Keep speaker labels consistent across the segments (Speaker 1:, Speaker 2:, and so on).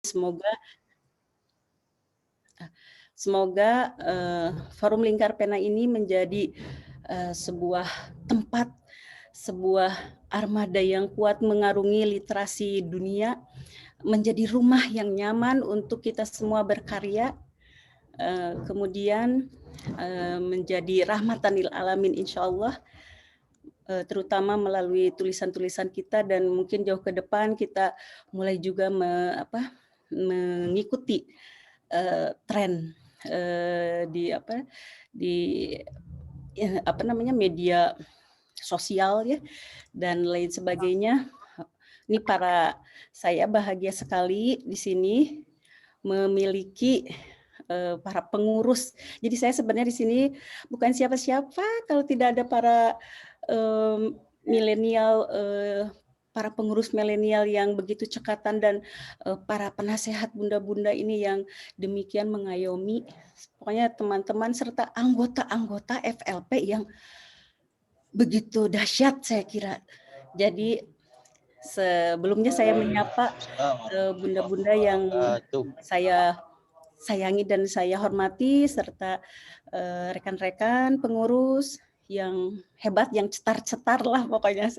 Speaker 1: semoga semoga Forum Lingkar Pena ini menjadi sebuah tempat, sebuah armada yang kuat mengarungi literasi dunia, menjadi rumah yang nyaman untuk kita semua berkarya, kemudian menjadi rahmatan lil alamin insyaallah, terutama melalui tulisan-tulisan kita, dan mungkin jauh ke depan kita mulai juga mengikuti tren di media sosial ya dan lain sebagainya. Ini saya bahagia sekali di sini memiliki para pengurus. Jadi saya sebenarnya di sini bukan siapa-siapa kalau tidak ada para milenial, para pengurus milenial yang begitu cekatan, dan para penasehat bunda-bunda ini yang demikian mengayomi. Pokoknya teman-teman serta anggota-anggota FLP yang begitu dahsyat saya kira. Jadi sebelumnya saya menyapa bunda-bunda yang saya sayangi dan saya hormati, serta rekan-rekan pengurus yang hebat, yang cetar-cetar lah pokoknya.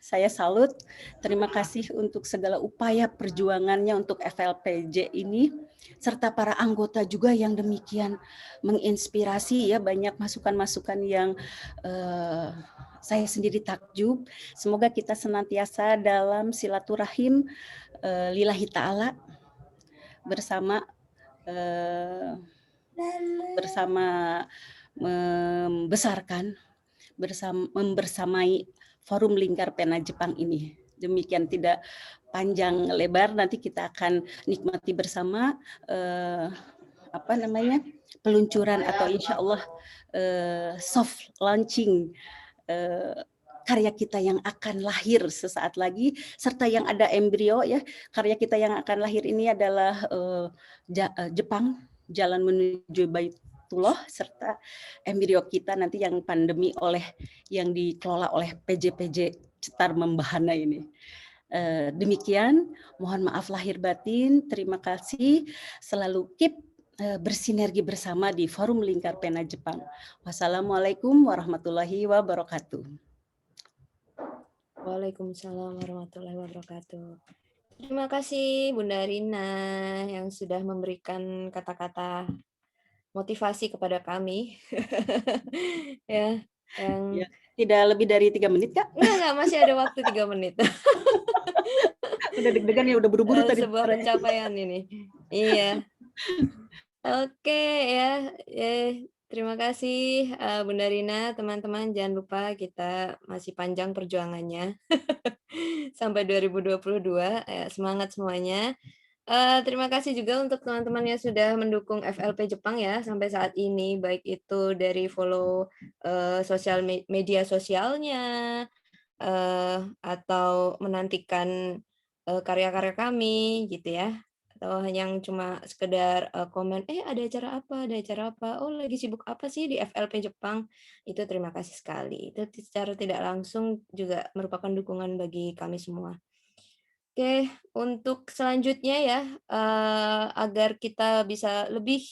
Speaker 1: Saya salut. Terima kasih untuk segala upaya perjuangannya untuk FLPJ ini, serta para anggota juga yang demikian menginspirasi ya, banyak masukan-masukan yang saya sendiri takjub. Semoga kita senantiasa dalam silaturahim lillahi ta'ala bersama membesarkan, membersamai Forum Lingkar Pena Jepang ini. Demikian, tidak panjang lebar, nanti kita akan nikmati bersama peluncuran atau insya Allah soft launching karya kita yang akan lahir sesaat lagi, serta yang ada embrio ya. Karya kita yang akan lahir ini adalah Jepang, Jalan Menuju Baitullah, serta embrio kita nanti yang pandemi yang dikelola oleh PJ Cetar Membahana ini. Demikian, mohon maaf lahir batin, terima kasih, selalu keep bersinergi bersama di Forum Lingkar Pena Jepang. Wassalamualaikum warahmatullahi wabarakatuh.
Speaker 2: Waalaikumsalam warahmatullahi wabarakatuh. Terima kasih Bunda Rina yang sudah memberikan kata-kata motivasi kepada kami. Ya,
Speaker 1: tidak lebih dari 3 menit, Kak?
Speaker 2: Enggak, masih ada waktu 3 menit.
Speaker 1: Udah deg-degan ya, udah buru-buru tadi.
Speaker 2: Sebuah pencapaian ini. Iya. Oke ya. Terima kasih Bunda Rina, teman-teman, jangan lupa kita masih panjang perjuangannya. Sampai 2022, semangat semuanya. Terima kasih juga untuk teman-teman yang sudah mendukung FLP Jepang ya sampai saat ini, baik itu dari follow sosial media sosialnya, atau menantikan karya-karya kami gitu ya, atau yang cuma sekedar komen, ada acara apa, oh lagi sibuk apa sih di FLP Jepang, itu terima kasih sekali. Itu secara tidak langsung juga merupakan dukungan bagi kami semua. Oke, untuk selanjutnya ya, agar kita bisa lebih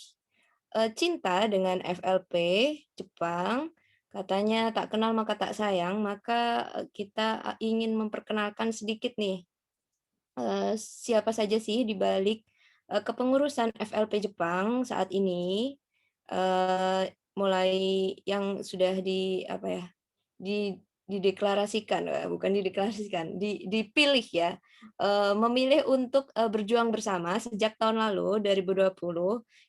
Speaker 2: cinta dengan FLP Jepang, katanya tak kenal maka tak sayang, maka kita ingin memperkenalkan sedikit nih, siapa saja sih di balik kepengurusan FLP Jepang saat ini, mulai yang sudah dipilih ya, memilih untuk berjuang bersama sejak tahun lalu 2020,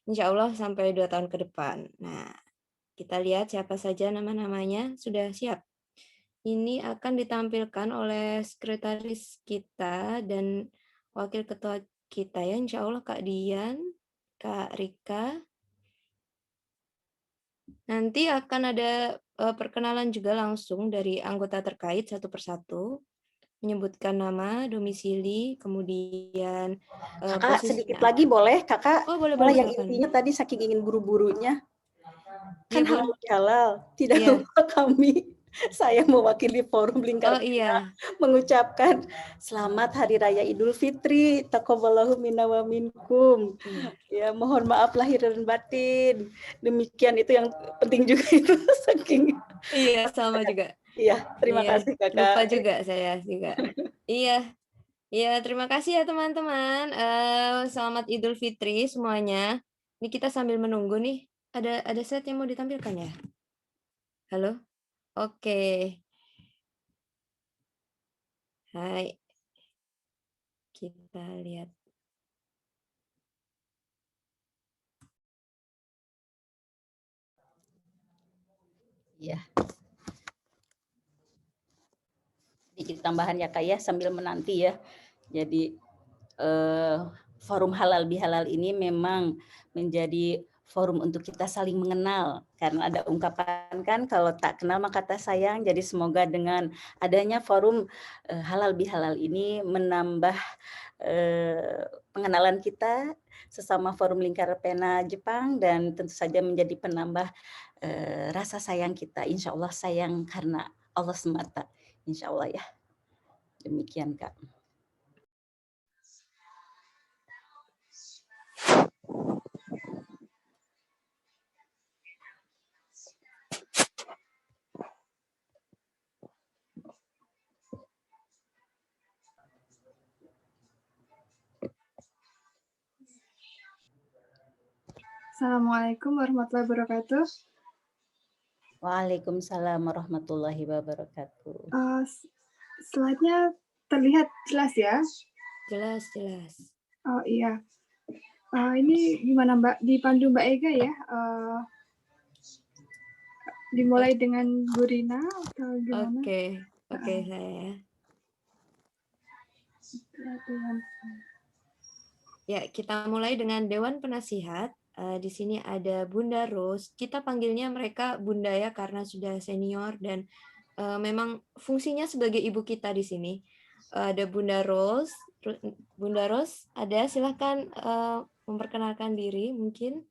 Speaker 2: insya Allah sampai 2 tahun ke depan. Nah, kita lihat siapa saja nama-namanya sudah siap. Ini akan ditampilkan oleh sekretaris kita dan wakil ketua kita ya, insya Allah Kak Dian, Kak Rika. Nanti akan ada perkenalan juga langsung dari anggota terkait satu persatu, menyebutkan nama, domisili, kemudian
Speaker 1: Kakak sedikit lagi boleh, Kakak?
Speaker 2: Oh, boleh,
Speaker 1: yang intinya tadi saking ingin buru-burunya. Kan halal, tidak lupa kami. Saya mewakili Forum Lingkar
Speaker 2: Oh iya,
Speaker 1: mengucapkan selamat Hari Raya Idul Fitri. Taqabbalallahu minna wa minkum.
Speaker 2: iya,
Speaker 1: Ya, mohon maaf lahir dan batin. Demikian itu yang penting juga itu saking.
Speaker 2: iya sama juga.
Speaker 1: Iya, terima
Speaker 2: Iya,
Speaker 1: kasih
Speaker 2: lupa
Speaker 1: Kakak.
Speaker 2: juga saya juga. Iya, iya terima kasih ya teman-teman. Selamat Idul Fitri semuanya. Ini kita sambil menunggu nih. Ada slide yang mau ditampilkan ya? Halo? Oke. Hai, kita lihat.
Speaker 1: Iya. Sedikit tambahan ya Kak ya sambil menanti ya. Jadi forum halal bihalal ini memang menjadi forum untuk kita saling mengenal karena ada ungkapan kan kalau tak kenal maka tak sayang. Jadi semoga dengan adanya forum halal bihalal ini menambah pengenalan kita sesama forum lingkar pena Jepang dan tentu saja menjadi penambah rasa sayang kita. Insya Allah sayang karena Allah semata. Insya Allah ya. Demikian Kak.
Speaker 3: Assalamualaikum warahmatullahi wabarakatuh.
Speaker 1: Waalaikumsalam warahmatullahi wabarakatuh.
Speaker 3: Slide-nya terlihat jelas ya?
Speaker 2: Jelas, jelas.
Speaker 3: Oh iya. Ini gimana Mbak? Dipandu Mbak Ega ya? Dimulai dengan Bu Rina atau gimana?
Speaker 2: Oke, saya. Ya, kita mulai dengan Dewan Penasihat. Di sini ada Bunda Rose. Kita panggilnya mereka Bunda ya karena sudah senior dan memang fungsinya sebagai ibu kita di sini. Ada Bunda Rose. Bunda Rose, ada silahkan memperkenalkan diri mungkin.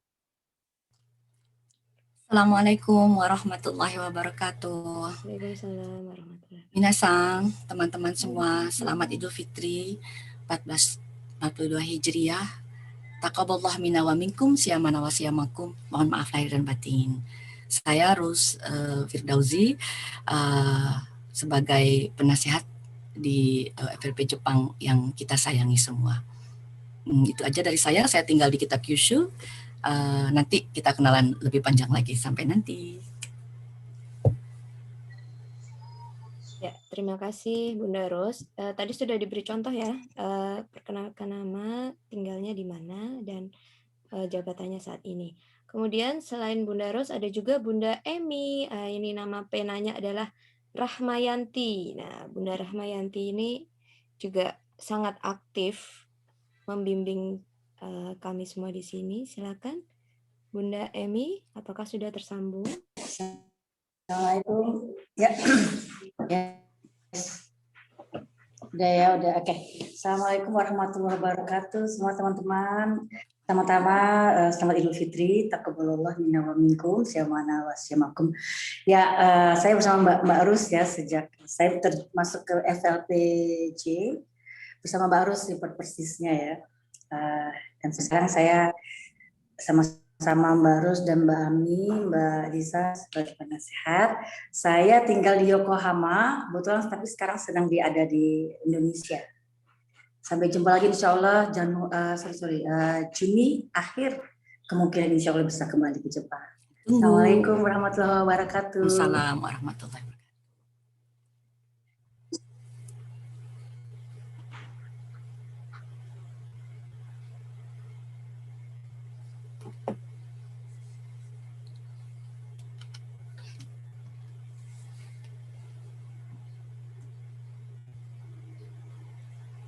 Speaker 4: Assalamualaikum warahmatullahi wabarakatuh.
Speaker 2: Waalaikumsalam warahmatullahi wabarakatuh.
Speaker 4: Minasang, teman-teman semua, selamat Idul Fitri 1442 Hijriah. Taqabbalallahu minna wa minkum siyamana wa siyamakum. Mohon maaf lahir dan batin. Saya Rus Firdausi sebagai penasihat di FLP Jepang yang kita sayangi semua. Itu aja dari saya tinggal di Kitab Kyushu. Nanti kita kenalan lebih panjang lagi. Sampai nanti.
Speaker 2: Ya, terima kasih Bunda Ros. Tadi sudah diberi contoh ya, perkenalkan nama, tinggalnya di mana, dan jabatannya saat ini. Kemudian selain Bunda Ros ada juga Bunda Emi. Ini nama penanya adalah Rahmayanti. Nah, Bunda Rahmayanti ini juga sangat aktif membimbing kami semua di sini. Silakan Bunda Emi, apakah sudah tersambung?
Speaker 5: Assalamualaikum. Ya. Udah. Oke. Assalamualaikum warahmatullahi wabarakatuh. Semua teman-teman. Pertama-tama selamat Idul Fitri. Taqabbalallahu minna wa minkum syamana wa syamakum. Ya, saya bersama Mbak Rus ya sejak saya masuk ke FLPJ bersama Mbak Rus report persisnya ya. Dan sekarang saya sama Mbak Rus dan Mbak Ami, Mbak Lisa sebagai penasehat. Saya tinggal di Yokohama, kebetulan tapi sekarang sedang ada di Indonesia. Sampai jumpa lagi insya Allah Juni akhir kemungkinan insya Allah bisa kembali ke Jepang. Assalamualaikum warahmatullahi wabarakatuh.
Speaker 4: Assalamualaikum warahmatullahi wabarakatuh.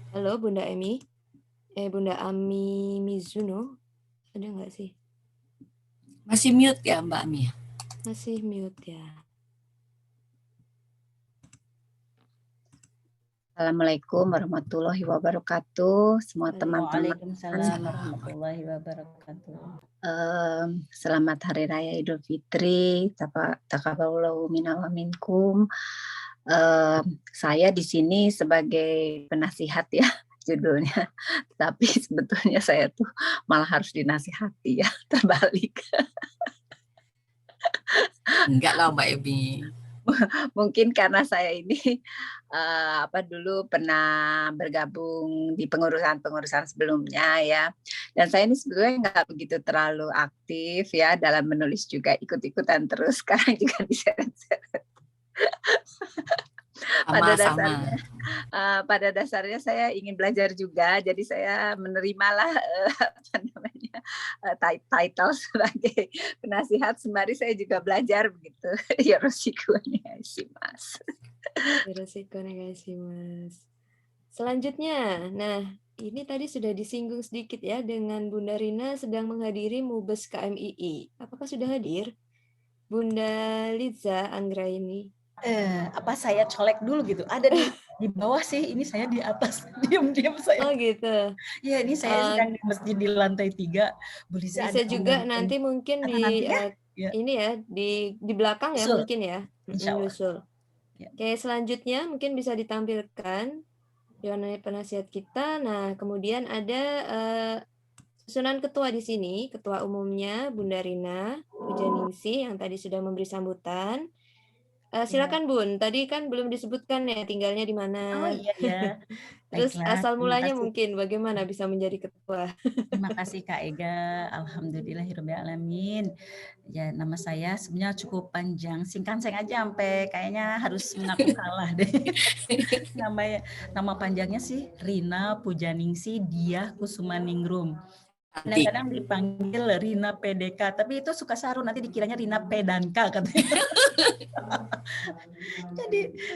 Speaker 2: Halo Bunda Emi, Bunda Ami Mizuno, ada nggak sih?
Speaker 4: Masih mute ya Mbak Ami?
Speaker 2: Masih mute ya.
Speaker 6: Assalamualaikum warahmatullahi wabarakatuh. Semua teman-teman,
Speaker 1: Waalaikumsalam warahmatullahi wabarakatuh.
Speaker 6: selamat Hari Raya Idul Fitri. Taqabbalallahu minna wa minkum. Saya di sini sebagai penasihat ya judulnya, tapi sebetulnya saya tuh malah harus dinasihati ya, terbalik.
Speaker 4: Enggak lah Mbak Ebi.
Speaker 6: Mungkin karena saya ini dulu pernah bergabung di pengurusan sebelumnya ya, dan saya ini sebetulnya nggak begitu terlalu aktif ya dalam menulis, juga ikut-ikutan terus, sekarang juga diseret-seret. Pada dasarnya saya ingin belajar juga, jadi saya menerimalah title sebagai penasihat, sembari saya juga belajar begitu. Yoroshiku onegaishimasu.
Speaker 2: Yoroshiku onegaishimasu. Selanjutnya, nah ini tadi sudah disinggung sedikit ya, dengan Bunda Rina sedang menghadiri Mubes KMII. Apakah sudah hadir Bunda Liza Anggraini?
Speaker 1: Apa saya colek dulu gitu? Ada di bawah sih, ini saya di atas, diam-diam saya.
Speaker 2: Oh gitu.
Speaker 1: Ya, ini saya sedang di masjid di lantai 3.
Speaker 2: Bisa juga nanti mungkin di ini ya, di belakang ya,
Speaker 1: Usul.
Speaker 2: mungkin ya.
Speaker 1: Insya Allah.
Speaker 2: Usul.
Speaker 1: Ya.
Speaker 2: Oke, selanjutnya mungkin bisa ditampilkan penasihat kita. Nah, kemudian ada susunan ketua di sini, ketua umumnya Bunda Rina Pujaningsih yang tadi sudah memberi sambutan. Silakan Bun, tadi kan belum disebutkan ya tinggalnya di mana.
Speaker 1: Oh iya.
Speaker 2: Terus
Speaker 1: Baiklah,
Speaker 2: asal mulanya
Speaker 1: kasih.
Speaker 2: mungkin bagaimana bisa menjadi ketua.
Speaker 1: Terima kasih Kak Ega, alhamdulillahirobbilalamin. Ya, nama saya sebenarnya cukup panjang, singkat aja sampai kayaknya harus mengaku kalah deh. Nama panjangnya sih Rina Pujaningsih Diah Kusumaningrum. Kadang-kadang dipanggil Rina PDK, tapi itu suka saru, nanti dikiranya Rina Pedanka katanya.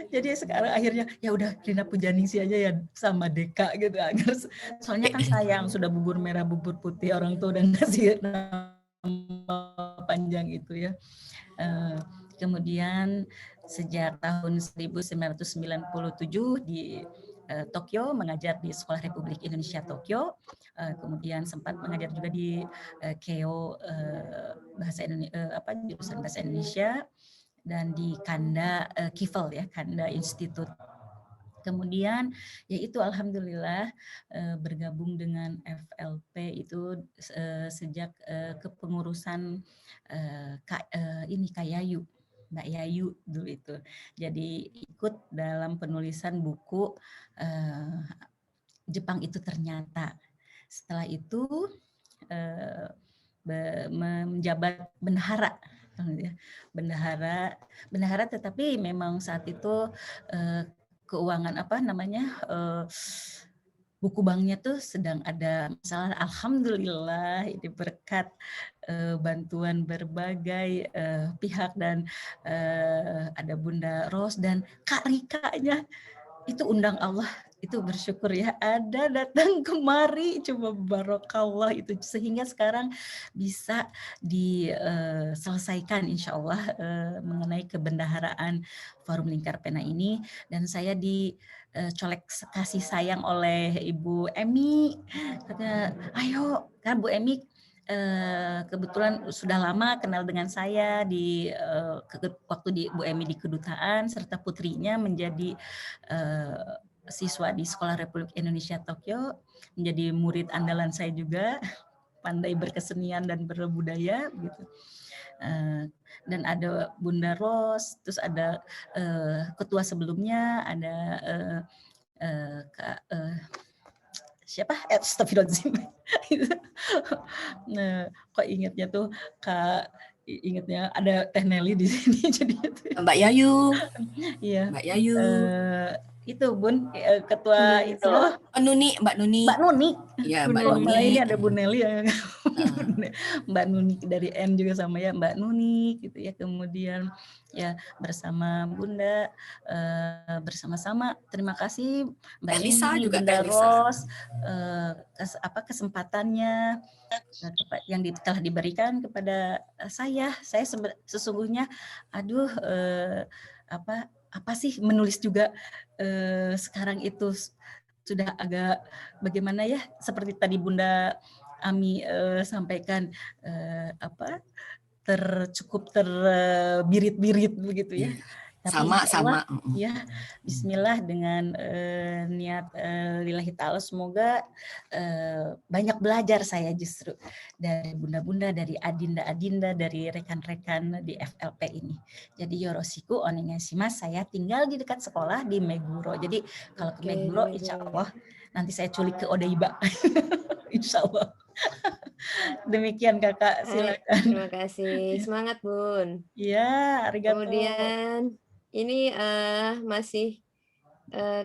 Speaker 1: jadi sekarang akhirnya ya udah Rina Pujaningsih aja ya sama Deka gitu, agar soalnya kan sayang sudah bubur merah bubur putih, orang tua udah ngasih nama panjang itu ya. Kemudian sejak tahun 1997 di Tokyo, mengajar di Sekolah Republik Indonesia Tokyo, kemudian sempat mengajar juga di Keio jurusan bahasa Indonesia, dan di Kanda Kifel ya, Kanda Institute. Kemudian yaitu alhamdulillah bergabung dengan FLP itu sejak kepengurusan Kak Yayu, Mbak Yayu dulu itu. Jadi ikut dalam penulisan buku Jepang itu ternyata. Setelah itu menjabat bendahara, tetapi memang saat itu keuangan buku banknya tuh sedang ada masalah. Alhamdulillah ini berkat bantuan berbagai pihak, dan ada Bunda Ros dan Kak Rika-nya itu undang Allah, itu bersyukur ya ada datang kemari, coba barokallah itu, sehingga sekarang bisa diselesaikan insya Allah mengenai kebendaharaan Forum Lingkar Pena ini. Dan saya dicolek kasih sayang oleh Ibu Emi, kata ayo kan Bu Emi kebetulan sudah lama kenal dengan saya waktu Bu Emi di kedutaan, serta putrinya menjadi siswa di Sekolah Republik Indonesia Tokyo, menjadi murid andalan saya juga, pandai berkesenian dan berbudaya gitu. Dan ada Bunda Ros, terus ada ketua sebelumnya, ada siapa? Astagfirullahaladzim. Nah, kok ingatnya tuh ingatnya ada Teh Nelly di sini, jadi
Speaker 4: Mbak Yayu.
Speaker 1: Iya.
Speaker 4: Mbak Yayu.
Speaker 1: Itu Bun, ketua itu loh. Mbak Nuni.
Speaker 4: Iya,
Speaker 1: Mbak
Speaker 4: Nuni.
Speaker 1: Malah ini ada Bu Nelly ya. Mbak Nuni dari N juga sama ya, Mbak Nuni gitu ya. Kemudian ya bersama Bunda bersama-sama, terima kasih Mbak
Speaker 4: Elisa
Speaker 1: Ini,
Speaker 4: juga,
Speaker 1: Bunda
Speaker 4: Elisa.
Speaker 1: Ros kesempatannya yang telah diberikan kepada saya sesungguhnya apa sih menulis juga sekarang itu sudah agak bagaimana ya, seperti tadi Bunda Ami sampaikan, apa, cukup terbirit-birit begitu ya.
Speaker 4: Iya.
Speaker 1: Tapi insya Allah ya, Bismillah dengan niat lillahi ta'ala, semoga banyak belajar saya justru dari bunda-bunda, dari adinda-adinda, dari rekan-rekan di FLP ini. Jadi yorosiku onegaishimasu, saya tinggal di dekat sekolah di Meguro. Jadi kalau ke Meguro, insya Allah nanti saya culik ke Odaiba. Insya Allah. Demikian Kakak, silakan.
Speaker 2: Terima kasih, semangat Bun.
Speaker 1: Ya, arigato.
Speaker 2: Kemudian ini masih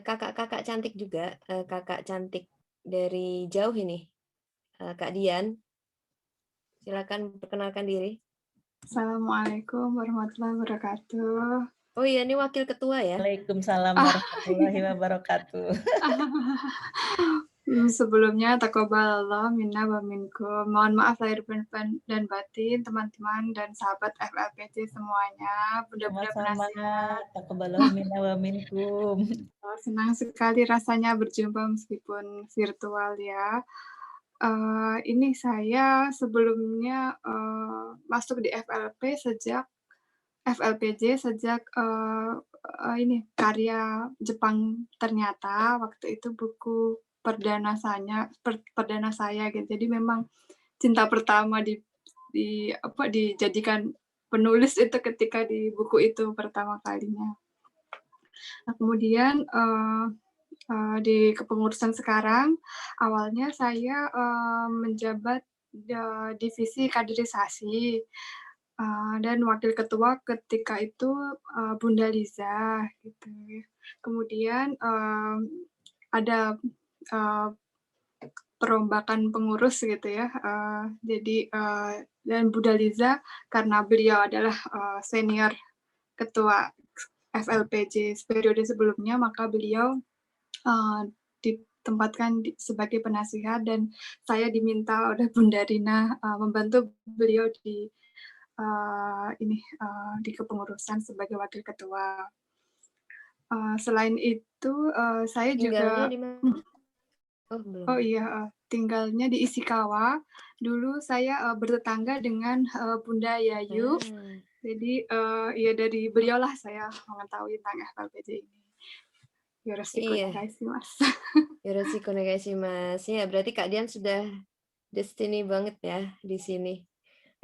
Speaker 2: kakak-kakak cantik juga, kakak cantik dari jauh ini, Kak Dian. Silakan perkenalkan diri.
Speaker 3: Assalamualaikum warahmatullahi wabarakatuh.
Speaker 2: Oh iya, ini wakil ketua ya.
Speaker 1: Waalaikumsalam warahmatullahi wabarakatuh.
Speaker 3: Sebelumnya taqabbalallah minna wa minkum. Mohon maaf lahir dan batin teman-teman dan sahabat FLPJ semuanya. Bunda-bunda penasihat.
Speaker 1: Taqabbalallahu minna wa minkum.
Speaker 3: Senang sekali rasanya berjumpa meskipun virtual ya. Ini saya sebelumnya masuk di FLPJ sejak ini karya Jepang ternyata waktu itu buku perdana saya gitu. Jadi memang cinta pertama dijadikan penulis itu ketika di buku itu pertama kalinya. Nah, kemudian di kepengurusan sekarang, awalnya saya menjabat divisi kaderisasi dan wakil ketua ketika itu Bunda Liza gitu. Kemudian ada perombakan pengurus gitu ya. Jadi dan Bunda Liza karena beliau adalah senior ketua FLPJ periode sebelumnya, maka beliau ditempatkan sebagai penasihat dan saya diminta oleh Bunda Rina membantu beliau di kepengurusan sebagai wakil ketua. Selain itu saya juga
Speaker 2: belum.
Speaker 3: Oh iya, tinggalnya di Ishikawa. Dulu saya bertetangga dengan Bunda Yayu. Jadi ya dari beliaulah saya mengetahui tentang FLPJ ini. Yoroshiku onegaishimasu.
Speaker 2: Yoroshiku onegaishimasu. Ya, berarti Kak Dian sudah destiny banget ya di sini.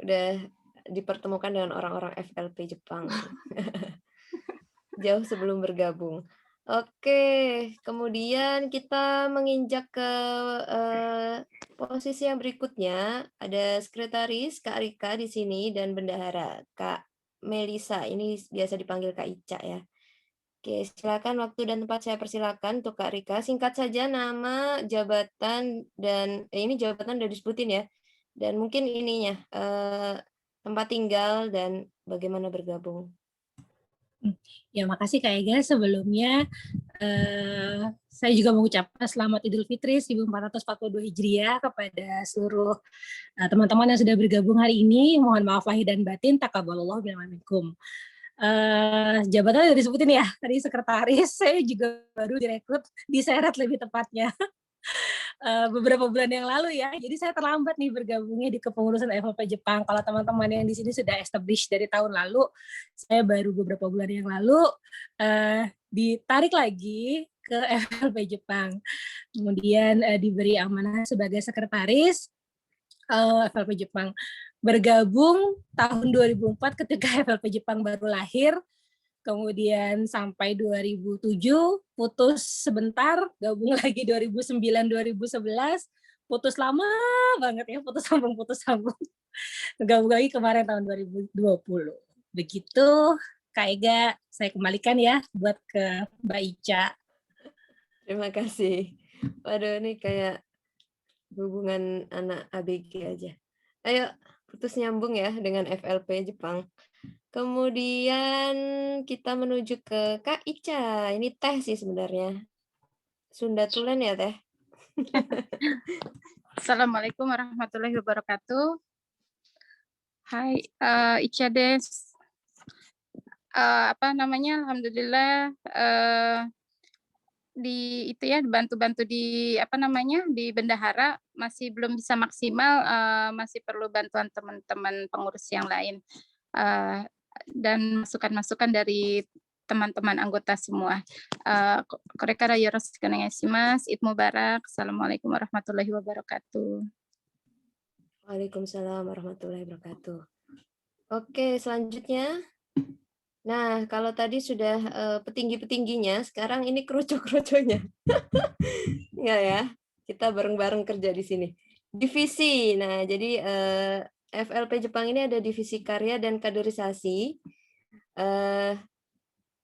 Speaker 2: Udah dipertemukan dengan orang-orang FLP Jepang. Jauh sebelum bergabung. Oke, kemudian kita menginjak ke posisi yang berikutnya. Ada sekretaris Kak Rika di sini dan bendahara Kak Melisa. Ini biasa dipanggil Kak Ica ya. Oke, silakan waktu dan tempat saya persilakan untuk Kak Rika. Singkat saja nama, jabatan, dan ini jabatan udah disebutin ya. Dan mungkin ininya, tempat tinggal dan bagaimana bergabung.
Speaker 7: Ya, makasih Kak Ega. Sebelumnya saya juga mengucapkan selamat Idul Fitri 1442 Hijriah kepada seluruh teman-teman yang sudah bergabung hari ini. Mohon maaf lahir dan batin. Taqabbalallahu minkum. Jabatannya udah disebutin ya, tadi sekretaris. Saya juga baru direkrut, diseret lebih tepatnya beberapa bulan yang lalu ya. Jadi saya terlambat nih bergabungnya di kepengurusan FLP Jepang. Kalau teman-teman yang di sini sudah established dari tahun lalu, saya baru beberapa bulan yang lalu ditarik lagi ke FLP Jepang. Kemudian diberi amanah sebagai sekretaris FLP Jepang. Bergabung tahun 2004 ketika FLP Jepang baru lahir, kemudian sampai 2007, putus sebentar, gabung lagi 2009-2011, putus lama banget ya, putus sambung. Gabung lagi kemarin tahun 2020. Begitu, Kak Ega, saya kembalikan ya buat ke Mbak Ica.
Speaker 2: Terima kasih. Waduh, ini kayak hubungan anak ABG aja. Ayo, putus nyambung ya dengan FLP Jepang. Kemudian kita menuju ke Kak Ica. Ini Teh sih sebenarnya. Sunda Tulen ya Teh.
Speaker 8: Assalamualaikum warahmatullahi wabarakatuh. Hai, Ica des. alhamdulillah dibantu-bantu di di bendahara, masih belum bisa maksimal, masih perlu bantuan teman-teman pengurus yang lain, dan masukan-masukan dari teman-teman anggota semua. Korekara yoroshiku onegaishimasu. Id Mubarak. Assalamualaikum warahmatullahi wabarakatuh.
Speaker 2: Waalaikumsalam warahmatullahi wabarakatuh. Oke, selanjutnya. Nah, kalau tadi sudah petinggi-petingginya, sekarang ini kerucu-kerucunya. Ya, kita bareng-bareng kerja di sini. Divisi. Nah, jadi FLP Jepang ini ada divisi karya dan kaderisasi.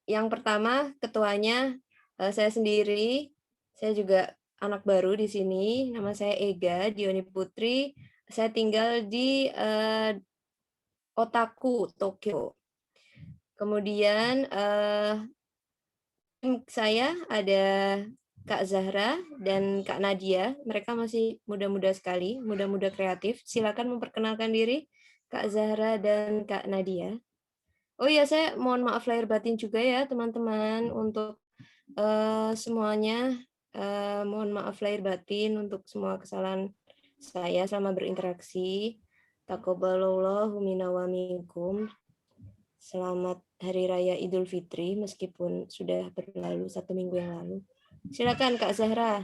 Speaker 2: Yang pertama, ketuanya saya sendiri. Saya juga anak baru di sini. Nama saya Ega Dioni Putri. Saya tinggal di Otaku, Tokyo. Kemudian tim saya ada Kak Zahra dan Kak Nadia. Mereka masih muda-muda sekali, muda-muda kreatif. Silakan memperkenalkan diri, Kak Zahra dan Kak Nadia. Oh iya, saya mohon maaf lahir batin juga ya teman-teman untuk semuanya. Mohon maaf lahir batin untuk semua kesalahan saya selama berinteraksi. Taqabbalallahu minna wa minkum. Selamat Hari Raya Idul Fitri meskipun sudah berlalu 1 minggu yang lalu. Silakan Kak Zahra.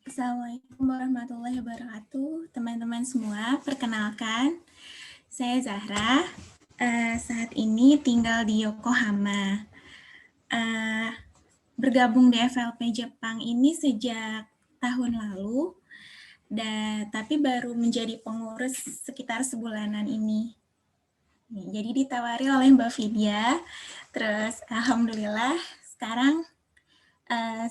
Speaker 9: Assalamualaikum warahmatullahi wabarakatuh. Teman-teman semua, perkenalkan saya Zahra. Saat ini tinggal di Yokohama. Bergabung di FLP Jepang ini sejak tahun lalu, tapi baru menjadi pengurus sekitar sebulanan ini. Jadi ditawari oleh Mbak Vidya, terus alhamdulillah sekarang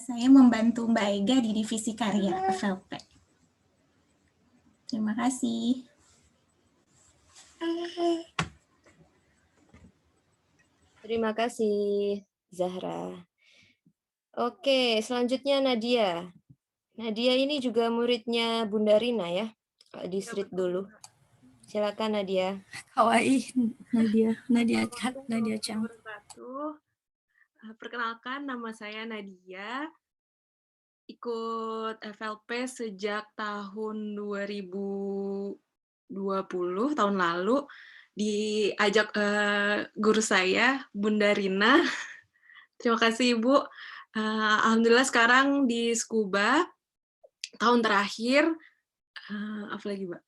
Speaker 9: saya membantu Mbak Ega di divisi karya FLP. Terima kasih.
Speaker 2: Terima kasih Zahra. Oke, selanjutnya Nadia. Nadia ini juga muridnya Bunda Rina ya, di Street dulu. Silakan Nadia.
Speaker 10: Kawaii Nadia Chang. Perkenalkan, nama saya Nadia. Ikut FLP sejak tahun 2020, tahun lalu. Diajak guru saya, Bunda Rina. Terima kasih Ibu. Alhamdulillah sekarang di Tsukuba. Tahun terakhir, apa lagi Mbak?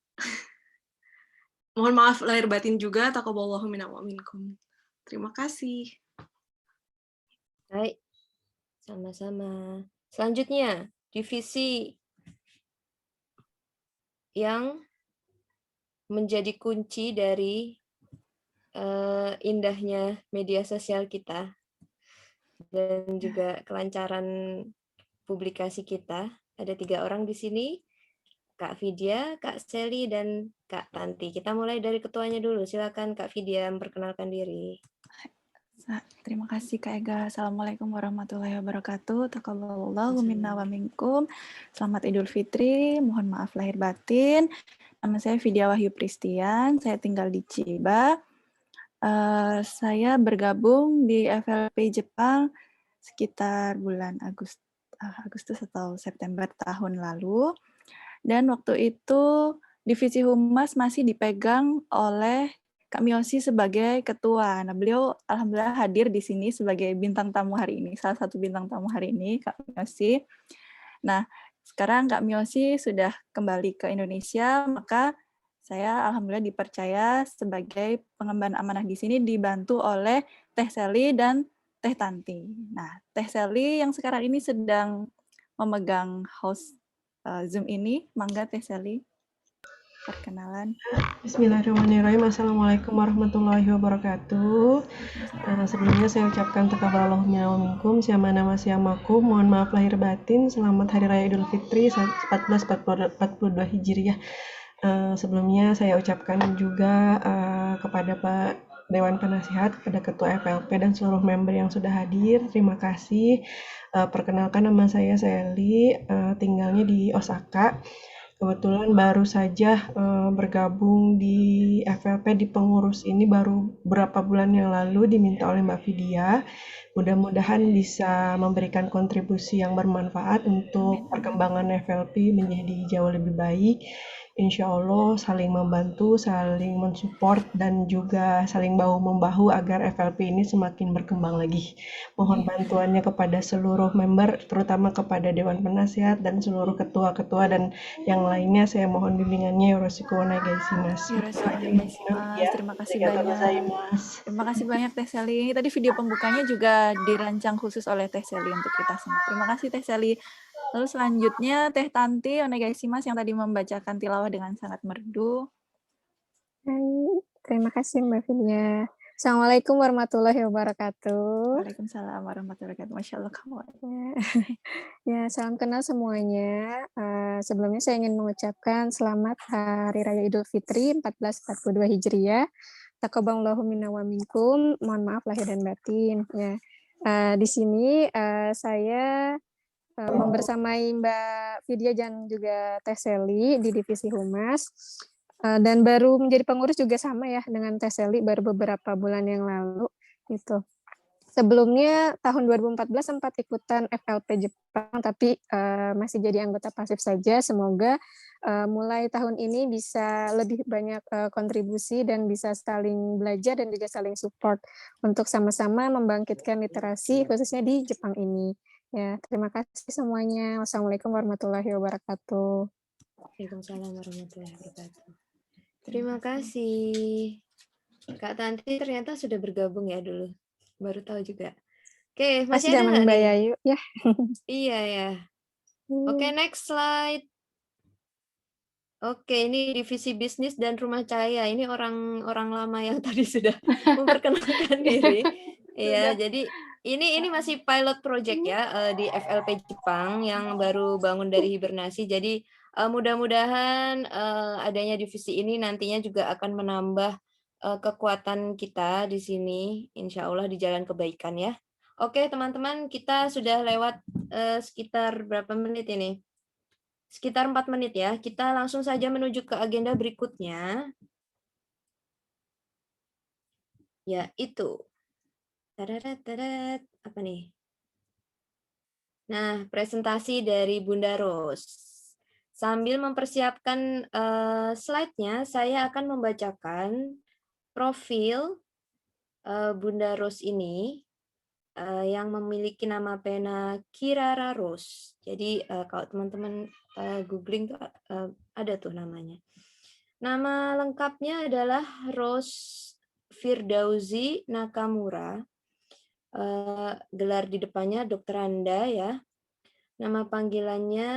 Speaker 10: Mohon maaf lahir batin juga, taqabbalallahu minna wa minkum. Terima kasih.
Speaker 2: Baik, sama-sama. Selanjutnya, divisi yang menjadi kunci dari indahnya media sosial kita dan juga kelancaran publikasi kita. Ada 3 orang di sini. Kak Vidya, Kak Sally, dan Kak Tanti. Kita mulai dari ketuanya dulu. Silakan Kak Vidya memperkenalkan diri.
Speaker 11: Terima kasih Kak Ega. Assalamualaikum warahmatullahi wabarakatuh. Taqabbalallahu minna wa minkum. Selamat Idul Fitri. Mohon maaf lahir batin. Nama saya Vidya Wahyu Pristian. Saya tinggal di Chiba. Saya bergabung di FLP Jepang sekitar bulan Agustus atau September tahun lalu. Dan waktu itu divisi humas masih dipegang oleh Kak Miyoshi sebagai ketua. Nah, beliau alhamdulillah hadir di sini sebagai bintang tamu hari ini, salah satu bintang tamu hari ini, Kak Miyoshi. Nah, sekarang Kak Miyoshi sudah kembali ke Indonesia, maka saya alhamdulillah dipercaya sebagai pengemban amanah di sini dibantu oleh Teh Sally dan Teh Tanti. Nah, Teh Sally yang sekarang ini sedang memegang host Zoom ini, mangga Teh Sally, perkenalan.
Speaker 12: Bismillahirrahmanirrahim. Assalamualaikum warahmatullahi wabarakatuh. Sebelumnya saya ucapkan taqabbalallahu minna wa minkum, syamana wa syamakum. Mohon maaf lahir batin. Selamat Hari Raya Idul Fitri 1442 Hijriah. Sebelumnya saya ucapkan juga kepada Pak Dewan Penasihat, kepada Ketua FLP dan seluruh member yang sudah hadir. Terima kasih. Perkenalkan, nama saya Sally, tinggalnya di Osaka. Kebetulan baru saja bergabung di FLP di pengurus ini baru beberapa bulan yang lalu diminta oleh Mbak Vidya. Mudah-mudahan bisa memberikan kontribusi yang bermanfaat untuk perkembangan FLP menjadi jauh lebih baik. Insya Allah saling membantu, saling mensupport, dan juga saling bahu-membahu agar FLP ini semakin berkembang lagi. Mohon bantuannya kepada seluruh member, terutama kepada Dewan Penasihat dan seluruh ketua-ketua dan yang lainnya. Saya mohon bimbingannya. Yoroshiku onegaishimasu.
Speaker 11: Terima kasih banyak. Terima kasih banyak Teh Sally. Tadi video pembukanya juga dirancang khusus oleh Teh Sally untuk kita semua. Terima kasih Teh Sally. Lalu selanjutnya Teh Tanti onegaishimasu yang tadi membacakan tilawah dengan sangat merdu.
Speaker 13: Hai, terima kasih Mbak Vidya. Assalamualaikum warahmatullahi wabarakatuh.
Speaker 11: Waalaikumsalam warahmatullahi wabarakatuh. Masya Allah kamu.
Speaker 13: Ya, salam kenal semuanya. Sebelumnya saya ingin mengucapkan selamat Hari Raya Idul Fitri 1442 Hijriah. Taqabbalallahu minna wa minkum. Mohon maaf lahir dan batin. Ya, di sini saya membersamai Mbak Vidya dan juga Teh Sally di divisi Humas. Dan baru menjadi pengurus juga sama ya dengan Teh Sally baru beberapa bulan yang lalu gitu. Sebelumnya tahun 2014 sempat ikutan FLP Jepang tapi masih jadi anggota pasif saja. Semoga mulai tahun ini bisa lebih banyak kontribusi dan bisa saling belajar dan juga saling support untuk sama-sama membangkitkan literasi khususnya di Jepang ini. Ya, terima kasih semuanya. Wassalamualaikum warahmatullahi wabarakatuh.
Speaker 2: Waalaikumsalam warahmatullahi wabarakatuh. Terima kasih. Kak Tanti ternyata sudah bergabung ya dulu. Baru tahu juga. Oke, masih ada nggak
Speaker 13: Mbak
Speaker 2: nih?
Speaker 13: Yayu ya.
Speaker 2: Iya ya. Oke, next slide. Oke, ini divisi bisnis dan rumah cahaya. Ini orang lama yang tadi sudah memperkenalkan diri. Iya, jadi ini masih pilot project ya di FLP Jepang yang baru bangun dari hibernasi. Jadi mudah-mudahan adanya divisi ini nantinya juga akan menambah kekuatan kita di sini, insya Allah di jalan kebaikan ya. Oke teman-teman, kita sudah lewat sekitar berapa menit ini? Sekitar 4 menit ya. Kita langsung saja menuju ke agenda berikutnya. Yaitu apa nih? Nah, presentasi dari Bunda Ros. Sambil mempersiapkan slide-nya, saya akan membacakan profil Bunda Ros ini yang memiliki nama pena Kirara Ros. Jadi kalau teman-teman googling tuh ada tuh namanya. Nama lengkapnya adalah Ros Firdausi Nakamura. Gelar di depannya Dr. Anda ya. Nama panggilannya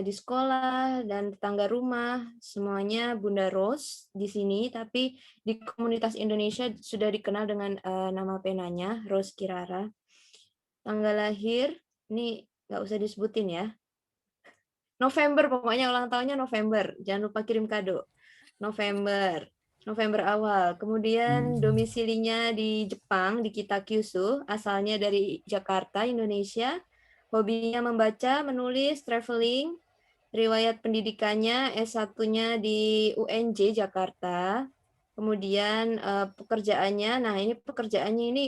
Speaker 2: di sekolah dan tetangga rumah semuanya Bunda Ros di sini, tapi di komunitas Indonesia sudah dikenal dengan nama penanya Ros Kirara. Tanggal lahir ini nggak usah disebutin ya. November pokoknya ulang tahunnya November. Jangan lupa kirim kado. November awal. Kemudian domisilinya di Jepang, di Kitakyushu, asalnya dari Jakarta, Indonesia. Hobinya membaca, menulis, traveling. Riwayat pendidikannya S1-nya di UNJ Jakarta. Kemudian pekerjaannya, nah ini pekerjaannya ini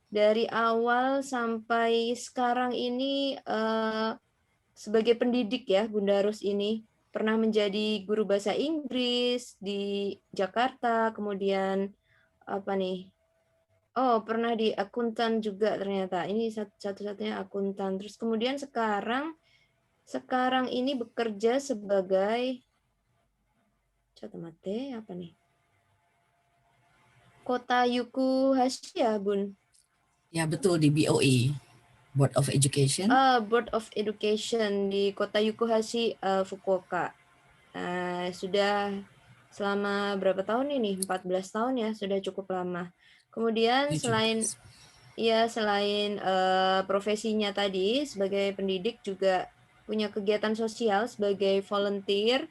Speaker 2: dari awal sampai sekarang ini sebagai pendidik ya Bunda Ros ini. Pernah menjadi guru bahasa Inggris di Jakarta, kemudian apa nih? Oh, pernah di akuntan juga ternyata. Ini satu-satunya akuntan. Terus kemudian sekarang ini bekerja sebagai apa nih? Kotayuku Hashi ya, Bun?
Speaker 4: Ya, betul di BOE. Board of Education.
Speaker 2: Board of Education di Kotayuku Hashi, Fukuoka. Sudah selama berapa tahun ini? 14 tahun ya, sudah cukup lama. Kemudian selain profesinya tadi sebagai pendidik juga punya kegiatan sosial sebagai volunteer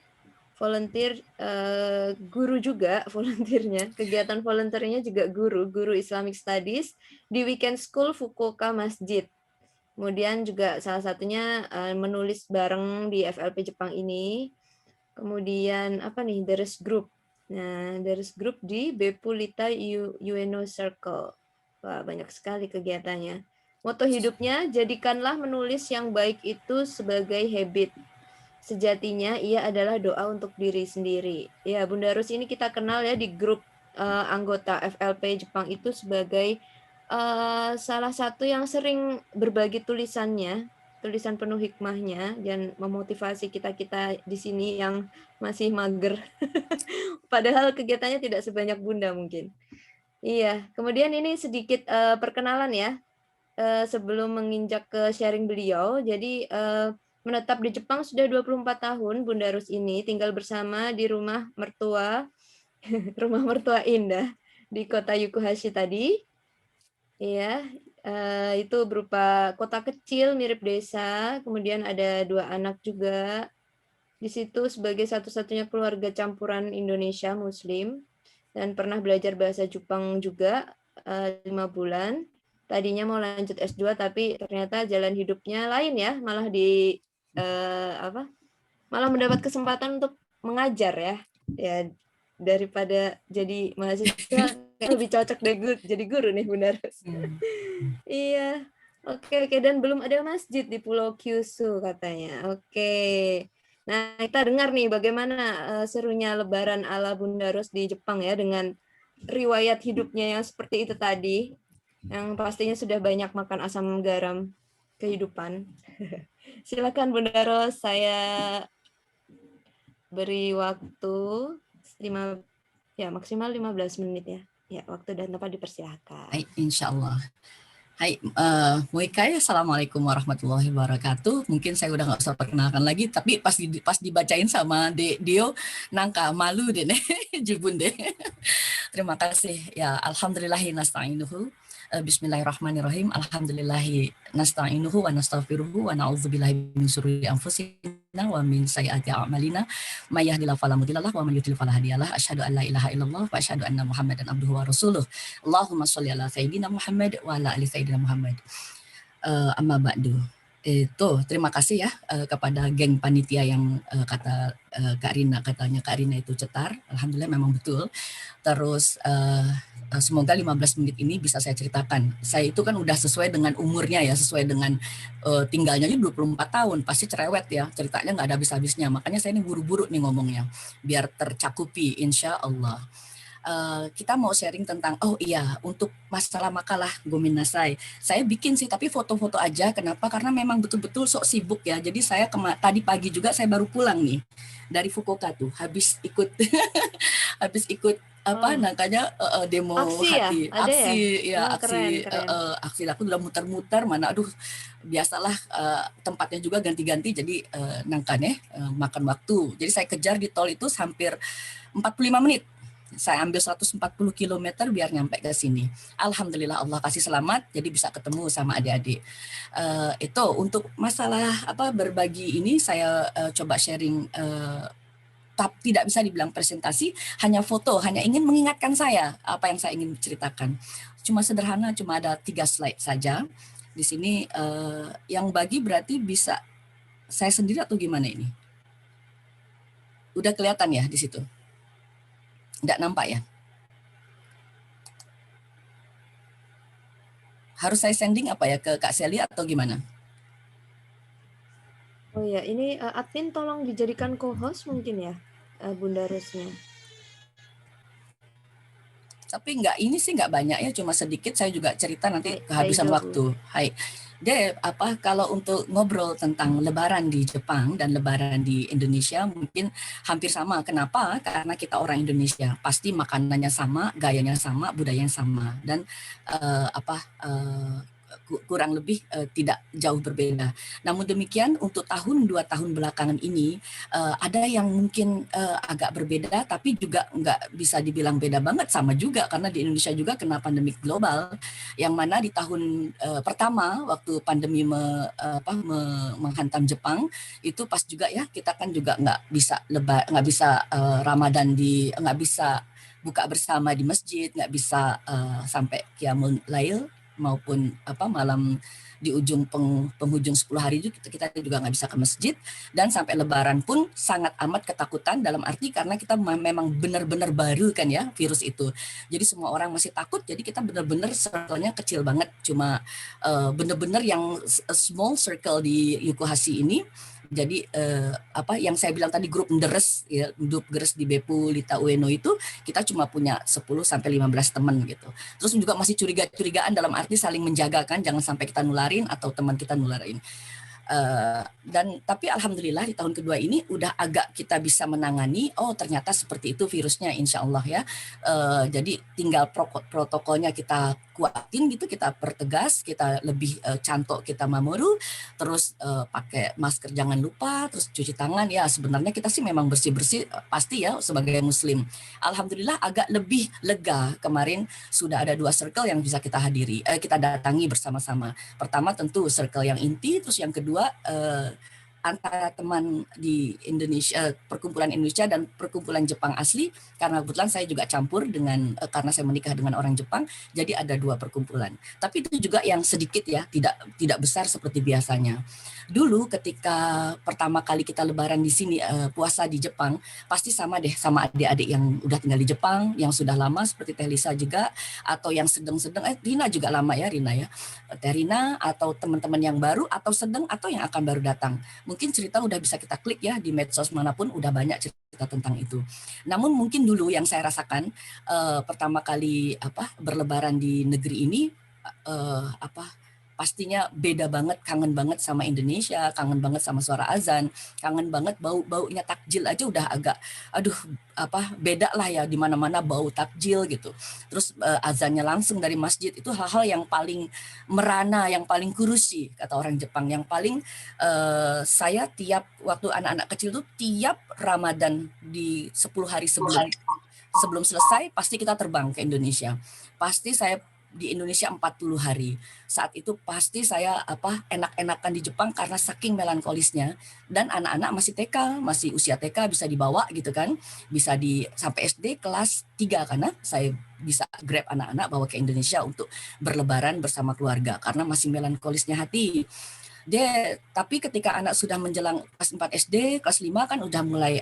Speaker 2: guru juga volunteernya. Kegiatan volunteernya juga guru Islamic Studies di Weekend School Fukuoka Masjid. Kemudian juga salah satunya menulis bareng di FLP Jepang ini. Kemudian apa nih, Deres Group. Nah, Deres Group di Bepulita Ueno Circle. Wah, banyak sekali kegiatannya. Moto hidupnya, jadikanlah menulis yang baik itu sebagai habit. Sejatinya ia adalah doa untuk diri sendiri. Ya, Bunda Rus ini kita kenal ya di grup anggota FLP Jepang itu sebagai salah satu yang sering berbagi tulisannya, tulisan penuh hikmahnya, dan memotivasi kita-kita di sini yang masih mager. Padahal kegiatannya tidak sebanyak Bunda mungkin. Iya, kemudian ini sedikit perkenalan ya, sebelum menginjak ke sharing beliau. Jadi menetap di Jepang sudah 24 tahun Bunda Rus ini, tinggal bersama di rumah mertua, rumah mertua indah di kota Yukuhashi tadi. Iya, itu berupa kota kecil mirip desa, kemudian ada 2 anak juga. Di situ sebagai satu-satunya keluarga campuran Indonesia Muslim, dan pernah belajar bahasa Jepang juga 5 bulan. Tadinya mau lanjut S2 tapi ternyata jalan hidupnya lain ya, malah malah mendapat kesempatan untuk mengajar ya. Ya, daripada jadi mahasiswa lebih cocok deh jadi guru nih Bunda Rus. Iya. Oke, dan belum ada masjid di Pulau Kyushu katanya. Oke. Nah, kita dengar nih bagaimana serunya lebaran ala Bunda Rus di Jepang ya, dengan riwayat hidupnya yang seperti itu tadi, yang pastinya sudah banyak makan asam garam kehidupan. Silakan Bunda Rus, saya beri waktu maksimal 15 menit ya. Ya, waktu dan tempat dipersilahkan.
Speaker 4: Hai, insyaallah. Hai, Moikai, assalamualaikum warahmatullahi wabarakatuh. Mungkin saya udah nggak usah perkenalkan lagi, tapi pas dibacain sama Dio, nangka malu deh nih, jubun deh. Terima kasih. Ya, alhamdulillahi nasta'inuhu. Bismillahirrahmanirrahim. Alhamdulillahi nasta'inuhu wa nastaghfiruhu wa na'udzubillahi min syururi anfusina wa min sayyiati a'malina. May yahdihillahu fala mudhillalah wa may yudhlil fala hadiyalah. Asyhadu an la ilaha illallah wa asyhadu anna Muhammadan abduhu wa rasuluh. Allahumma sholli ala sayyidina Muhammad wa ala ali sayyidina Muhammad. Amma ba'du. Itu terima kasih ya kepada geng panitia yang kata Kak Rina, katanya Kak Rina itu cetar. Alhamdulillah memang betul. Terus semoga 15 menit ini bisa saya ceritakan. Saya itu kan udah sesuai dengan umurnya ya, sesuai dengan tinggalnya 24 tahun, pasti cerewet ya, ceritanya nggak ada habis-habisnya. Makanya saya ini buru-buru nih ngomongnya, biar tercakupi insya Allah. Kita mau sharing tentang, untuk masalah makalah Gominasai. Saya bikin sih, tapi foto-foto aja. Kenapa? Karena memang betul-betul sok sibuk ya. Jadi saya tadi pagi juga saya baru pulang nih dari Fukuoka tuh, habis ikut demo
Speaker 2: aksi
Speaker 4: hati,
Speaker 2: ya? Ada
Speaker 4: aksi
Speaker 2: ya? Keren.
Speaker 4: aksi. Aku udah muter-muter mana, biasalah tempatnya juga ganti-ganti, jadi makan waktu. Jadi saya kejar di tol itu hampir 45 menit. Saya ambil 140 km biar nyampe ke sini. Alhamdulillah Allah kasih selamat, jadi bisa ketemu sama adik-adik. Itu untuk masalah berbagi ini saya coba sharing. Tidak bisa dibilang presentasi, hanya foto, hanya ingin mengingatkan saya apa yang saya ingin ceritakan. Cuma sederhana, cuma ada 3 slide saja. Di sini yang bagi berarti bisa saya sendiri atau gimana ini? Udah kelihatan ya di situ? Nggak nampak ya? Harus saya sending apa ya ke Kak Sally atau gimana?
Speaker 2: Oh ya, ini admin tolong dijadikan co-host mungkin ya, Bunda Rusnya.
Speaker 4: Tapi ini sih nggak banyak ya, cuma sedikit. Saya juga cerita nanti kehabisan waktu. Hai. Kalau untuk ngobrol tentang Lebaran di Jepang dan Lebaran di Indonesia mungkin hampir sama. Kenapa? Karena kita orang Indonesia, pasti makanannya sama, gayanya sama, budayanya sama, dan kurang lebih tidak jauh berbeda. Namun demikian untuk 2 tahun belakangan ini ada yang mungkin agak berbeda, tapi juga nggak bisa dibilang beda banget, sama juga karena di Indonesia juga kena pandemi global, yang mana di tahun pertama waktu pandemi menghantam Jepang itu pas juga ya, kita kan juga nggak bisa Ramadan nggak bisa buka bersama di masjid, nggak bisa sampai Qiyamul Lail. maupun malam di ujung penghujung 10 hari itu kita juga nggak bisa ke masjid, dan sampai Lebaran pun sangat amat ketakutan dalam arti karena kita memang benar-benar baru kan ya virus itu. Jadi semua orang masih takut, jadi kita benar-benar circle-nya kecil banget, cuma benar-benar yang small circle di Yukohashi ini. Jadi yang saya bilang tadi grup nderes ya, grup geres di Beppu Lita Ueno itu kita cuma punya 10 sampai 15 teman gitu. Terus juga masih curigaan dalam arti saling menjaga kan, jangan sampai kita nularin atau teman kita nularin. Dan tapi alhamdulillah di tahun kedua ini udah agak kita bisa menangani, oh ternyata seperti itu virusnya, insya Allah ya. Jadi tinggal protokolnya kita kuatin gitu, kita pertegas, kita lebih cantok, kita mamoru, terus pakai masker jangan lupa, terus cuci tangan ya. Sebenarnya kita sih memang bersih-bersih pasti ya sebagai muslim. Alhamdulillah agak lebih lega, kemarin sudah ada 2 circle yang bisa kita hadiri, kita datangi bersama-sama. Pertama tentu circle yang inti, terus yang kedua antara teman di Indonesia, perkumpulan Indonesia dan perkumpulan Jepang asli, karena kebetulan saya juga campur dengan karena saya menikah dengan orang Jepang, jadi ada 2 perkumpulan. Tapi itu juga yang sedikit ya, tidak besar seperti biasanya. Dulu ketika pertama kali kita Lebaran di sini, puasa di Jepang, pasti sama deh sama adik-adik yang udah tinggal di Jepang, yang sudah lama seperti Teh Lisa juga, atau yang sedang-sedang, Rina juga lama ya, Rina ya, Teh Rina, atau teman-teman yang baru, atau sedang, atau yang akan baru datang. Mungkin cerita udah bisa kita klik ya di medsos manapun, udah banyak cerita tentang itu. Namun mungkin dulu yang saya rasakan pertama kali berlebaran di negeri ini, pastinya beda banget, kangen banget sama Indonesia, kangen banget sama suara azan, kangen banget baunya takjil aja udah agak beda lah ya, di mana-mana bau takjil gitu. Terus azannya langsung dari masjid, itu hal-hal yang paling merana, yang paling kurusi kata orang Jepang, yang paling saya tiap waktu anak-anak kecil tuh tiap Ramadan di 10 hari sebelum selesai pasti kita terbang ke Indonesia. Pasti saya di Indonesia 40 hari. Saat itu pasti saya enak-enakan di Jepang karena saking melankolisnya, dan anak-anak masih TK, masih usia TK bisa dibawa gitu kan. Bisa sampai SD kelas 3 karena saya bisa grab anak-anak bawa ke Indonesia untuk berlebaran bersama keluarga karena masih melankolisnya hati. Tapi ketika anak sudah menjelang kelas 4 SD, kelas 5 kan udah mulai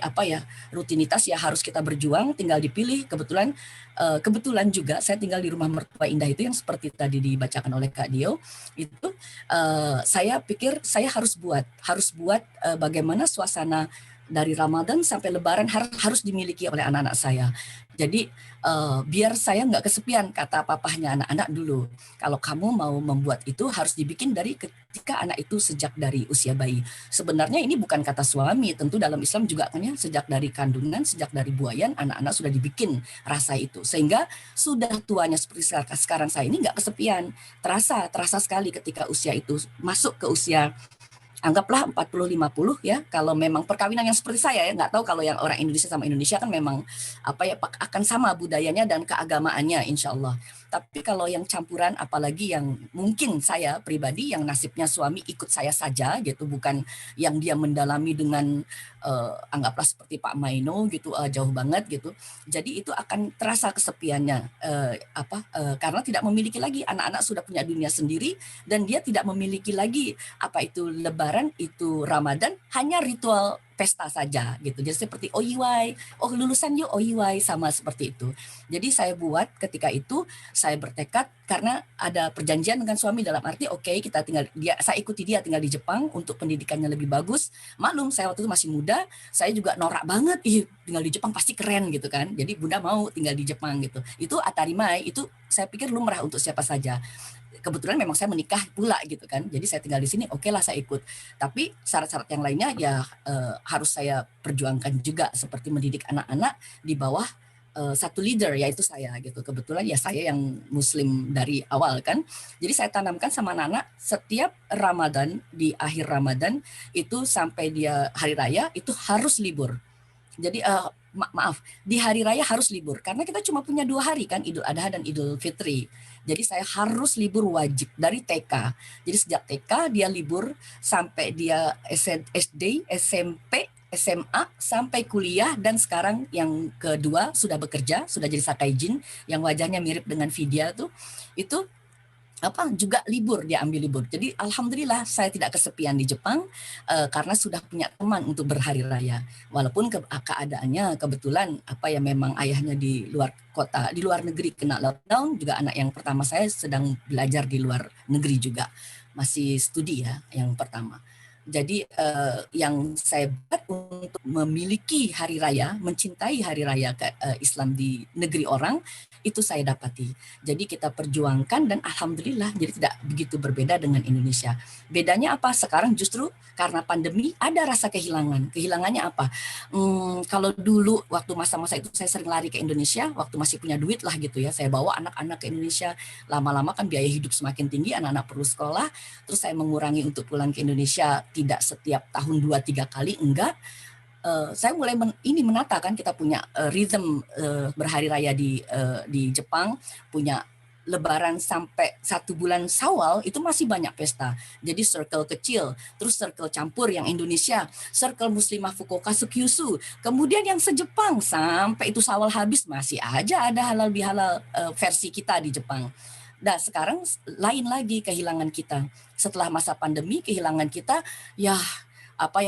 Speaker 4: rutinitas ya, harus kita berjuang, tinggal dipilih. Kebetulan juga saya tinggal di rumah mertua indah itu yang seperti tadi dibacakan oleh Kak Dio. Itu saya pikir saya harus buat bagaimana suasana dari Ramadan sampai Lebaran harus dimiliki oleh anak-anak saya. Jadi biar saya nggak kesepian, kata papahnya anak-anak dulu. Kalau kamu mau membuat itu harus dibikin dari ketika anak itu sejak dari usia bayi. Sebenarnya ini bukan kata suami, tentu dalam Islam juga kan ya, sejak dari kandungan, sejak dari buayan, anak-anak sudah dibikin rasa itu. Sehingga sudah tuanya seperti sekarang saya ini nggak kesepian. Terasa sekali ketika usia itu masuk ke usia anggaplah 40-50 ya, kalau memang perkawinan yang seperti saya ya, nggak tahu kalau yang orang Indonesia sama Indonesia kan memang akan sama budayanya dan keagamaannya insya Allah. Tapi kalau yang campuran, apalagi yang mungkin saya pribadi yang nasibnya suami ikut saya saja gitu, bukan yang dia mendalami dengan anggaplah seperti Pak Maino gitu, jauh banget gitu. Jadi itu akan terasa kesepiannya karena tidak memiliki lagi, anak-anak sudah punya dunia sendiri dan dia tidak memiliki lagi itu Lebaran, itu Ramadan, hanya ritual pesta saja gitu. Jadi seperti oiwai, lulusan yuk oiwai, sama seperti itu. Jadi saya buat ketika itu saya bertekad karena ada perjanjian dengan suami dalam arti saya ikuti dia tinggal di Jepang untuk pendidikannya lebih bagus. Maklum saya waktu itu masih muda, saya juga norak banget, tinggal di Jepang pasti keren gitu kan. Jadi Bunda mau tinggal di Jepang gitu. Itu atarimai, itu saya pikir lumrah untuk siapa saja. Kebetulan memang saya menikah pula gitu kan, jadi saya tinggal di sini, oke lah saya ikut. Tapi syarat-syarat yang lainnya ya harus saya perjuangkan juga, seperti mendidik anak-anak di bawah satu leader, yaitu saya gitu. Kebetulan ya saya yang Muslim dari awal kan, jadi saya tanamkan sama anak-anak setiap Ramadan, di akhir Ramadan itu sampai dia hari raya itu harus libur. Jadi di hari raya harus libur karena kita cuma punya 2 hari kan, Idul Adha dan Idul Fitri. Jadi saya harus libur wajib dari TK. Jadi sejak TK dia libur sampai dia SD, SMP, SMA sampai kuliah, dan sekarang yang kedua sudah bekerja, sudah jadi sakaijin yang wajahnya mirip dengan Vidya tuh. Itu juga libur, dia ambil libur. Jadi alhamdulillah saya tidak kesepian di Jepang karena sudah punya teman untuk berhari raya. Walaupun keadaannya kebetulan memang ayahnya di luar kota, di luar negeri kena lockdown, juga anak yang pertama saya sedang belajar di luar negeri juga. Masih studi ya yang pertama. Jadi yang saya buat untuk memiliki hari raya, mencintai hari raya Islam di negeri orang, itu saya dapati. Jadi kita perjuangkan dan alhamdulillah jadi tidak begitu berbeda dengan Indonesia. Bedanya apa? Sekarang justru karena pandemi ada rasa kehilangan. Kehilangannya apa? Kalau dulu waktu masa-masa itu saya sering lari ke Indonesia, waktu masih punya duit lah gitu ya. Saya bawa anak-anak ke Indonesia. Lama-lama kan biaya hidup semakin tinggi, anak-anak perlu sekolah. Terus saya mengurangi untuk pulang ke Indonesia tidak setiap tahun 2-3 kali, enggak. Saya mulai menata kan kita punya rhythm berhari raya di Jepang, punya Lebaran sampai 1 bulan Syawal itu masih banyak pesta. Jadi circle kecil, terus circle campur yang Indonesia, circle Muslimah Fukuoka Kyushu, kemudian yang se-Jepang sampai itu Syawal habis masih aja ada halal bihalal versi kita di Jepang. Nah sekarang lain lagi kehilangan kita. Setelah masa pandemi kehilangan kita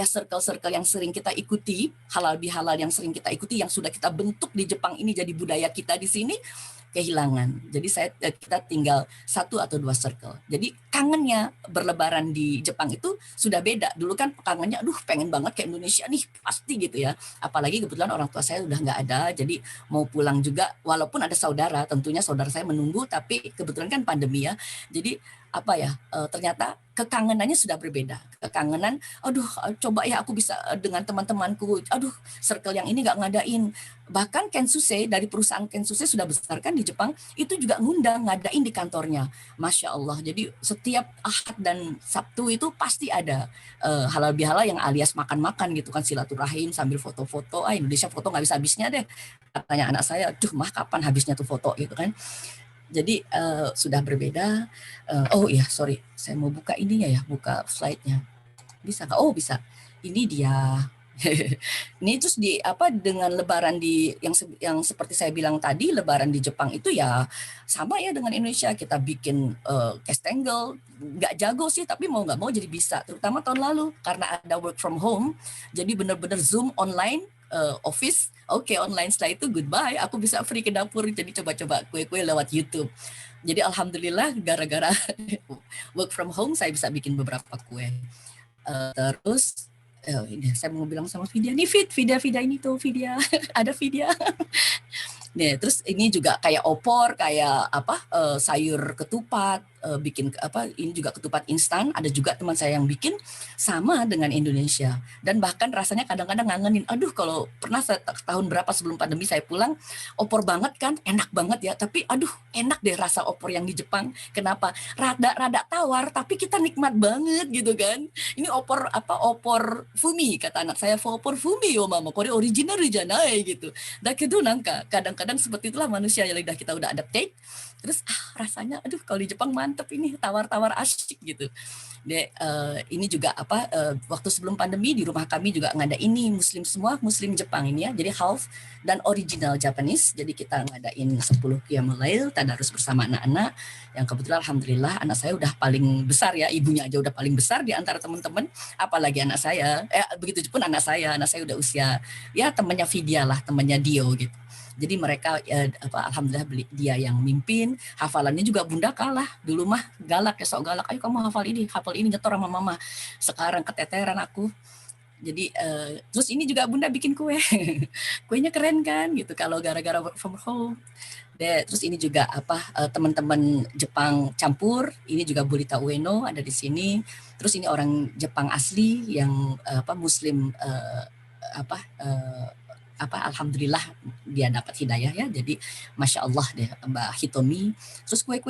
Speaker 4: circle-circle yang sering kita ikuti, halal bihalal yang sering kita ikuti, yang sudah kita bentuk di Jepang ini jadi budaya kita di sini, kehilangan. Jadi kita tinggal 1 atau 2 circle. Jadi kangennya berlebaran di Jepang itu sudah beda. Dulu kan kangennya, pengen banget ke Indonesia nih, pasti gitu ya. Apalagi kebetulan orang tua saya udah nggak ada, jadi mau pulang juga, walaupun ada saudara, tentunya saudara saya menunggu, tapi kebetulan kan pandemi ya. Jadi ternyata kekangenannya sudah berbeda. Kekangenan, coba ya aku bisa dengan teman-temanku, circle yang ini nggak ngadain. Bahkan Kensuse, dari perusahaan Kensuse sudah besar kan di Jepang, itu juga ngadain di kantornya. Masya Allah, jadi setiap Ahad dan Sabtu itu pasti ada halal bihalal yang alias makan-makan gitu kan, silaturahim sambil foto-foto. Indonesia foto nggak bisa habisnya deh. Katanya anak saya, kapan habisnya tuh foto gitu kan. Jadi sudah berbeda. Saya mau buka ininya ya, buka slide-nya. Bisa nggak? Oh bisa. Ini dia. Ini terus dengan Lebaran yang seperti saya bilang tadi, Lebaran di Jepang itu ya sama ya dengan Indonesia. Kita bikin castangle, nggak jago sih, tapi mau nggak mau jadi bisa. Terutama tahun lalu karena ada work from home, jadi benar-benar Zoom online. Office, online, setelah itu goodbye, aku bisa free ke dapur, jadi coba-coba kue-kue lewat YouTube. Jadi alhamdulillah gara-gara work from home saya bisa bikin beberapa kue. Terus ini saya mau bilang sama Vidya, nih Vidya ini tuh Vidya, ada Vidya. Nih, terus ini juga kayak opor, kayak sayur ketupat, bikin ini juga ketupat instan, ada juga teman saya yang bikin sama dengan Indonesia. Dan bahkan rasanya kadang-kadang ngangenin, kalau pernah tahun berapa sebelum pandemi saya pulang, opor banget kan, enak banget ya, tapi enak deh rasa opor yang di Jepang. Kenapa? Rada tawar, tapi kita nikmat banget gitu kan. Ini opor fumi, kata anak saya, opor fumi yo mama, kore original janai gitu. Dakedo kadang-kadang seperti itulah manusia, yang lidah kita udah adaptate, terus rasanya kalau di Jepang mantep ini, tawar-tawar asyik gitu. Ini juga waktu sebelum pandemi di rumah kami juga ngada ini muslim semua, muslim Jepang ini ya, jadi half dan original Japanese. Jadi kita ngadain 10 qiyamul lail tadarus bersama anak-anak, yang kebetulan alhamdulillah anak saya udah paling besar ya, ibunya aja udah paling besar di antara teman-teman, apalagi anak saya. Begitu pun anak saya udah usia ya temannya Vidya lah, temannya Dio gitu. Jadi mereka alhamdulillah dia yang mimpin, hafalannya juga bunda kalah. Dulu mah galak ya, sok galak, ayo kamu hafal ini nyetor sama mama. Sekarang keteteran aku. Jadi terus ini juga bunda bikin kue. Kuenya keren kan gitu kalau gara-gara work from home. Terus ini juga teman-teman Jepang campur, ini juga Burita Ueno ada di sini. Terus ini orang Jepang asli yang muslim alhamdulillah dia dapat hidayah ya, jadi masya Allah deh Mbak Hitomi. Terus kue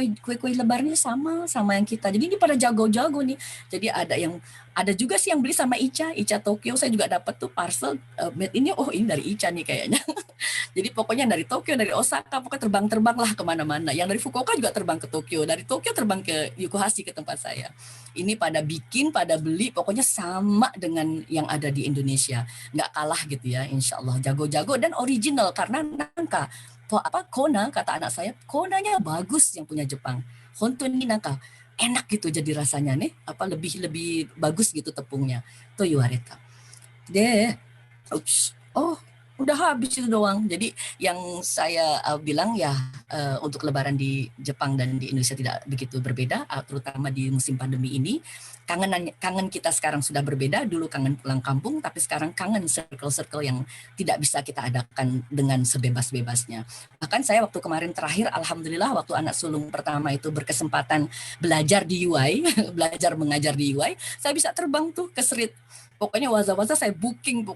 Speaker 4: lebarannya sama yang kita, jadi ini pada jago-jago nih. Jadi ada juga sih yang beli sama Ica Tokyo, saya juga dapat tuh parcel made ini, ini dari Ica nih kayaknya. Jadi pokoknya dari Tokyo, dari Osaka, pokoknya terbang lah kemana-mana. Yang dari Fukuoka juga terbang ke Tokyo, dari Tokyo terbang ke Yokohama ke tempat saya. Ini pada bikin, pada beli, pokoknya sama dengan yang ada di Indonesia, nggak kalah gitu ya, insya Allah jago-jago dan original karena nangka. Kona, kata anak saya, konanya bagus yang punya Jepang. honton ni nangka enak gitu jadi rasanya nih, lebih bagus gitu tepungnya. To yuareta. Oh, udah habis itu doang. Jadi yang saya bilang ya untuk Lebaran di Jepang dan di Indonesia tidak begitu berbeda, terutama di musim pandemi ini. Kangen kita sekarang sudah berbeda. Dulu kangen pulang kampung, tapi sekarang kangen circle-circle yang tidak bisa kita adakan dengan sebebas-bebasnya. Bahkan saya waktu kemarin terakhir, alhamdulillah waktu anak sulung pertama itu berkesempatan belajar di UI, belajar mengajar di UI, saya bisa terbang tuh ke Serit. Pokoknya waza-waza saya booking,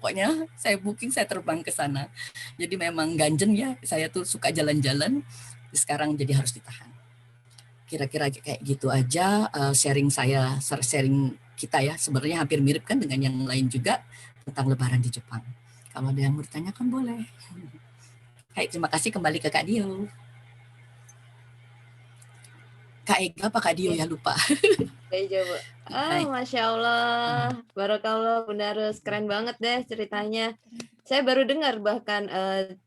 Speaker 4: saya terbang ke sana. Jadi memang ganjen ya, saya tuh suka jalan-jalan, sekarang jadi harus ditahan. Kira-kira kayak gitu aja sharing kita ya, sebenarnya hampir mirip kan dengan yang lain juga tentang Lebaran di Jepang. Kalau ada yang mau ditanyakan boleh. Hai, terima kasih, kembali ke Kak Dio. Kak Ega apa Kak Dio ya, lupa.
Speaker 2: Coba. Masya Allah, barakallah Bunda Ros, keren banget deh ceritanya. Saya baru dengar bahkan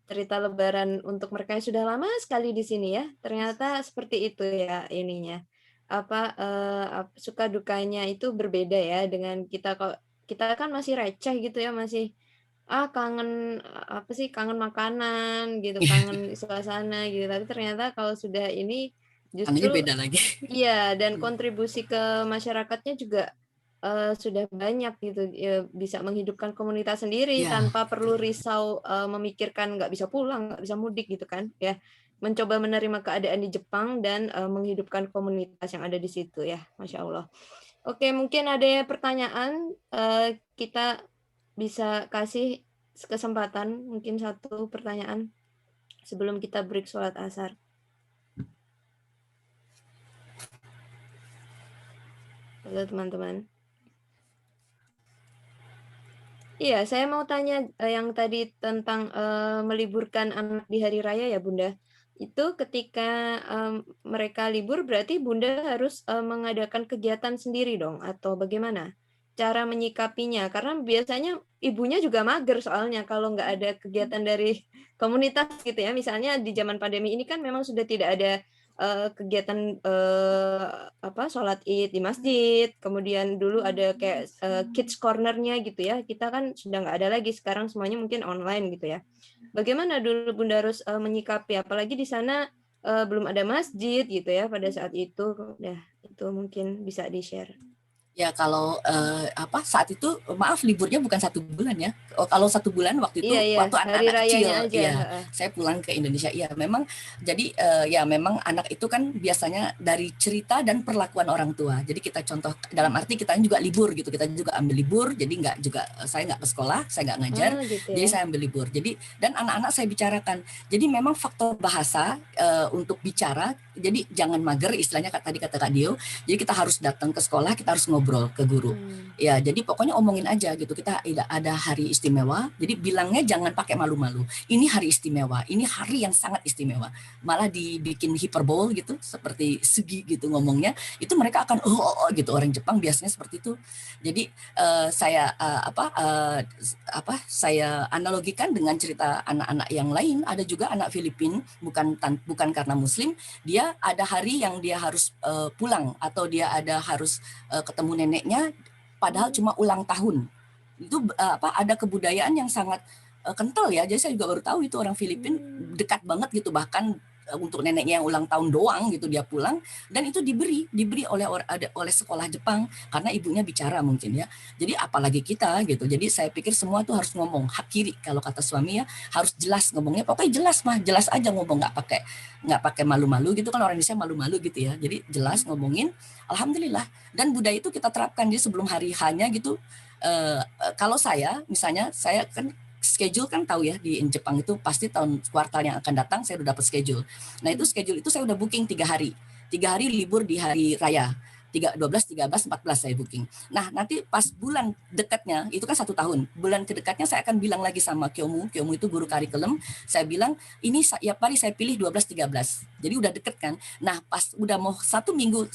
Speaker 2: cerita Lebaran untuk mereka yang sudah lama sekali di sini ya. Ternyata seperti itu ya ininya. Suka dukanya itu berbeda ya dengan kita. Kalau kita kan masih receh gitu ya, masih kangen kangen makanan gitu, kangen suasana gitu. Tapi ternyata kalau sudah ini justru
Speaker 4: beda lagi.
Speaker 2: Iya, dan kontribusi ke masyarakatnya juga sudah banyak gitu, bisa menghidupkan komunitas sendiri tanpa perlu risau memikirkan nggak bisa pulang, nggak bisa mudik gitu kan ya. Mencoba menerima keadaan di Jepang dan menghidupkan komunitas yang ada di situ ya, Masya Allah. Oke, mungkin ada pertanyaan, kita bisa kasih kesempatan, mungkin satu pertanyaan sebelum kita break sholat asar. Halo teman-teman. Iya, saya mau tanya yang tadi tentang meliburkan anak di hari raya ya Bunda. Itu ketika mereka libur berarti Bunda harus mengadakan kegiatan sendiri dong atau bagaimana cara menyikapinya? Karena biasanya ibunya juga mager soalnya kalau nggak ada kegiatan dari komunitas gitu ya. Misalnya di zaman pandemi ini kan memang sudah tidak ada kegiatan sholat Id di masjid, kemudian dulu ada kayak kids corner-nya gitu ya. Kita kan sudah nggak ada lagi, sekarang semuanya mungkin online gitu ya. Bagaimana dulu Bunda harus menyikapi, apalagi di sana belum ada masjid gitu ya pada saat itu. Ya, itu mungkin bisa di-share.
Speaker 4: Ya kalau saat itu maaf liburnya bukan 1 bulan ya. Kalau 1 bulan waktu itu waktu anak-anak kecil, saya pulang ke Indonesia. Iya memang jadi memang anak itu kan biasanya dari cerita dan perlakuan orang tua. Jadi kita contoh dalam arti kita juga libur gitu, kita juga ambil libur. Jadi saya nggak ke sekolah, saya nggak ngajar.
Speaker 2: Gitu ya.
Speaker 4: Jadi saya ambil libur. Jadi dan anak-anak saya bicarakan. Jadi memang faktor bahasa untuk bicara. Jadi jangan mager istilahnya tadi kata Kak Dio. Jadi kita harus datang ke sekolah, kita harus ngobrol ke guru. Ya, jadi pokoknya omongin aja gitu. Kita ada hari istimewa. Jadi bilangnya jangan pakai malu-malu. Ini hari istimewa. Ini hari yang sangat istimewa. Malah dibikin hiperbol gitu, seperti segi gitu ngomongnya. Itu mereka akan gitu. Orang Jepang biasanya seperti itu. Jadi saya saya analogikan dengan cerita anak-anak yang lain. Ada juga anak Filipina bukan karena Muslim, dia ada hari yang dia harus pulang atau dia harus ketemu neneknya, padahal cuma ulang tahun. Itu ada kebudayaan yang sangat kental ya. Jadi saya juga baru tahu itu orang Filipina dekat banget gitu, bahkan untuk neneknya yang ulang tahun doang gitu dia pulang, dan itu diberi oleh sekolah Jepang karena ibunya bicara mungkin ya. Jadi apalagi kita gitu. Jadi saya pikir semua tuh harus ngomong hak kiri, kalau kata suami ya harus jelas ngomongnya, pokoknya jelas aja ngomong, nggak pakai malu-malu gitu kan, orang Indonesia malu-malu gitu ya. Jadi jelas ngomongin, alhamdulillah. Dan budaya itu kita terapkan di sebelum hari hanya gitu. Kalau saya misalnya, saya kan schedule kan tahu ya di Jepang itu pasti tahun kuartal yang akan datang saya udah dapat schedule. Nah itu schedule itu saya udah booking 3 hari libur di hari raya. 12, 13, 14 saya booking. Nah, nanti pas bulan dekatnya, itu kan 1 tahun. Bulan kedekatnya saya akan bilang lagi sama Kyomu itu guru kurikulum, saya bilang, ini ya Pari saya pilih 12, 13. Jadi udah deket kan. Nah, pas udah mau 1 minggu,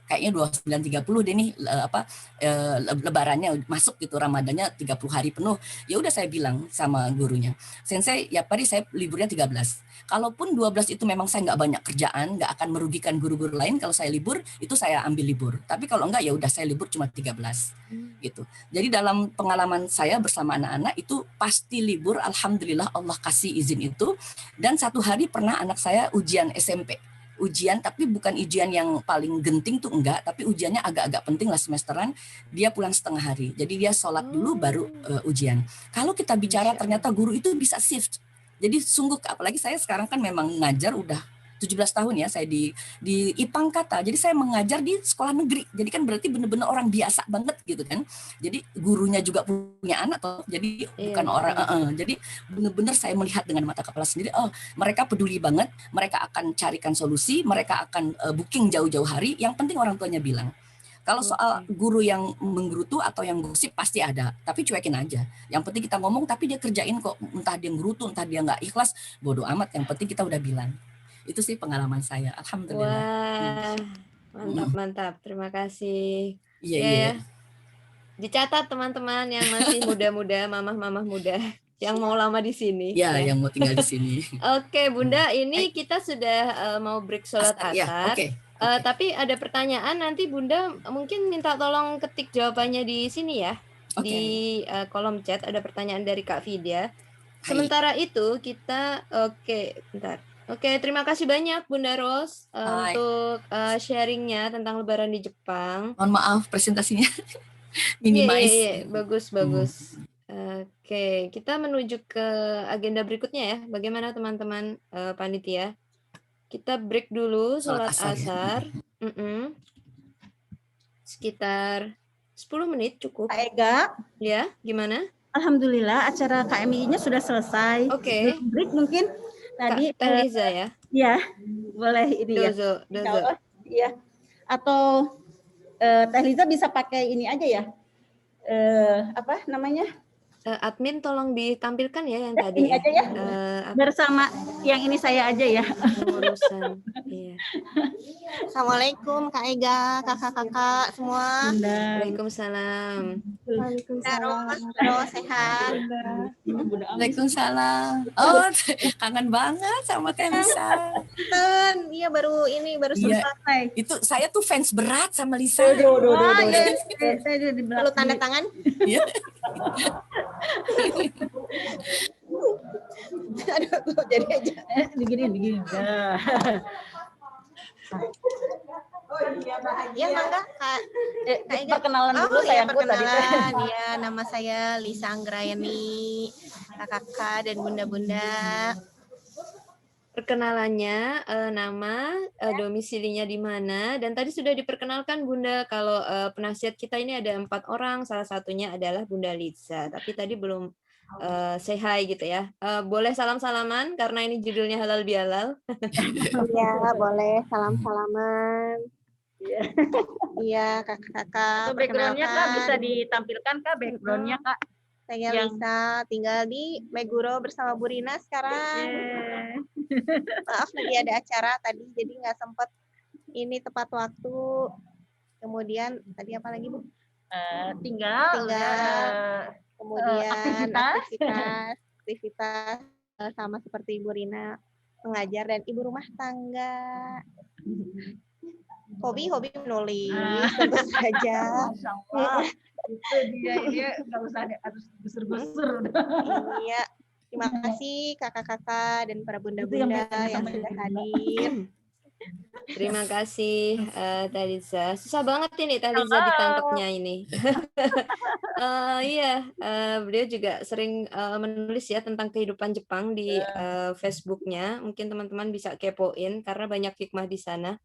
Speaker 4: kayaknya 29, 30 deh nih, lebarannya masuk gitu, Ramadannya 30 hari penuh. Ya udah saya bilang sama gurunya, Sensei, ya Pari saya liburnya 13. Kalaupun 12 itu memang saya nggak banyak kerjaan, nggak akan merugikan guru-guru lain, kalau saya libur, itu saya ambil libur. Tapi kalau enggak, ya udah saya libur cuma 13. Gitu. Jadi dalam pengalaman saya bersama anak-anak itu pasti libur, alhamdulillah Allah kasih izin itu. Dan 1 hari pernah anak saya ujian SMP. Ujian, tapi bukan ujian yang paling genting tuh enggak, tapi ujiannya agak-agak penting lah semesteran, dia pulang setengah hari. Jadi dia sholat dulu baru ujian. Kalau kita bicara ternyata guru itu bisa shift. Jadi sungguh, apalagi saya sekarang kan memang ngajar udah 17 tahun ya, saya di IPANG Kata. Jadi saya mengajar di sekolah negeri. Jadi kan berarti benar-benar orang biasa banget gitu kan. Jadi gurunya juga punya anak toh. Jadi bukan orang jadi benar-benar saya melihat dengan mata kepala sendiri, oh, mereka peduli banget, mereka akan carikan solusi, mereka akan booking jauh-jauh hari, yang penting orang tuanya bilang. Kalau soal guru yang menggerutu atau yang gosip pasti ada, tapi cuekin aja. Yang penting kita ngomong, tapi dia kerjain kok. Entah dia ngerutu, entah dia nggak ikhlas, bodoh amat. Yang penting kita udah bilang. Itu sih pengalaman saya. Alhamdulillah.
Speaker 2: Wah, mantap. Terima kasih.
Speaker 4: Iya.
Speaker 2: Dicatat teman-teman yang masih muda-muda, mamah-mamah muda yang mau lama di sini.
Speaker 4: Ya, yang mau tinggal di sini.
Speaker 2: Oke, Bunda, ini kita sudah mau break sholat asar.
Speaker 4: Ya, oke.
Speaker 2: Tapi ada pertanyaan, nanti Bunda mungkin minta tolong ketik jawabannya di sini ya. Di kolom chat ada pertanyaan dari Kak Vidya. Sementara itu kita bentar. Oke, terima kasih banyak Bunda Ros untuk sharingnya tentang Lebaran di Jepang.
Speaker 4: Mohon maaf presentasinya minimize.
Speaker 2: Iya, bagus. Oke, kita menuju ke agenda berikutnya ya. Bagaimana teman-teman panitia? Kita break dulu sholat asar. Sekitar 10 menit cukup.
Speaker 1: Kak Ega.
Speaker 2: Ya, gimana?
Speaker 1: Alhamdulillah acara KMI-nya sudah selesai.
Speaker 2: Oke.
Speaker 1: Break mungkin tadi
Speaker 2: Teh Liza ya.
Speaker 1: Iya, boleh ini
Speaker 2: dozo.
Speaker 1: Iya. Atau Teh Liza bisa pakai ini aja ya. Apa namanya?
Speaker 2: Admin tolong ditampilkan ya yang tadi.
Speaker 1: Ini aja ya. Bersama yang ini saya aja ya.
Speaker 2: Urusan. Iya.
Speaker 14: Assalamualaikum Kak Ega, kakak-kakak semua.
Speaker 2: Waalaikumsalam.
Speaker 14: Waalaikumsalam. Sehat.
Speaker 4: Waalaikumsalam. Oh, kangen banget sama Teh Lisa.
Speaker 14: Iya baru selesai.
Speaker 4: Itu saya tuh fans berat sama Lisa.
Speaker 14: Perlu tanda tangan?
Speaker 4: Iya.
Speaker 14: Aduh, jadi aja.
Speaker 1: Begini.
Speaker 14: Iya, Mangga, Kak.
Speaker 1: Perkenalan dulu sayangku tadi.
Speaker 14: Iya, nama saya Lisa Anggrayani, kakak dan bunda-bunda.
Speaker 2: Perkenalannya, nama, domisilinya di mana, dan tadi sudah diperkenalkan Bunda kalau penasihat kita ini ada 4 orang, salah satunya adalah Bunda Lisa, tapi tadi belum say hi gitu ya. Boleh salam-salaman karena ini judulnya halal bihalal.
Speaker 14: Iya, boleh salam-salaman. Iya, kakak-kakak.
Speaker 1: Background-nya Kak bisa ditampilkan Kak background-nya Kak.
Speaker 14: Saya Lisa, tinggal di Meguro bersama Bu Rina sekarang. Maaf lagi ada acara tadi, jadi nggak sempat ini tepat waktu. Kemudian tadi apa lagi Bu?
Speaker 1: Tinggal.
Speaker 14: Kemudian aktivitas sama seperti Ibu Rina mengajar dan ibu rumah tangga. Hobi menulis tentu saja.
Speaker 1: Itu dia nggak usah harus besar-besar.
Speaker 14: Iya, terima kasih kakak-kakak dan para bunda-bunda yang sudah hadir.
Speaker 2: Terima kasih Teh Liza. Susah banget ini Teh Liza ditangkapnya ini. Iya, beliau juga sering menulis ya tentang kehidupan Jepang di Facebook-nya. Mungkin teman-teman bisa kepoin karena banyak hikmah di sana.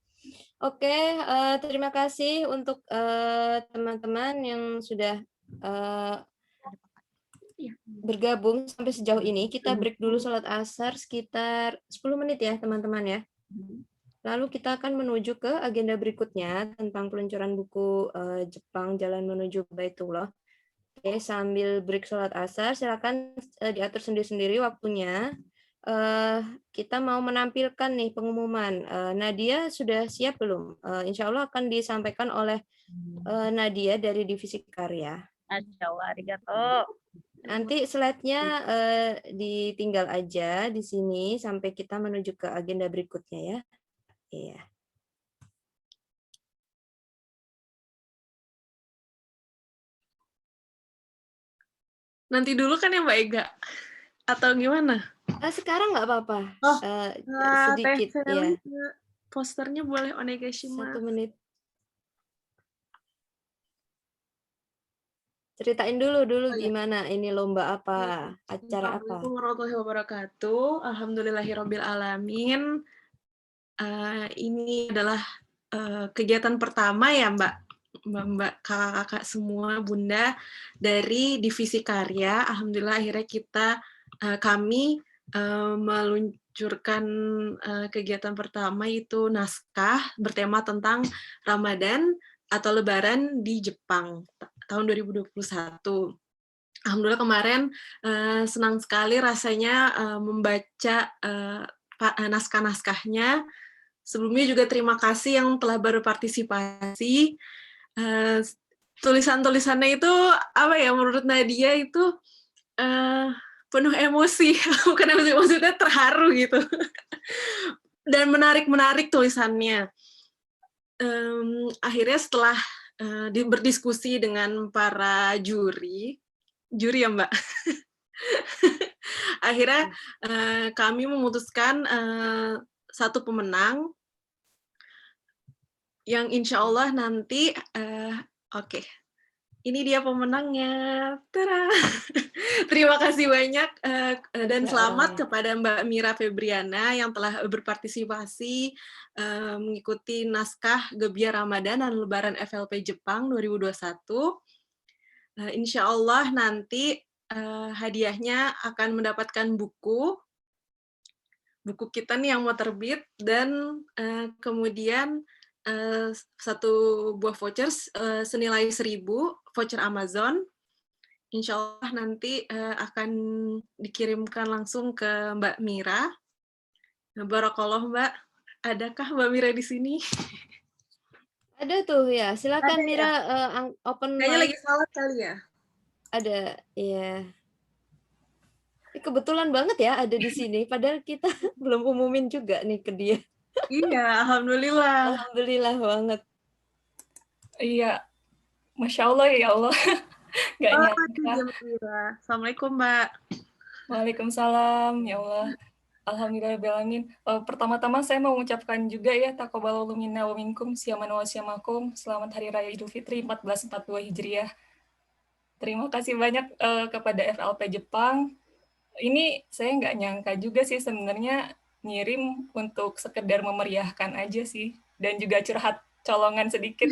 Speaker 2: Oke, terima kasih untuk teman-teman yang sudah bergabung sampai sejauh ini. Kita break dulu sholat asar sekitar 10 menit ya teman-teman ya. Lalu kita akan menuju ke agenda berikutnya tentang peluncuran buku Jepang Jalan Menuju Baitullah. Oke, sambil break sholat asar, silakan diatur sendiri-sendiri waktunya. Kita mau menampilkan nih pengumuman. Nadia sudah siap belum? Insya Allah akan disampaikan oleh Nadia dari Divisi Karya.
Speaker 15: Masya Allah, arigato.
Speaker 2: Nanti slide-nya ditinggal aja di sini sampai kita menuju ke agenda berikutnya ya. Iya.
Speaker 10: Nanti dulu kan ya Mbak Ega? Atau gimana?
Speaker 2: Sekarang nggak apa-apa.
Speaker 10: Oh,
Speaker 2: Sedikit ya.
Speaker 10: Posternya boleh onegaishimasu.
Speaker 2: 1 menit. Ceritain dulu gimana ini lomba apa, acara apa?
Speaker 10: Assalamualaikum warahmatullahi wabarakatuh. Alhamdulillahirabbil alamin. Ini adalah kegiatan pertama ya Mbak, kakak-kakak semua, Bunda dari Divisi Karya. Alhamdulillah akhirnya kami meluncurkan kegiatan pertama itu naskah bertema tentang Ramadan atau Lebaran di Jepang tahun 2021. Alhamdulillah kemarin senang sekali rasanya membaca naskah-naskahnya. Sebelumnya juga terima kasih yang telah berpartisipasi. Tulisan-tulisannya itu apa ya, menurut Nadia itu penuh emosi, bukan emosi, maksudnya terharu gitu. Dan menarik-menarik tulisannya. Akhirnya setelah berdiskusi dengan para juri ya Mbak, akhirnya kami memutuskan satu pemenang yang insya Allah nanti, oke. Ini dia pemenangnya. Tada! Terima kasih banyak dan selamat kepada Mbak Mira Febriana yang telah berpartisipasi mengikuti naskah Gebyar Ramadan dan Lebaran FLP Jepang 2021. Insya Allah nanti hadiahnya akan mendapatkan buku kita nih yang mau terbit, dan kemudian satu buah voucher senilai 1.000 voucher Amazon. Insya Allah nanti akan dikirimkan langsung ke Mbak Mira. Barakallah Mbak. Adakah Mbak Mira di sini?
Speaker 2: Ada tuh ya. Silakan
Speaker 10: Ada,
Speaker 2: Mira
Speaker 10: ya?
Speaker 2: open
Speaker 10: Kayaknya
Speaker 2: mic.
Speaker 10: lagi salat kali ya.
Speaker 2: Ada, ya. Kebetulan banget ya ada di sini. Padahal kita belum umumin juga nih ke dia.
Speaker 10: Iya, alhamdulillah.
Speaker 2: Alhamdulillah banget.
Speaker 16: Iya, Masya Allah ya Allah. Gak nyangka.
Speaker 10: Assalamualaikum Mbak.
Speaker 16: Waalaikumsalam ya Allah. Alhamdulillahirrahmanirrahim. Pertama-tama saya mau mengucapkan juga ya taqabbalallahu minna wa minkum siyamana wa siyamakum. Selamat Hari Raya Idul Fitri 1442 Hijriah. Terima kasih banyak kepada FLP Jepang. Ini saya nggak nyangka juga sih sebenarnya, ngirim untuk sekedar memeriahkan aja sih, dan juga curhat colongan sedikit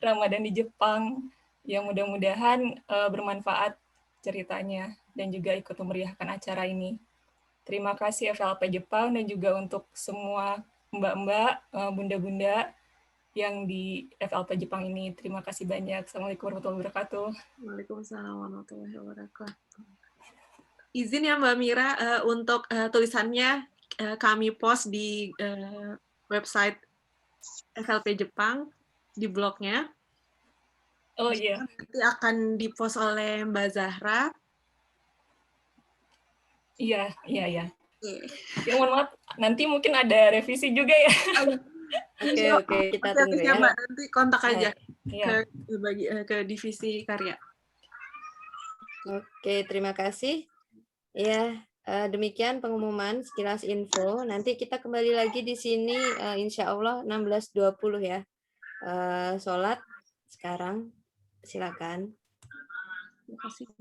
Speaker 16: Ramadan di Jepang, yang mudah-mudahan bermanfaat ceritanya dan juga ikut memeriahkan acara ini. Terima kasih FLP Jepang dan juga untuk semua mbak-mbak, bunda-bunda yang di FLP Jepang ini. Terima kasih banyak. Assalamualaikum warahmatullahi wabarakatuh.
Speaker 10: Waalaikumsalam warahmatullahi wabarakatuh. Izin ya Mbak Mira, untuk tulisannya kami post di website FLP Jepang, di blognya.
Speaker 16: Oh iya.
Speaker 10: Nanti akan dipost oleh Mbak Zahra.
Speaker 16: Iya. Ya, mohon maaf, nanti mungkin ada revisi juga ya.
Speaker 2: Oke, kita tunggu ya.
Speaker 10: Mbak, nanti kontak aja
Speaker 16: Iya.
Speaker 10: ke divisi karya.
Speaker 2: Oke, terima kasih. Ya, demikian pengumuman sekilas info. Nanti kita kembali lagi di sini insya Allah 16.20 ya. Sholat sekarang, silakan.
Speaker 10: Terima kasih.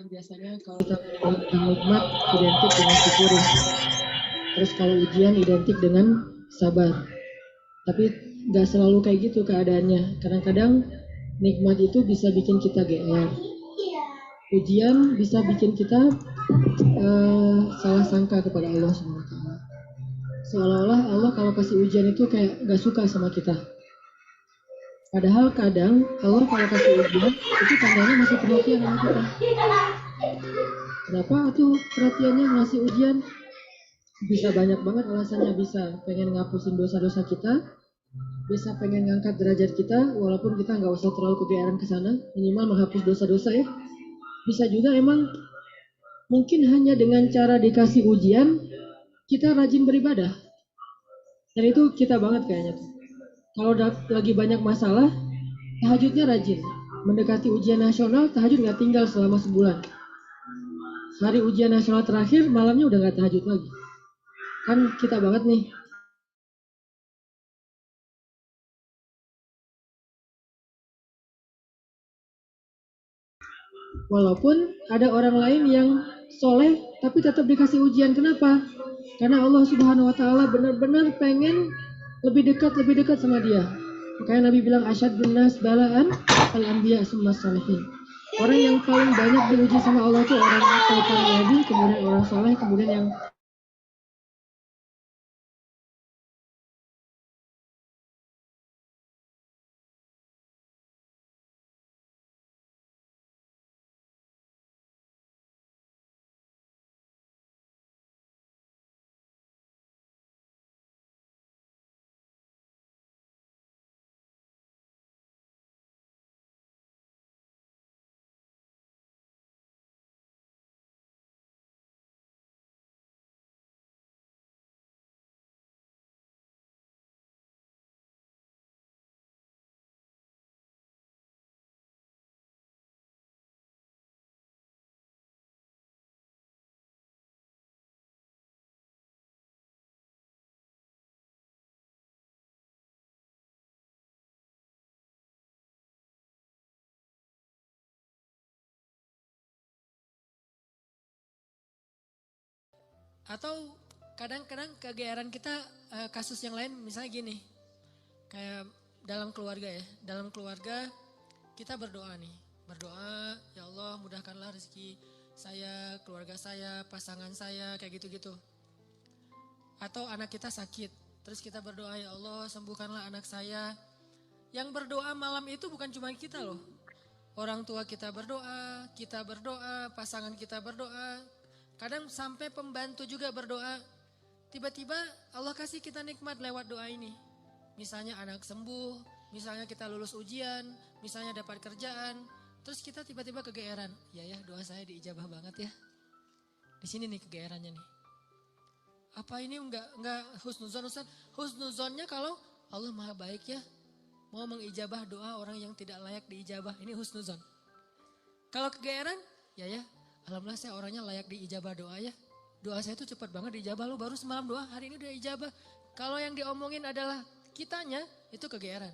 Speaker 17: Biasanya kalau kita nikmat identik dengan syukurin. Terus kalau ujian identik dengan sabar. Tapi nggak selalu kayak gitu keadaannya. Kadang-kadang nikmat itu bisa bikin kita GR. Ujian bisa bikin kita salah sangka kepada Allah SWT. Seolah-olah Allah kalau kasih ujian itu kayak nggak suka sama kita. Padahal kadang Allah kalau kasih ujian itu tandanya masih perhatian sama kita. Kenapa tuh perhatiannya ngasih ujian? Bisa banyak banget alasannya, bisa pengen ngapusin dosa-dosa kita, bisa pengen ngangkat derajat kita, walaupun kita nggak usah terlalu kegeeran ke sana, minimal menghapus dosa-dosa ya. Bisa juga emang mungkin hanya dengan cara dikasih ujian kita rajin beribadah, dan itu kita banget kayaknya tuh. Kalau lagi banyak masalah, tahajudnya rajin. Mendekati ujian nasional, tahajud nggak tinggal selama sebulan. Hari ujian nasional terakhir, malamnya udah nggak tahajud lagi. Kan kita banget nih. Walaupun ada orang lain yang soleh, tapi tetap dikasih ujian. Kenapa? Karena Allah Subhanahu Wa Taala benar-benar pengen lebih dekat sama dia. Makanya Nabi bilang asyadun nas balaan al-anbiya summa salihin. Orang yang paling banyak diuji sama Allah itu orang para nabi, kemudian orang soleh, kemudian yang
Speaker 18: atau kadang-kadang kegeeran kita kasus yang lain, misalnya gini, kayak dalam keluarga ya, dalam keluarga kita berdoa nih, berdoa ya Allah mudahkanlah rezeki saya, keluarga saya, pasangan saya, kayak gitu-gitu. Atau anak kita sakit, terus kita berdoa ya Allah sembuhkanlah anak saya. Yang berdoa malam itu bukan cuma kita loh, orang tua kita berdoa, pasangan kita berdoa, kadang sampai pembantu juga berdoa. Tiba-tiba Allah kasih kita nikmat lewat doa ini. Misalnya anak sembuh, misalnya kita lulus ujian, misalnya dapat kerjaan, terus kita tiba-tiba kegeeran. Ya doa saya diijabah banget ya. Di sini nih kegeerannya nih. Apa ini enggak husnuzon Ustaz? Husnuzonnya kalau Allah Maha baik ya, mau mengijabah doa orang yang tidak layak diijabah, ini husnuzon. Kalau kegeeran, ya alhamdulillah saya orangnya layak diijabah doa ya. Doa saya tuh cepat banget diijabah, lo baru semalam doa, hari ini udah ijabah. Kalau yang diomongin adalah kitanya, itu kegeeran.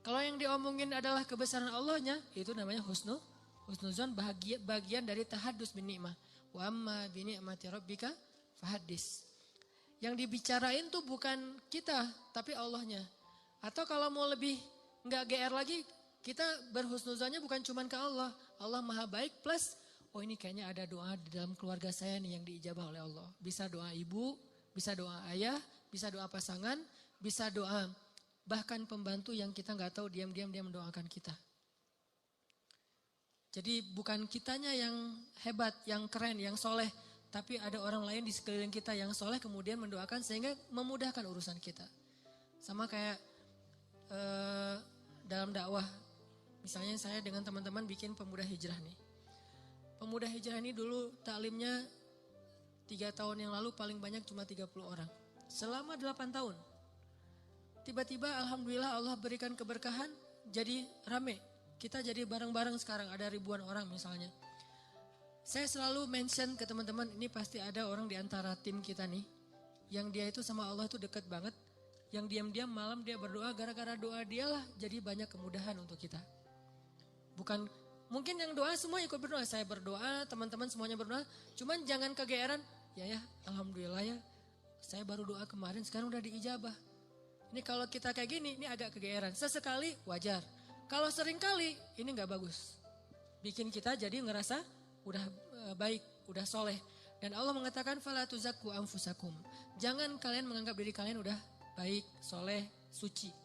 Speaker 18: Kalau yang diomongin adalah kebesaran Allahnya, itu namanya husnuzon, bagian dari tahadus bin ni'mah. Wa amma bi ni'mati rabbika fahaddis. Yang dibicarain tuh bukan kita, tapi Allahnya. Atau kalau mau lebih nggak GR lagi, kita berhusnuzonnya bukan cuma ke Allah. Allah Maha baik plus, oh ini kayaknya ada doa di dalam keluarga saya nih yang diijabah oleh Allah. Bisa doa ibu, bisa doa ayah, bisa doa pasangan, bisa doa bahkan pembantu yang kita nggak tahu diam-diam dia mendoakan kita. Jadi bukan kitanya yang hebat, yang keren, yang soleh, tapi ada orang lain di sekeliling kita yang soleh kemudian mendoakan sehingga memudahkan urusan kita. Sama kayak dalam dakwah, misalnya saya dengan teman-teman bikin pemuda hijrah nih. Pemuda hijrah ini dulu taklimnya 3 tahun yang lalu paling banyak cuma 30 orang. Selama 8 tahun. Tiba-tiba alhamdulillah Allah berikan keberkahan jadi rame. Kita jadi bareng-bareng sekarang ada ribuan orang misalnya. Saya selalu mention ke teman-teman ini pasti ada orang di antara tim kita nih. Yang dia itu sama Allah itu dekat banget. Yang diam-diam malam dia berdoa gara-gara doa dialah jadi banyak kemudahan untuk kita. Bukan mungkin yang doa semua ikut berdoa. Saya berdoa, teman-teman semuanya berdoa. Cuman jangan kegeeran. Ya alhamdulillah ya. Saya baru doa kemarin sekarang udah diijabah. Ini kalau kita kayak gini ini agak kegeeran. Sesekali wajar. Kalau sering kali ini nggak bagus. Bikin kita jadi ngerasa udah baik, udah soleh. Dan Allah mengatakan fala tuzakku anfusakum. Jangan kalian menganggap diri kalian udah baik, soleh, suci.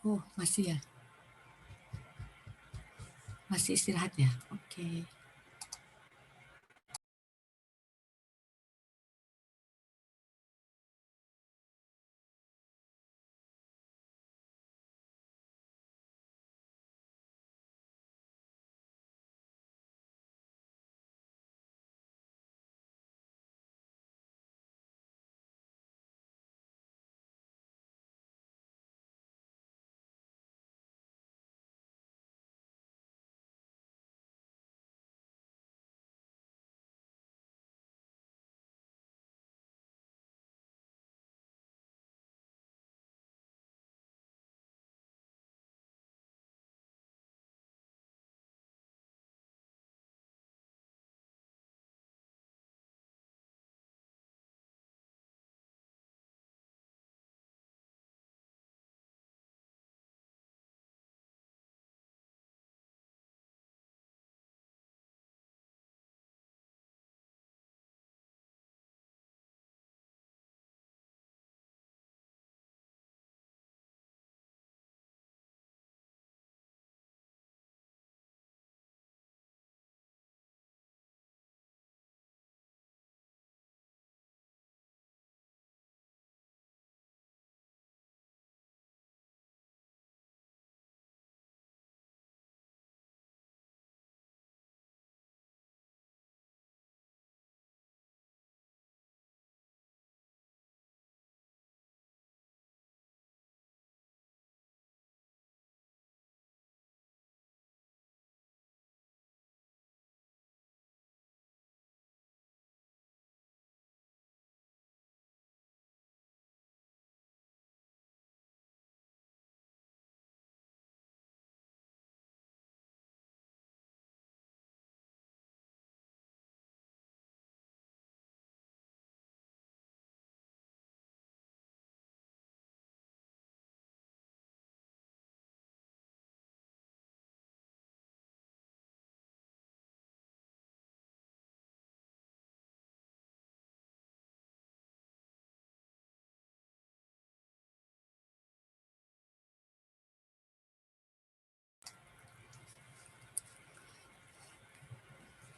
Speaker 4: Oh, masih ya? Masih istirahat ya? Oke.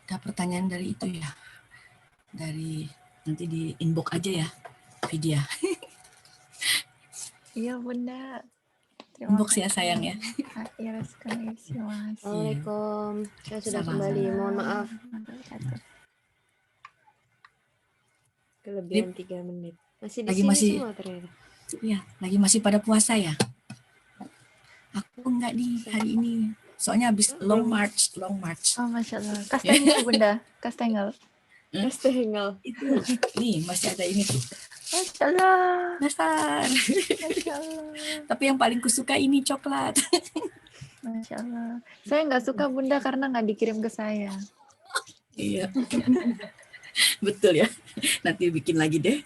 Speaker 4: Ada pertanyaan dari itu ya, dari nanti di inbox aja ya, Vidya.
Speaker 11: Iya Bunda. Terima
Speaker 4: Inbox ya
Speaker 11: kasih.
Speaker 4: sayang ya.
Speaker 11: Iya sekali.
Speaker 2: Assalamualaikum. Saya sudah kembali. Mohon maaf. Kelebihan 3 menit. Masih di sini semua ternyata.
Speaker 4: Iya, lagi masih pada puasa ya. Aku enggak di hari ini. Soalnya habis long march.
Speaker 11: Oh, Masya Allah. Kastengel, Bunda. Kastengel.
Speaker 4: Itu nih masih ada ini tuh.
Speaker 11: Masya Allah.
Speaker 4: Dasar.
Speaker 11: Masya Allah.
Speaker 4: Tapi yang paling kusuka ini coklat.
Speaker 11: Masya Allah. Saya nggak suka Bunda karena nggak dikirim ke saya.
Speaker 4: Iya. Betul ya. Nanti bikin lagi deh.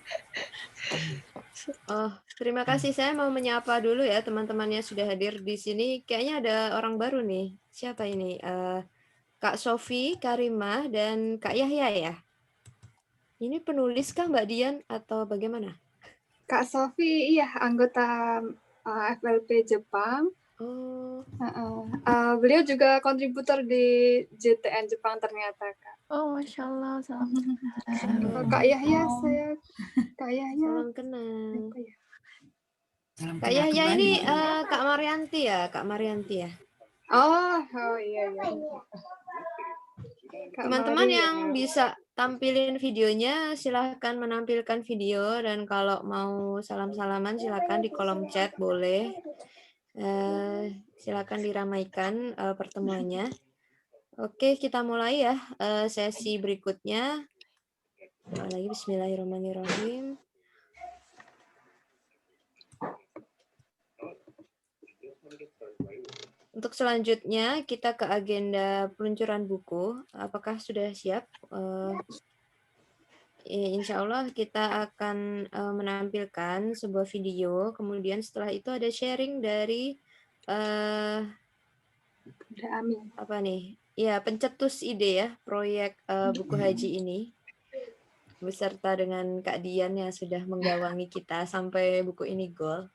Speaker 2: Oh, terima kasih. Saya mau menyapa dulu ya teman-temannya sudah hadir di sini. Kayaknya ada orang baru nih. Siapa ini? Kak Sofi, Karimah, dan Kak Yahya ya? Ini penulis kah Mbak Dian atau bagaimana?
Speaker 3: Kak Sofi, iya anggota FLP Jepang.
Speaker 2: Oh.
Speaker 3: Beliau juga kontributor di JTN Jepang ternyata, Kak.
Speaker 11: Oh, Masya Allah. Salam
Speaker 3: Kak Yahya, Kak Yahya.
Speaker 2: Salam kenal.
Speaker 4: Salam
Speaker 2: Kak
Speaker 4: kenal
Speaker 2: Yahya
Speaker 4: kembali.
Speaker 2: ini Kak Marianti ya? Kak Marianti ya?
Speaker 3: Oh iya.
Speaker 2: Teman-teman yang bisa tampilin videonya silahkan menampilkan video, dan kalau mau salam-salaman silahkan di kolom chat boleh. Silakan diramaikan pertemuannya. Oke, kita mulai ya sesi berikutnya. Lagi Bismillahirrahmanirrahim. Untuk selanjutnya kita ke agenda peluncuran buku. Apakah sudah siap? Insya Allah kita akan menampilkan sebuah video. Kemudian setelah itu ada sharing dari apa nih? Ya, pencetus ide ya proyek buku haji ini, beserta dengan Kak Dian yang sudah menggawangi kita sampai buku ini goal.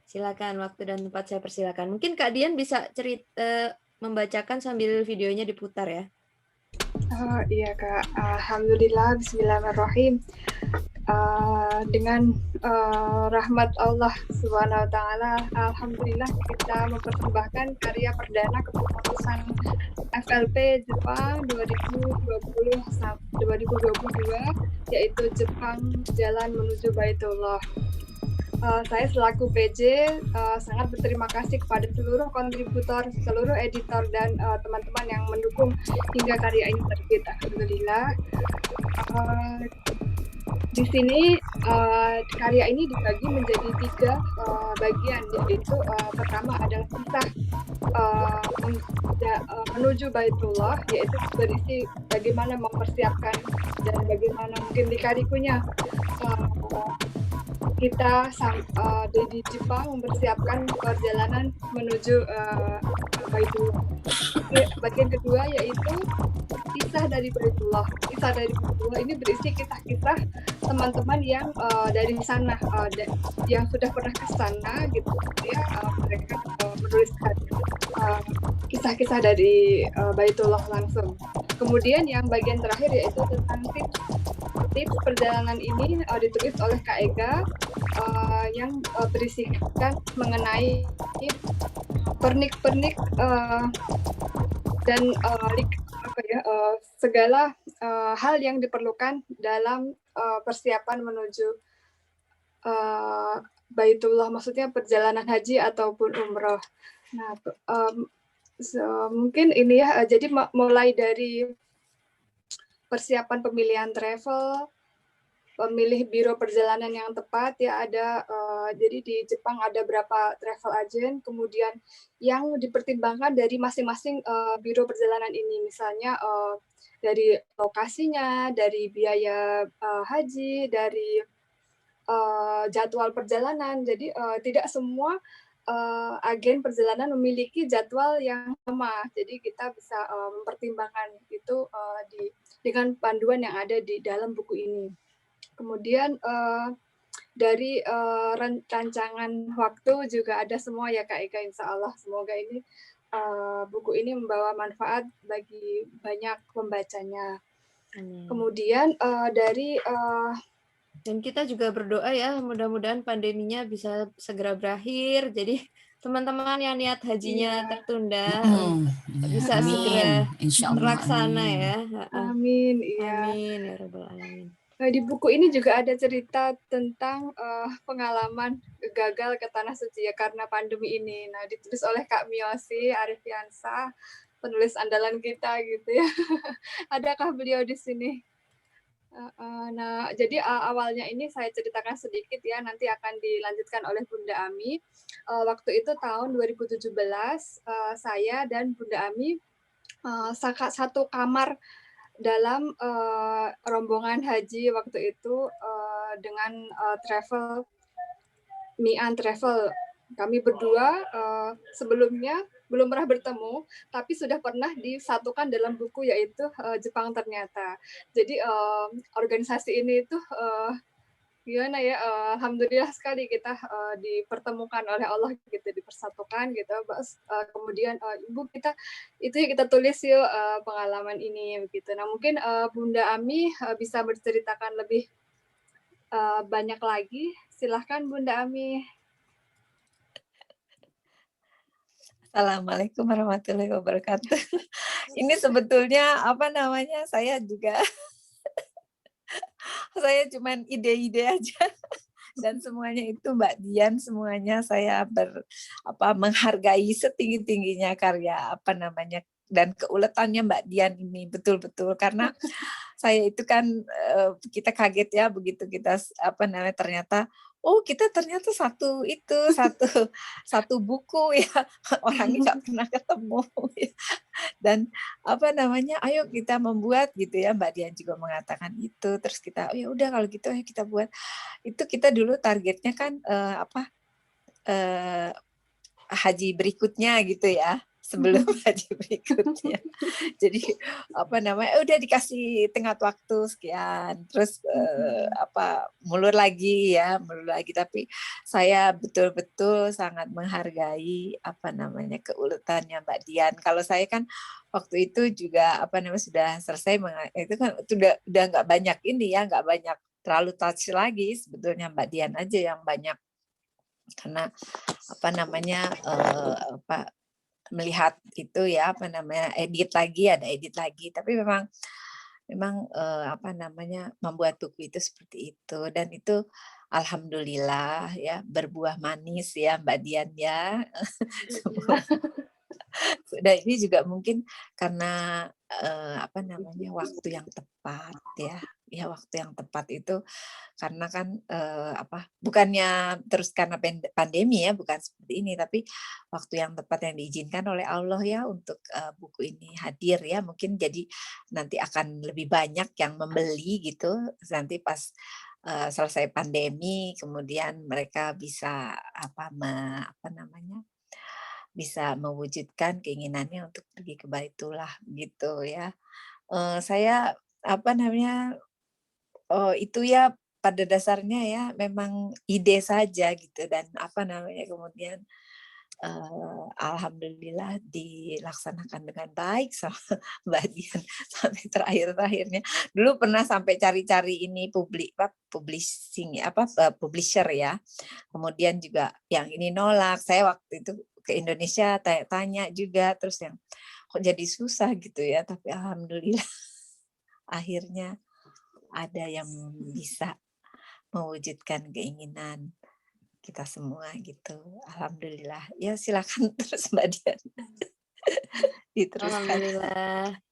Speaker 2: Silakan, waktu dan tempat saya persilakan. Mungkin Kak Dian bisa membacakan sambil videonya diputar ya.
Speaker 3: Oh iya Kak, Alhamdulillah, Bismillahirrahmanirrahim. Dengan rahmat Allah Subhanahu Wa Taala, Alhamdulillah kita mempersembahkan karya perdana kepengurusan FLP Jepang 2020-2022, yaitu Jepang Jalan Menuju Baitullah. Saya selaku PJ sangat berterima kasih kepada seluruh kontributor, seluruh editor, dan teman-teman yang mendukung hingga karya ini terbit. Alhamdulillah. Di sini karya ini dibagi menjadi 3 bagian, yaitu pertama adalah kisah menuju Baitullah, yaitu berisi bagaimana mempersiapkan dan bagaimana mungkin lika-likunya kita di Jepang mempersiapkan perjalanan menuju Baitullah. Bagian kedua yaitu kisah dari Baitullah. Kisah dari Baitullah ini berisi kisah-kisah teman-teman yang dari sana, yang sudah pernah ke sana gitu ya. Mereka menuliskan kisah-kisah dari Baitullah langsung. Kemudian yang bagian terakhir yaitu tentang tips perjalanan ini ditulis oleh Kak Ega, yang berisikan mengenai pernik-pernik dan segala hal yang diperlukan dalam persiapan menuju Baitullah, maksudnya perjalanan haji ataupun umroh. Nah, mungkin ini ya, jadi mulai dari persiapan pemilihan travel, pemilih biro perjalanan yang tepat ya, ada jadi di Jepang ada berapa travel agent, kemudian yang dipertimbangkan dari masing-masing biro perjalanan ini, misalnya dari lokasinya, dari biaya haji, dari jadwal perjalanan. Jadi tidak semua agen perjalanan memiliki jadwal yang sama, jadi kita bisa mempertimbangkan itu dengan panduan yang ada di dalam buku ini. Kemudian dari rancangan waktu juga ada semua ya Kak Eka, insya Allah semoga ini buku ini membawa manfaat bagi banyak pembacanya. Kemudian dari
Speaker 2: dan kita juga berdoa ya, mudah-mudahan pandeminya bisa segera berakhir. Jadi teman-teman yang niat hajinya tertunda bisa segera terlaksana ya.
Speaker 3: Amin. Iya.
Speaker 2: Amin ya rabbal alamin.
Speaker 3: Di buku ini juga ada cerita tentang pengalaman gagal ke Tanah Suci ya karena pandemi ini. Nah, ditulis oleh Kak Miyoshi Arifiansa, penulis andalan kita gitu ya. Adakah beliau di sini? Nah, jadi awalnya ini saya ceritakan sedikit ya, nanti akan dilanjutkan oleh Bunda Ami. Waktu itu tahun 2017, saya dan Bunda Ami satu kamar dalam rombongan haji waktu itu dengan travel Mian Travel. Kami berdua sebelumnya belum pernah bertemu, tapi sudah pernah disatukan dalam buku yaitu Jepang Ternyata. Jadi organisasi ini itu gimana ya, alhamdulillah sekali kita dipertemukan oleh Allah gitu, dipersatukan gitu. Kemudian Ibu kita itu ya kita tulis yuk pengalaman ini begitu. Nah mungkin Bunda Ami bisa berceritakan lebih banyak lagi. Silahkan Bunda Ami.
Speaker 19: Assalamualaikum warahmatullahi wabarakatuh. Ini sebetulnya apa namanya, saya juga saya cuman ide-ide aja dan semuanya itu Mbak Dian, semuanya saya menghargai setinggi-tingginya karya apa namanya dan keuletannya Mbak Dian ini betul-betul, karena saya itu kan kita kaget ya begitu kita ternyata kita ternyata satu buku ya, orangnya nggak pernah ketemu ya. Dan ayo kita membuat gitu ya, Mbak Dian juga mengatakan itu, terus kita ya udah kalau gitu ayo kita buat. Itu kita dulu targetnya kan haji berikutnya gitu ya, sebelum haji berikutnya. Jadi udah dikasih tenggat waktu sekian, terus mulur lagi, tapi saya betul-betul sangat menghargai keuletannya Mbak Dian. Kalau saya kan waktu itu juga sudah selesai itu kan udah nggak banyak nggak banyak terlalu touch lagi, sebetulnya Mbak Dian aja yang banyak, karena melihat itu ya edit lagi, tapi memang membuat buku itu seperti itu, dan itu alhamdulillah ya berbuah manis ya Mbak Dian ya. Dan ini juga mungkin karena waktu yang tepat ya waktu yang tepat itu karena kan bukannya terus karena pandemi ya, bukan seperti ini, tapi waktu yang tepat yang diizinkan oleh Allah ya untuk buku ini hadir ya, mungkin jadi nanti akan lebih banyak yang membeli gitu nanti pas selesai pandemi, kemudian mereka bisa bisa mewujudkan keinginannya untuk pergi ke Baitullah gitu ya. Saya itu ya pada dasarnya ya memang ide saja gitu, dan kemudian alhamdulillah dilaksanakan dengan baik sama Mbak Dian sampai terakhir-terakhirnya. Dulu pernah sampai cari-cari ini publisher ya. Kemudian juga yang ini nolak. Saya waktu itu ke Indonesia tanya juga, terus yang kok jadi susah gitu ya, tapi alhamdulillah akhirnya ada yang bisa mewujudkan keinginan kita semua gitu. Alhamdulillah. Ya silakan terus Mbak Dian. Diteruskan.
Speaker 2: Alhamdulillah.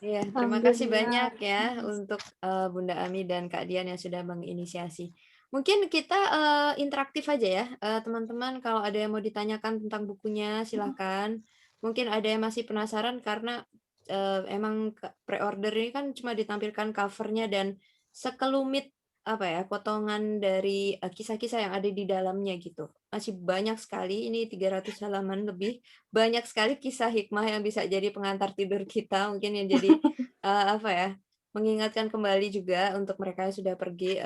Speaker 2: Ya, terima kasih banyak ya untuk Bunda Ami dan Kak Dian yang sudah menginisiasi. Mungkin kita interaktif aja ya, teman-teman. Kalau ada yang mau ditanyakan tentang bukunya, silakan. Mungkin ada yang masih penasaran karena emang pre-order ini kan cuma ditampilkan covernya dan sekelumit potongan dari kisah-kisah yang ada di dalamnya gitu. Masih banyak sekali, ini 300 halaman lebih, banyak sekali kisah hikmah yang bisa jadi pengantar tidur kita, mungkin yang jadi mengingatkan kembali juga untuk mereka yang sudah pergi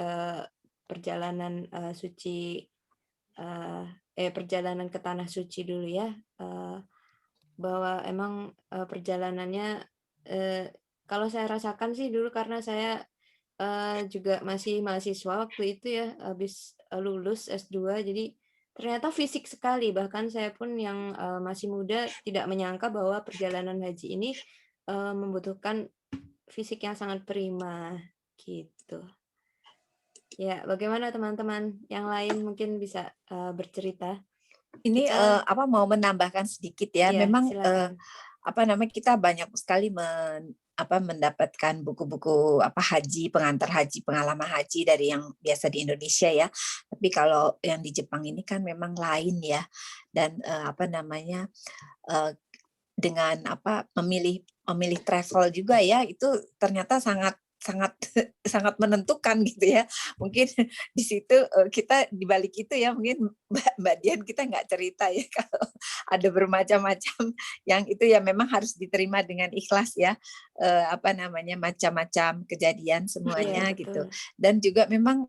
Speaker 2: perjalanan suci, perjalanan ke tanah suci dulu ya, bahwa emang perjalanannya kalau saya rasakan sih dulu karena saya juga masih mahasiswa waktu itu ya, habis lulus S2, jadi ternyata fisik sekali, bahkan saya pun yang masih muda tidak menyangka bahwa perjalanan haji ini membutuhkan fisik yang sangat prima gitu. Ya, bagaimana teman-teman yang lain mungkin bisa bercerita?
Speaker 19: Ini mau menambahkan sedikit ya.
Speaker 2: Iya,
Speaker 19: memang
Speaker 2: silakan.
Speaker 19: kita banyak sekali mendapatkan buku-buku haji, pengantar haji, pengalaman haji dari yang biasa di Indonesia ya. Tapi kalau yang di Jepang ini kan memang lain ya. Dan dengan memilih travel juga ya, itu ternyata sangat sangat menentukan gitu ya. Mungkin di situ kita di balik itu ya, mungkin Mbak Dian kita nggak cerita ya kalau ada bermacam-macam yang itu ya memang harus diterima dengan ikhlas ya, macam-macam kejadian semuanya gitu. Dan juga memang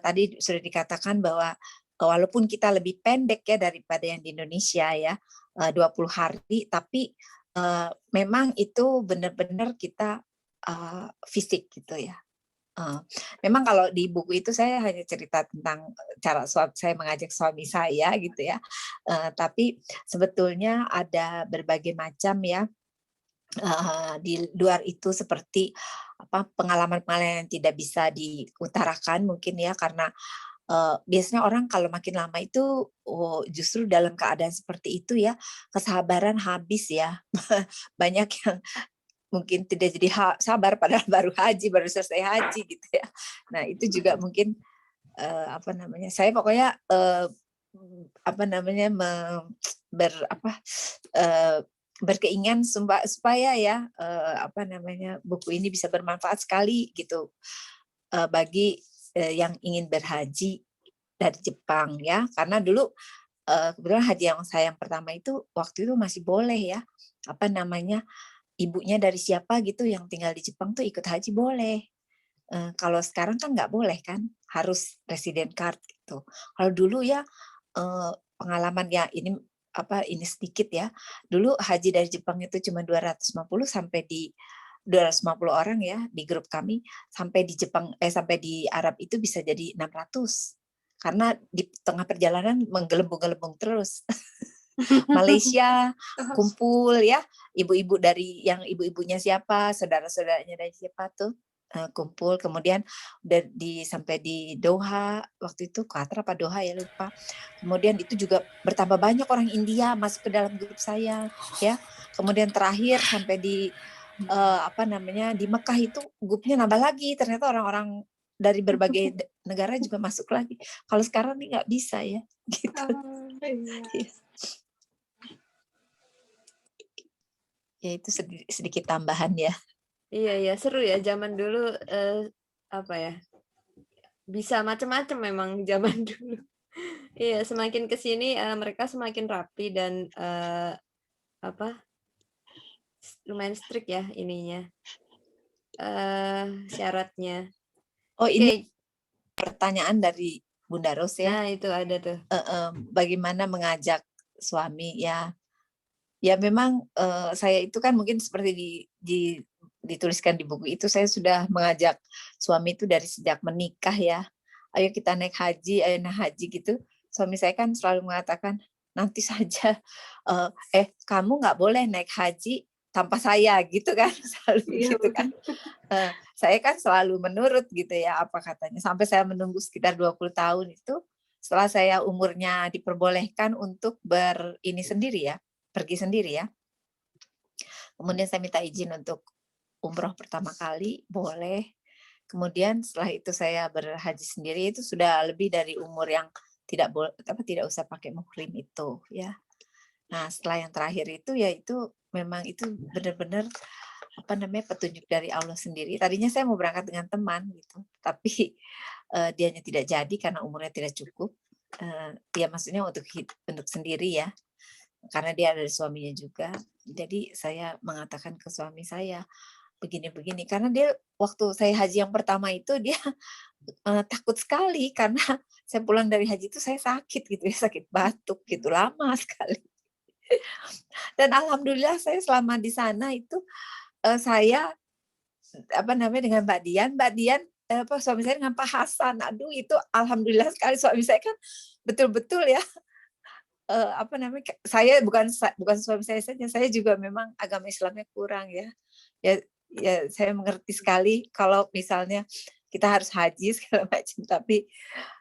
Speaker 19: tadi sudah dikatakan bahwa walaupun kita lebih pendek ya daripada yang di Indonesia ya, 20 hari, tapi memang itu benar-benar kita fisik gitu ya. Memang kalau di buku itu saya hanya cerita tentang cara saya mengajak suami saya gitu ya. Tapi sebetulnya ada berbagai macam ya di luar itu, seperti pengalaman-pengalaman yang tidak bisa diutarakan mungkin ya, karena biasanya orang kalau makin lama itu justru dalam keadaan seperti itu ya, kesabaran habis ya. Banyak yang mungkin tidak jadi sabar padahal baru selesai haji gitu ya. Nah itu juga mungkin saya pokoknya berkeinginan supaya ya buku ini bisa bermanfaat sekali gitu bagi yang ingin berhaji dari Jepang ya, karena dulu kebetulan haji yang saya yang pertama itu waktu itu masih boleh ya, ibunya dari siapa gitu yang tinggal di Jepang tuh ikut haji boleh. Kalau sekarang kan nggak boleh kan, harus resident card gitu. Kalau dulu ya pengalaman ya ini sedikit ya. Dulu haji dari Jepang itu cuma 250 sampai di 250 orang ya di grup kami, sampai di sampai di Arab itu bisa jadi 600 karena di tengah perjalanan menggelembung-gelembung terus. Malaysia kumpul ya, ibu-ibu dari yang ibu-ibunya siapa, saudara-saudaranya dari siapa tuh kumpul, kemudian udah sampai di Doha waktu itu, Qatar apa Doha ya lupa. Kemudian itu juga bertambah banyak orang India masuk ke dalam grup saya ya. Kemudian terakhir sampai di di Mekah itu grupnya nambah lagi, ternyata orang-orang dari berbagai negara juga masuk lagi. Kalau sekarang nih nggak bisa ya gitu. Ya itu sedikit tambahan ya.
Speaker 2: Iya seru ya zaman dulu, bisa macam-macam memang zaman dulu. Iya, semakin ke sini mereka semakin rapi dan lumayan strict ya ininya, syaratnya.
Speaker 19: Oh ini pertanyaan dari Bunda Ros ya.
Speaker 2: Nah itu ada tuh.
Speaker 19: Bagaimana mengajak suami ya? Ya memang saya itu kan mungkin seperti dituliskan di buku itu, saya sudah mengajak suami itu dari sejak menikah ya. Ayo kita naik haji, gitu. Suami saya kan selalu mengatakan nanti saja. Kamu nggak boleh naik haji tanpa saya gitu kan, selalu gitu kan. Saya kan selalu menurut gitu ya apa katanya. Sampai saya menunggu sekitar 20 tahun itu setelah saya umurnya diperbolehkan untuk pergi sendiri ya. Kemudian saya minta izin untuk umroh pertama kali, boleh. Kemudian setelah itu saya berhaji sendiri, itu sudah lebih dari umur yang tidak usah pakai muhrim itu ya. Nah, setelah yang terakhir itu ya itu memang itu benar-benar petunjuk dari Allah sendiri. Tadinya saya mau berangkat dengan teman gitu, tapi dianya tidak jadi karena umurnya tidak cukup. Ya maksudnya untuk sendiri ya. Karena dia ada suaminya juga. Jadi saya mengatakan ke suami saya begini-begini, karena dia waktu saya haji yang pertama itu dia takut sekali karena saya pulang dari haji itu saya sakit gitu ya, sakit batuk gitu lama sekali. Dan alhamdulillah saya selama di sana itu saya dengan Mbak Dian suami saya dengan Pak Hasan. Aduh itu alhamdulillah sekali, suami saya kan betul-betul ya saya bukan suami saya saja, saya juga memang agama Islamnya kurang ya saya mengerti sekali kalau misalnya kita harus haji segala macam, tapi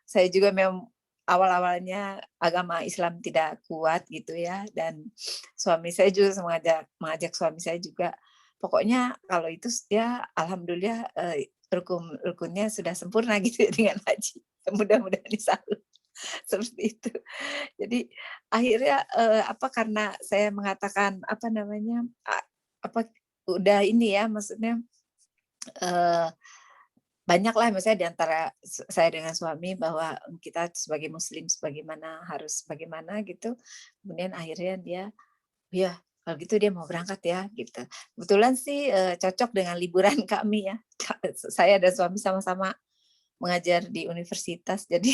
Speaker 19: saya juga memang awal-awalnya agama Islam tidak kuat gitu ya, dan suami saya juga mengajak suami saya juga, pokoknya kalau itu ya alhamdulillah rukunnya sudah sempurna gitu ya dengan haji. Mudah-mudahan insyaallah seperti itu. Jadi akhirnya karena saya mengatakan udah ini ya, maksudnya banyaklah misalnya di antara saya dengan suami bahwa kita sebagai muslim harus bagaimana gitu. Kemudian akhirnya dia, ya kalau gitu dia mau berangkat ya gitu. Kebetulan sih cocok dengan liburan kami ya. Saya dan suami sama-sama mengajar di universitas, jadi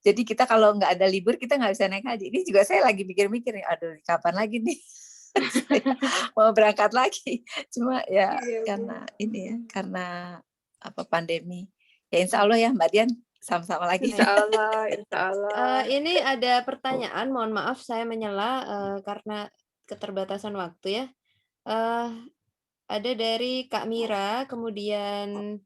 Speaker 19: jadi kita kalau nggak ada libur kita nggak bisa naik haji. Ini juga saya lagi mikir-mikir nih, aduh kapan lagi nih mau berangkat lagi, cuma ya karena pandemi ya, insya Allah ya Mbak Dian sama-sama lagi.
Speaker 3: Insya Allah.
Speaker 2: Ini ada pertanyaan, mohon maaf saya menyela karena keterbatasan waktu ya. Ada dari Kak Mira, kemudian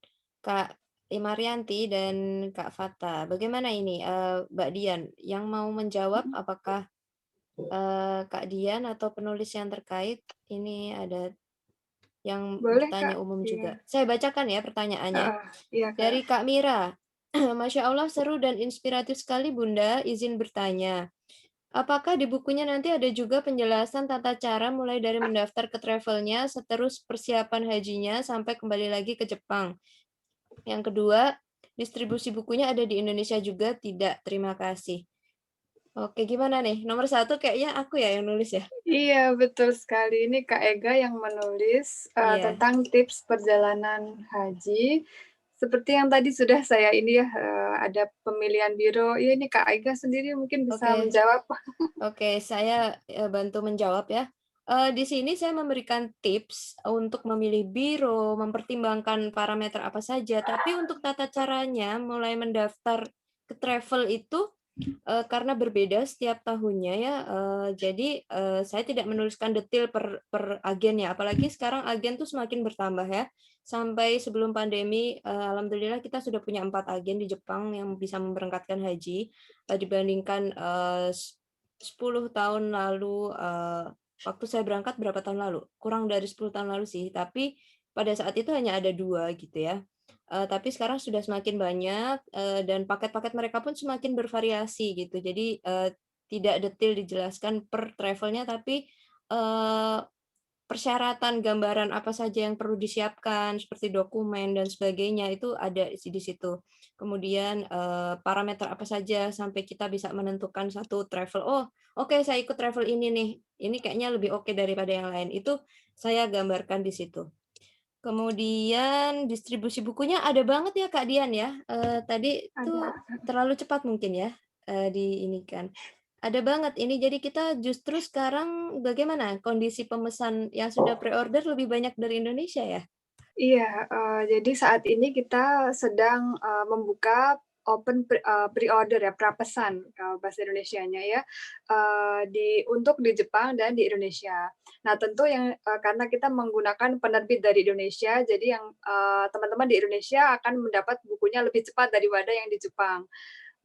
Speaker 2: Kak Imarianti dan Kak Fata. Bagaimana ini Mbak Dian yang mau menjawab, apakah Kak Dian atau penulis yang terkait? Ini ada yang
Speaker 3: Boleh,
Speaker 2: bertanya
Speaker 3: Kak.
Speaker 2: umum
Speaker 3: Iya.
Speaker 2: juga. Saya bacakan ya pertanyaannya.
Speaker 3: Iya, Kak.
Speaker 2: Dari Kak Mira. Masya Allah seru dan inspiratif sekali Bunda. Izin bertanya. Apakah di bukunya nanti ada juga penjelasan tata cara mulai dari mendaftar ke travelnya, seterus persiapan hajinya, sampai kembali lagi ke Jepang? Yang kedua, distribusi bukunya ada di Indonesia juga tidak? Terima kasih. Oke, gimana nih? Nomor 1 kayaknya aku ya yang nulis ya?
Speaker 3: Iya, betul sekali. Ini Kak Ega yang menulis tentang tips perjalanan haji. Seperti yang tadi sudah saya ada pemilihan biro. Iya, ini Kak Ega sendiri mungkin bisa menjawab.
Speaker 2: Oke, saya bantu menjawab ya. Di sini saya memberikan tips untuk memilih biro, mempertimbangkan parameter apa saja. Tapi untuk tata caranya, mulai mendaftar ke travel itu karena berbeda setiap tahunnya ya. Jadi saya tidak menuliskan detail per agen ya. Apalagi sekarang agen tuh semakin bertambah ya. Sampai sebelum pandemi, alhamdulillah kita sudah punya 4 agen di Jepang yang bisa memberangkatkan haji dibandingkan 10 tahun lalu. Waktu saya berangkat berapa tahun lalu? Kurang dari 10 tahun lalu sih. Tapi pada saat itu hanya ada 2 gitu ya. Tapi sekarang sudah semakin banyak dan paket-paket mereka pun semakin bervariasi gitu. Jadi tidak detail dijelaskan per travelnya, tapi persyaratan gambaran apa saja yang perlu disiapkan seperti dokumen dan sebagainya itu ada di situ. Kemudian parameter apa saja sampai kita bisa menentukan satu travel. Oh, oke, saya ikut travel ini nih. Ini kayaknya lebih oke daripada yang lain. Itu saya gambarkan di situ. Kemudian distribusi bukunya ada banget ya Kak Dian ya. Tadi itu terlalu cepat mungkin ya di ini kan. Ada banget ini, jadi kita justru sekarang bagaimana kondisi pemesan yang sudah pre-order lebih banyak dari Indonesia ya?
Speaker 3: Iya, jadi saat ini kita sedang membuka open pre-order ya, prapesan kalau bahasa Indonesianya ya, untuk di Jepang dan di Indonesia. Nah tentu yang karena kita menggunakan penerbit dari Indonesia, jadi yang teman-teman di Indonesia akan mendapat bukunya lebih cepat daripada yang di Jepang.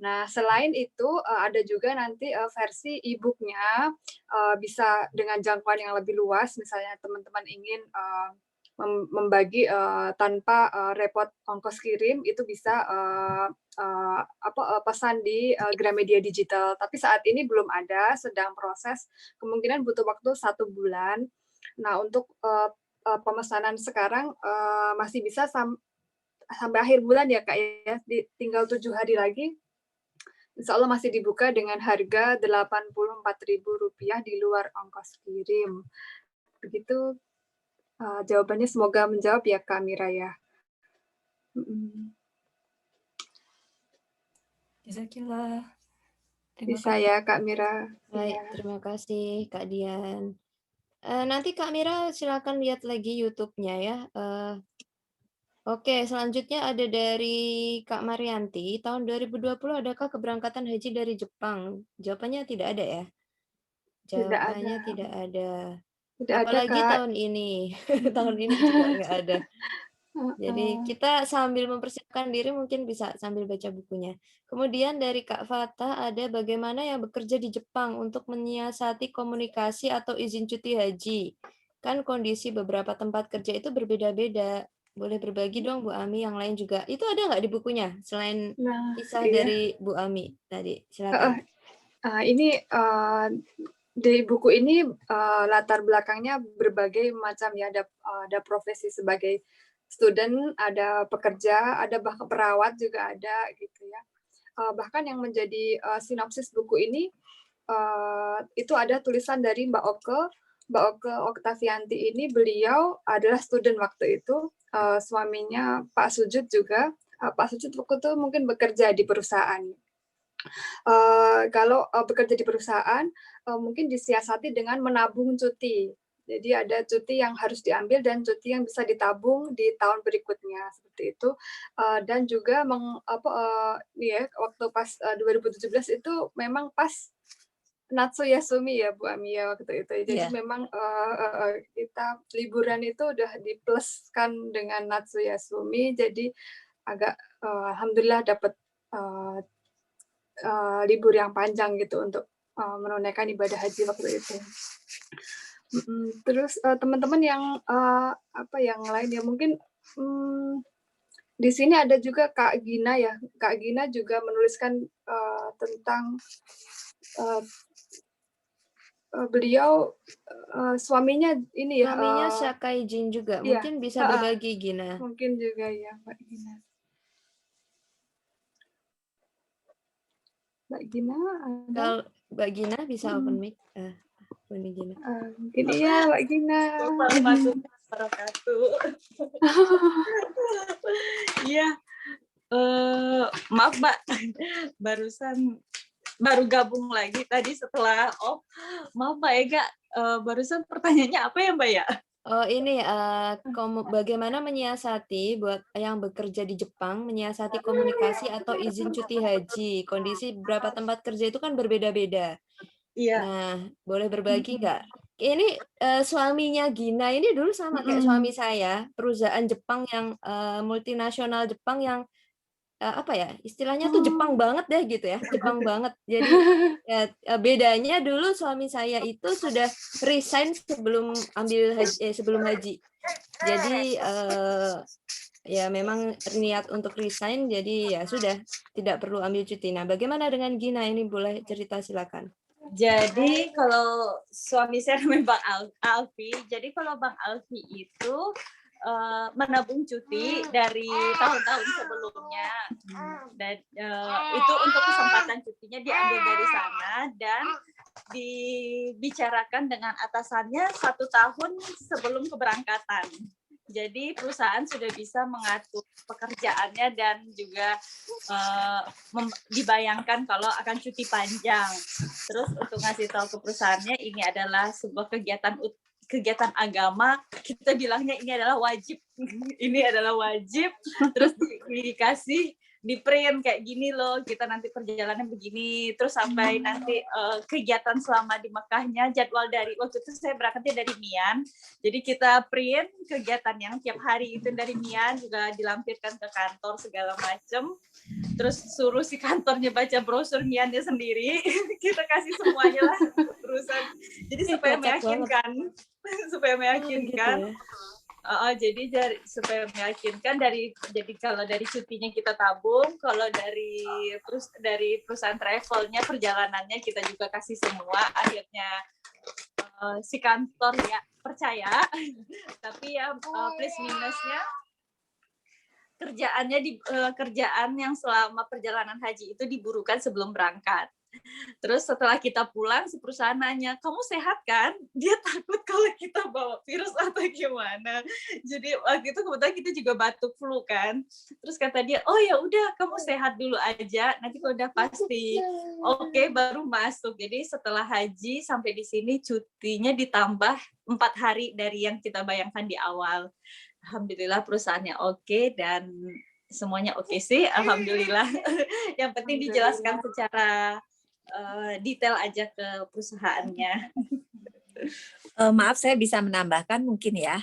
Speaker 3: Nah, selain itu ada juga nanti versi e-book-nya bisa dengan jangkauan yang lebih luas. Misalnya teman-teman ingin membagi tanpa repot ongkos kirim, itu bisa pesan di Gramedia Digital. Tapi saat ini belum ada, sedang proses. Kemungkinan butuh waktu 1 bulan. Nah, untuk pemesanan sekarang masih bisa sampai akhir bulan ya Kak ya, tinggal 7 hari lagi. Insya Allah masih dibuka dengan harga Rp84.000 di luar ongkos kirim. Begitu jawabannya, semoga menjawab ya Kak Mira ya.
Speaker 16: Jazakillah.
Speaker 3: Bisa ya Kak Mira.
Speaker 2: Baik, terima kasih Kak Dian. Nanti Kak Mira silakan lihat lagi YouTube-nya ya. Oke, selanjutnya ada dari Kak Marianti. Tahun 2020 adakah keberangkatan haji dari Jepang? Jawabannya tidak ada ya. Jawabannya tidak ada.
Speaker 3: Tidak ada,
Speaker 2: Apalagi
Speaker 3: Kak.
Speaker 2: tahun ini. Tahun ini juga nggak ada. Jadi kita sambil mempersiapkan diri mungkin bisa sambil baca bukunya. Kemudian dari Kak Fatah ada bagaimana yang bekerja di Jepang untuk menyiasati komunikasi atau izin cuti haji. Kan kondisi beberapa tempat kerja itu berbeda-beda. Boleh berbagi dong Bu Ami yang lain juga. Itu ada nggak di bukunya selain
Speaker 3: Nah,
Speaker 2: kisah
Speaker 3: iya.
Speaker 2: dari Bu Ami tadi? Silakan.
Speaker 3: Ini di buku ini latar belakangnya berbagai macam ya, ada profesi sebagai student, ada pekerja, ada bahkan perawat juga ada gitu ya. Bahkan yang menjadi sinopsis buku ini itu ada tulisan dari Mbak Oke Oktavianti ini. Beliau adalah student waktu itu, suaminya Pak Sujud juga. Pak Sujud waktu itu mungkin bekerja di perusahaan. Kalau bekerja di perusahaan mungkin disiasati dengan menabung cuti. Jadi ada cuti yang harus diambil dan cuti yang bisa ditabung di tahun berikutnya seperti itu. Dan juga waktu pas 2017 itu memang pas Natsuyasumi ya Bu Ami ya waktu itu. Jadi memang kita liburan itu udah dipluskan dengan Natsuyasumi. Jadi agak alhamdulillah dapat libur yang panjang gitu untuk menunaikan ibadah haji waktu itu. Terus teman-teman yang yang lain ya mungkin di sini ada juga Kak Gina ya. Kak Gina juga menuliskan tentang beliau suaminya ini ya.
Speaker 2: Suaminya Sakai Jin juga.
Speaker 3: Iya,
Speaker 2: Mungkin bisa berbagi Gina.
Speaker 3: mungkin juga ya Mbak Gina. Mbak Gina ada?
Speaker 2: Kalau Mbak Gina bisa open mic. Ini Gina.
Speaker 3: Mungkin iya Mbak Gina.
Speaker 15: Iya, maaf Mbak, baru gabung lagi tadi setelah maaf Mbak Ega, barusan pertanyaannya apa ya Mbak ya?
Speaker 2: Oh ini bagaimana menyiasati buat yang bekerja di Jepang menyiasati komunikasi atau izin cuti haji. Kondisi beberapa tempat kerja itu kan berbeda-beda.
Speaker 15: Iya.
Speaker 2: Nah, boleh berbagi nggak? Ini suaminya Gina ini dulu sama kayak suami saya, perusahaan Jepang yang multinasional Jepang yang apa ya istilahnya tuh Jepang banget deh gitu ya, Jepang banget. Jadi bedanya dulu suami saya itu sudah resign sebelum sebelum haji. Jadi ya memang niat untuk resign, jadi ya sudah tidak perlu ambil cuti. Nah, bagaimana dengan Gina ini boleh cerita silakan.
Speaker 15: Jadi kalau suami saya namanya Bang Alfi, jadi kalau Bang Alfi itu menabung cuti dari tahun-tahun sebelumnya dan itu untuk kesempatan cutinya diambil dari sana dan dibicarakan dengan atasannya 1 tahun sebelum keberangkatan. Jadi perusahaan sudah bisa mengatur pekerjaannya dan juga dibayangkan kalau akan cuti panjang. Terus untuk ngasih tahu ke perusahaannya ini adalah sebuah kegiatan agama, kita bilangnya ini adalah wajib. Ini adalah wajib. Terus dikasih di print kayak gini loh, kita nanti perjalanan begini, terus sampai nanti kegiatan selama di Mekahnya, jadwal dari waktu itu saya berangkatnya dari Mian, jadi kita print kegiatan yang tiap hari itu dari Mian juga dilampirkan ke kantor segala macam, terus suruh si kantornya baca brosur Miannya sendiri, kita kasih semuanya lah terusan, jadi supaya meyakinkan, jadi supaya meyakinkan jadi kalau dari cutinya kita tabung, kalau dari perusahaan travelnya perjalanannya kita juga kasih semua, akhirnya si kantor ya percaya, tapi ya plus minusnya kerjaan yang selama perjalanan haji itu diburukan sebelum berangkat. Terus setelah kita pulang, si perusahaan nanya, kamu sehat kan? Dia takut kalau kita bawa virus atau gimana. Jadi waktu itu kebetulan kita juga batuk flu kan. Terus kata dia, oh ya udah kamu sehat dulu aja. Nanti kalau udah pasti oke, baru masuk. Jadi setelah haji sampai di sini cutinya ditambah 4 hari dari yang kita bayangkan di awal. Alhamdulillah perusahaannya oke dan semuanya oke sih. Alhamdulillah. Yang penting dijelaskan secara detail aja ke perusahaannya.
Speaker 19: Maaf saya bisa menambahkan mungkin ya.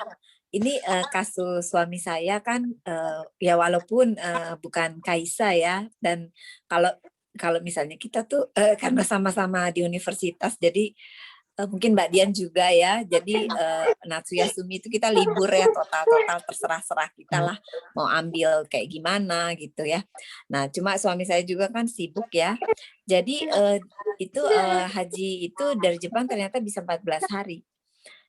Speaker 19: ini kasus suami saya kan ya walaupun bukan Kaisa ya, dan kalau kalau misalnya kita tuh karena sama-sama di universitas, jadi mungkin Mbak Dian juga ya, jadi Natsuya Sumi itu kita libur ya, total terserah-serah kita lah mau ambil kayak gimana gitu ya. Nah cuma suami saya juga kan sibuk ya, jadi itu haji itu dari Jepang ternyata bisa 14 hari.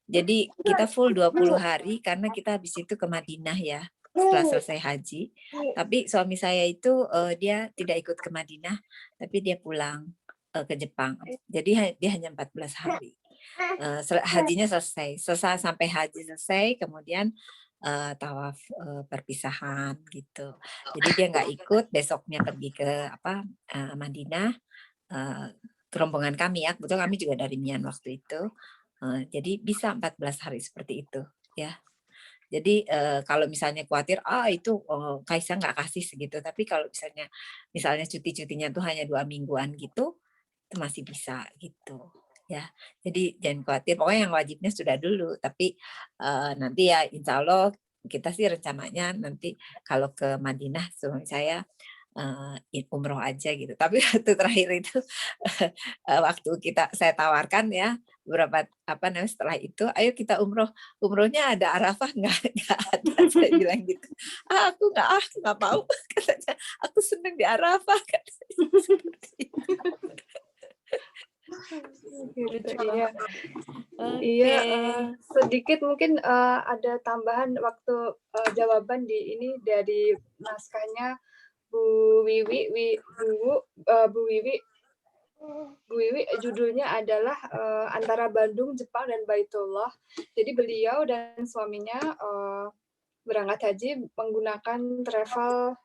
Speaker 19: Jadi kita full 20 hari karena kita habis itu ke Madinah ya setelah selesai haji. Tapi suami saya itu dia tidak ikut ke Madinah, tapi dia pulang ke Jepang. Jadi dia hanya 14 hari. Hajinya selesai sampai haji selesai, kemudian tawaf perpisahan gitu. Jadi dia nggak ikut, besoknya pergi ke Madinah. Rombongan kami ya, kebetulan kami juga dari Mian waktu itu. Jadi bisa 14 hari seperti itu ya. Jadi kalau misalnya khawatir itu Kaisa nggak kasih segitu, tapi kalau misalnya cuti-cutinya tuh hanya 2 mingguan gitu, itu masih bisa gitu ya. Jadi jangan khawatir, pokoknya yang wajibnya sudah dulu, tapi nanti ya insya Allah kita sih rencananya nanti kalau ke Madinah suami saya umroh aja gitu. Tapi waktu terakhir itu waktu saya tawarkan ya beberapa setelah itu, ayo kita umrohnya ada Arafah nggak ada, saya bilang gitu. Aku nggak mau, katanya aku seneng di Arafah,
Speaker 11: Gitu, iya. Iya, sedikit mungkin ada tambahan waktu jawaban di ini dari naskahnya Bu Wiwi, Bu Wiwi judulnya adalah antara Bandung, Jepang, dan Baitullah. Jadi beliau dan suaminya berangkat haji menggunakan travel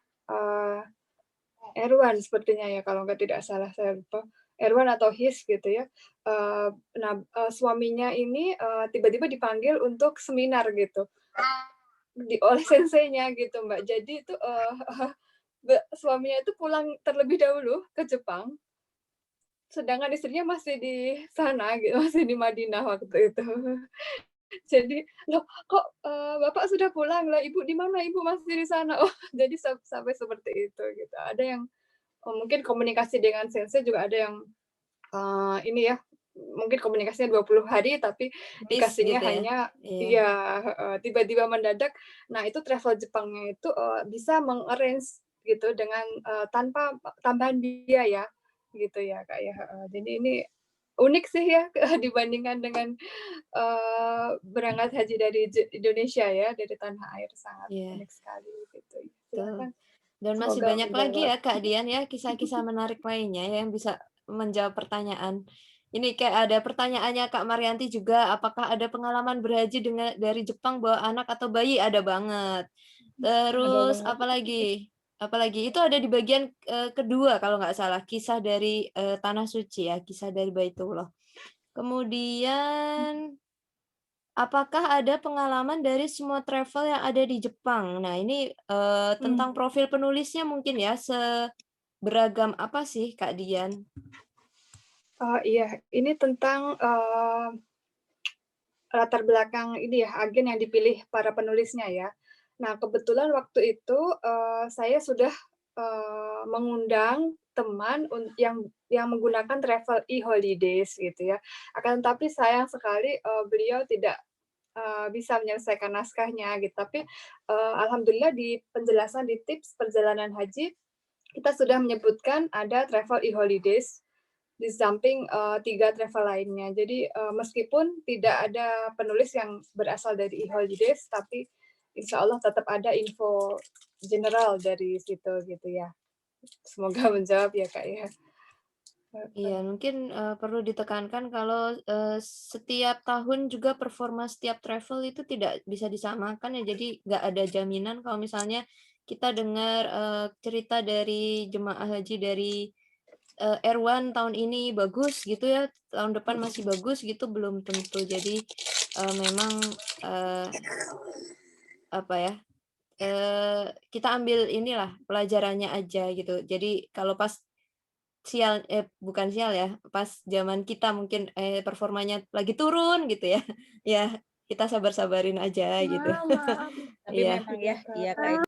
Speaker 11: Erwan sepertinya ya, kalau nggak tidak salah saya lupa. Erwan atau His gitu ya. Suaminya ini tiba-tiba dipanggil untuk seminar gitu oleh senseinya gitu Mbak. Jadi itu suaminya itu pulang terlebih dahulu ke Jepang, sedangkan istrinya masih di sana gitu, masih di Madinah waktu itu. Jadi, loh kok Bapak sudah pulang lah, Ibu di mana? Ibu masih di sana. Oh, jadi sampai seperti itu gitu. Ada yang mungkin komunikasi dengan sensei juga ada yang ini ya, mungkin komunikasinya 20 hari tapi dikasihnya
Speaker 2: gitu ya?
Speaker 11: hanya iya tiba-tiba mendadak. Nah, itu travel Jepangnya itu bisa mengarrange gitu dengan tanpa tambahan biaya gitu ya Kak ya. Jadi ini unik sih ya dibandingkan dengan berangkat haji dari Indonesia ya, dari tanah air, sangat unik sekali gitu. Silakan.
Speaker 2: Dan masih
Speaker 11: Semoga
Speaker 2: banyak lagi
Speaker 11: menjawab.
Speaker 2: ya Kak Dian ya kisah-kisah menarik lainnya yang bisa menjawab pertanyaan. Ini kayak ada pertanyaannya Kak Marianti juga, apakah ada pengalaman berhaji dari Jepang bawa anak atau bayi? Ada banget. Terus
Speaker 11: banget.
Speaker 2: apalagi itu ada di bagian kedua kalau nggak salah, kisah dari Tanah Suci ya, kisah dari Baitullah. Kemudian apakah ada pengalaman dari semua travel yang ada di Jepang? Nah, ini tentang profil penulisnya mungkin ya, seberagam apa sih Kak Dian?
Speaker 11: Iya, ini tentang latar belakang ini ya, agen yang dipilih para penulisnya ya. Nah, kebetulan waktu itu saya sudah mengundang teman yang menggunakan travel e-holidays gitu ya. Akan tetapi sayang sekali beliau tidak bisa menyelesaikan naskahnya gitu. Tapi alhamdulillah di penjelasan di tips perjalanan haji kita sudah menyebutkan ada travel e-holidays di samping 3 travel lainnya. Jadi meskipun tidak ada penulis yang berasal dari e-holidays, tapi insya Allah tetap ada info general dari situ gitu ya. Semoga menjawab ya Kak ya.
Speaker 2: Iya, mungkin perlu ditekankan kalau setiap tahun juga performa setiap travel itu tidak bisa disamakan ya. Jadi nggak ada jaminan kalau misalnya kita dengar cerita dari jemaah haji dari Erwan tahun ini bagus gitu ya, tahun depan masih bagus gitu, belum tentu. Jadi memang apa ya, kita ambil inilah pelajarannya aja gitu. Jadi kalau pas bukan sial ya, pas zaman kita mungkin performanya lagi turun gitu ya, ya kita sabar-sabarin aja gitu.
Speaker 1: Tapi
Speaker 2: Iya.
Speaker 1: memang ya, iya Kak,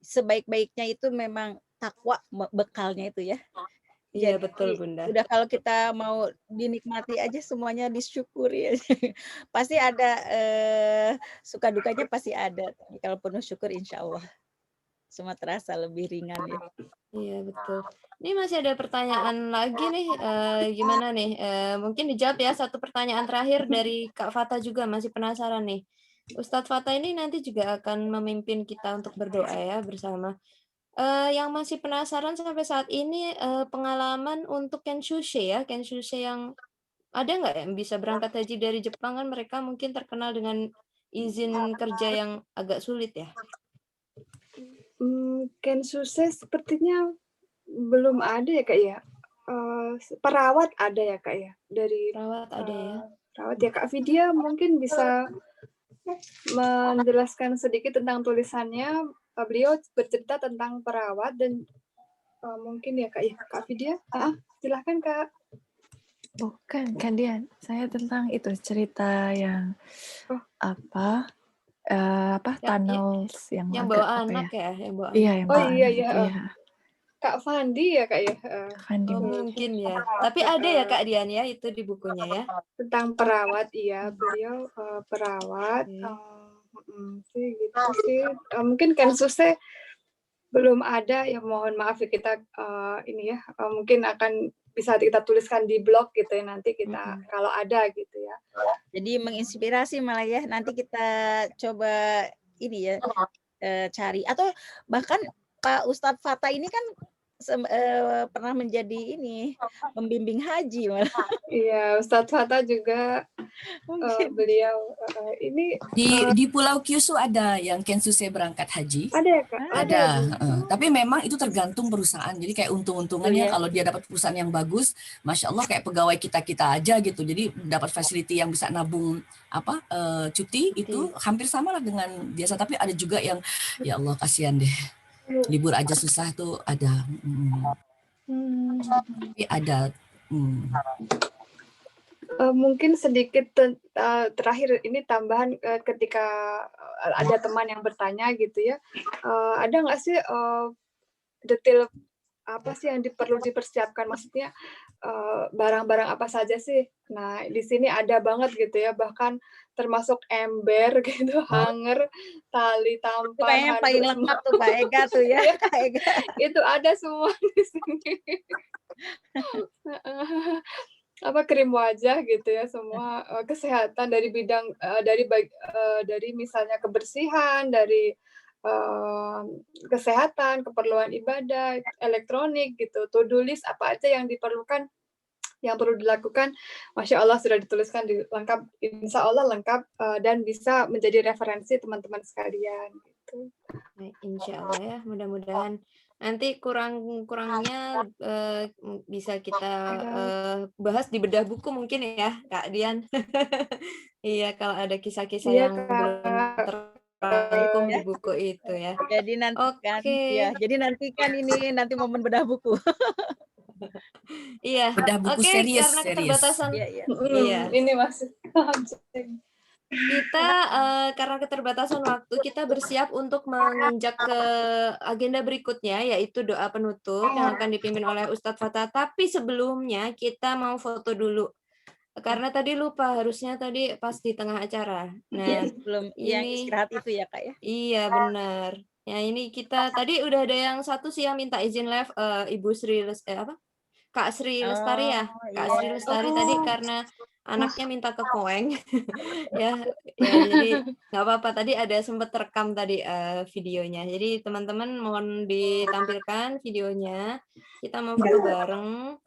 Speaker 1: sebaik-baiknya itu memang takwa bekalnya itu ya.
Speaker 2: Iya,
Speaker 1: Jadi
Speaker 2: betul Bunda.
Speaker 1: udah kalau kita mau dinikmati aja semuanya disyukuri aja. Pasti ada suka dukanya pasti ada. Tapi kalau penuh syukur insya Allah semua terasa lebih ringan ya.
Speaker 2: Iya, betul. Ini masih ada pertanyaan lagi nih. Gimana nih? Mungkin dijawab ya satu pertanyaan terakhir dari Kak Fata juga masih penasaran nih. Ustadz Fata ini nanti juga akan memimpin kita untuk berdoa ya bersama. Yang masih penasaran sampai saat ini pengalaman untuk Kenshusei ya, Kenshusei yang ada nggak yang bisa berangkat haji dari Jepang, kan mereka mungkin terkenal dengan izin kerja yang agak sulit ya.
Speaker 3: Kenshusei sepertinya belum ada ya Kak ya. Perawat ada ya Kak ya, dari
Speaker 2: Perawat ada ya.
Speaker 3: perawat ya Kak Vidya mungkin bisa menjelaskan sedikit tentang tulisannya. Beliau bercerita tentang perawat dan mungkin ya Kak ya, Kak Vidya. Silahkan Kak.
Speaker 11: Bukan, Kak Dian. Saya tentang itu cerita yang apa tunnels yang
Speaker 2: Yang
Speaker 11: agak
Speaker 2: bawa
Speaker 11: apa
Speaker 2: anak
Speaker 11: ya?
Speaker 2: ya, yang bawa
Speaker 11: Iya,
Speaker 2: anak.
Speaker 11: yang
Speaker 3: Oh
Speaker 11: bawa
Speaker 3: iya
Speaker 11: anak
Speaker 3: ya.
Speaker 11: itu ya.
Speaker 3: Kak Fandi ya Kak ya.
Speaker 11: Fandi
Speaker 2: Oh,
Speaker 11: mungkin.
Speaker 2: mungkin ya. Tapi ada ya Kak Dian ya itu di bukunya ya.
Speaker 3: Tentang perawat, iya beliau perawat. Sih gitu sih. Mungkin Kenshusei belum ada ya, mohon maaf ya kita ini ya mungkin akan bisa kita tuliskan di blog gitu ya nanti kita kalau ada gitu ya.
Speaker 1: Jadi menginspirasi malah ya. Nanti kita coba ini ya cari atau bahkan Pak Ustadz Fata ini kan pernah menjadi ini pembimbing haji malah.
Speaker 3: Iya, Ustadz Fata juga beliau ini
Speaker 4: Di Pulau Kyushu ada yang Kenshusei berangkat haji.
Speaker 3: ada ya Kak?
Speaker 4: Ada. Tapi memang itu tergantung perusahaan. Jadi kayak untung-untungannya kalau dia dapat perusahaan yang bagus, masya Allah kayak pegawai kita aja gitu. Jadi dapat facility yang bisa nabung cuti itu hampir sama lah dengan biasa. Tapi ada juga yang ya Allah kasihan deh. Libur aja susah tuh ada. Tapi ada.
Speaker 3: Mungkin sedikit terakhir ini tambahan ketika ada teman yang bertanya gitu ya, ada nggak sih detail apa sih yang perlu dipersiapkan, maksudnya barang-barang apa saja sih? Nah di sini ada banget gitu ya, bahkan termasuk ember gitu, hanger, tali tampan,
Speaker 1: Kayaknya paling lengkap tuh Pak Ega tuh ya. Kak Ega.
Speaker 3: Itu ada semua di sini. Krim wajah gitu ya, semua kesehatan dari bidang dari misalnya kebersihan, dari kesehatan, keperluan ibadah, elektronik gitu, to-do list apa aja yang diperlukan, yang perlu dilakukan, Masya Allah sudah dituliskan lengkap, Insya Allah lengkap dan bisa menjadi referensi teman-teman sekalian gitu.
Speaker 2: Insya Allah ya, mudah-mudahan nanti kurang-kurangnya bisa kita bahas di bedah buku mungkin ya Kak Dian. Iya, kalau ada kisah-kisah yang belum terangkum di buku itu ya.
Speaker 1: Jadi nantikan ya. Jadi nantikan ini nanti momen bedah buku.
Speaker 2: Iya.
Speaker 4: Bedah buku serius,
Speaker 2: karena keterbatasan.
Speaker 3: Iya. Ini masih
Speaker 2: kita karena keterbatasan waktu, kita bersiap untuk menginjak ke agenda berikutnya, yaitu doa penutup yang akan dipimpin oleh Ustadz Fata. Tapi sebelumnya kita mau foto dulu, karena tadi lupa, harusnya tadi pas di tengah acara. Nah,
Speaker 1: ya, sebelum yang istirahat itu ya Kak ya.
Speaker 2: Iya benar. Ya ini kita tadi udah ada yang satu sih yang minta izin live, Ibu Sri Kak Sri Lestari ya, Kak Sri Lestari tadi karena anaknya minta ke Koeng. ya jadi nggak apa-apa, tadi ada sempat rekam tadi videonya, jadi teman-teman mohon ditampilkan videonya. Kita mau foto bareng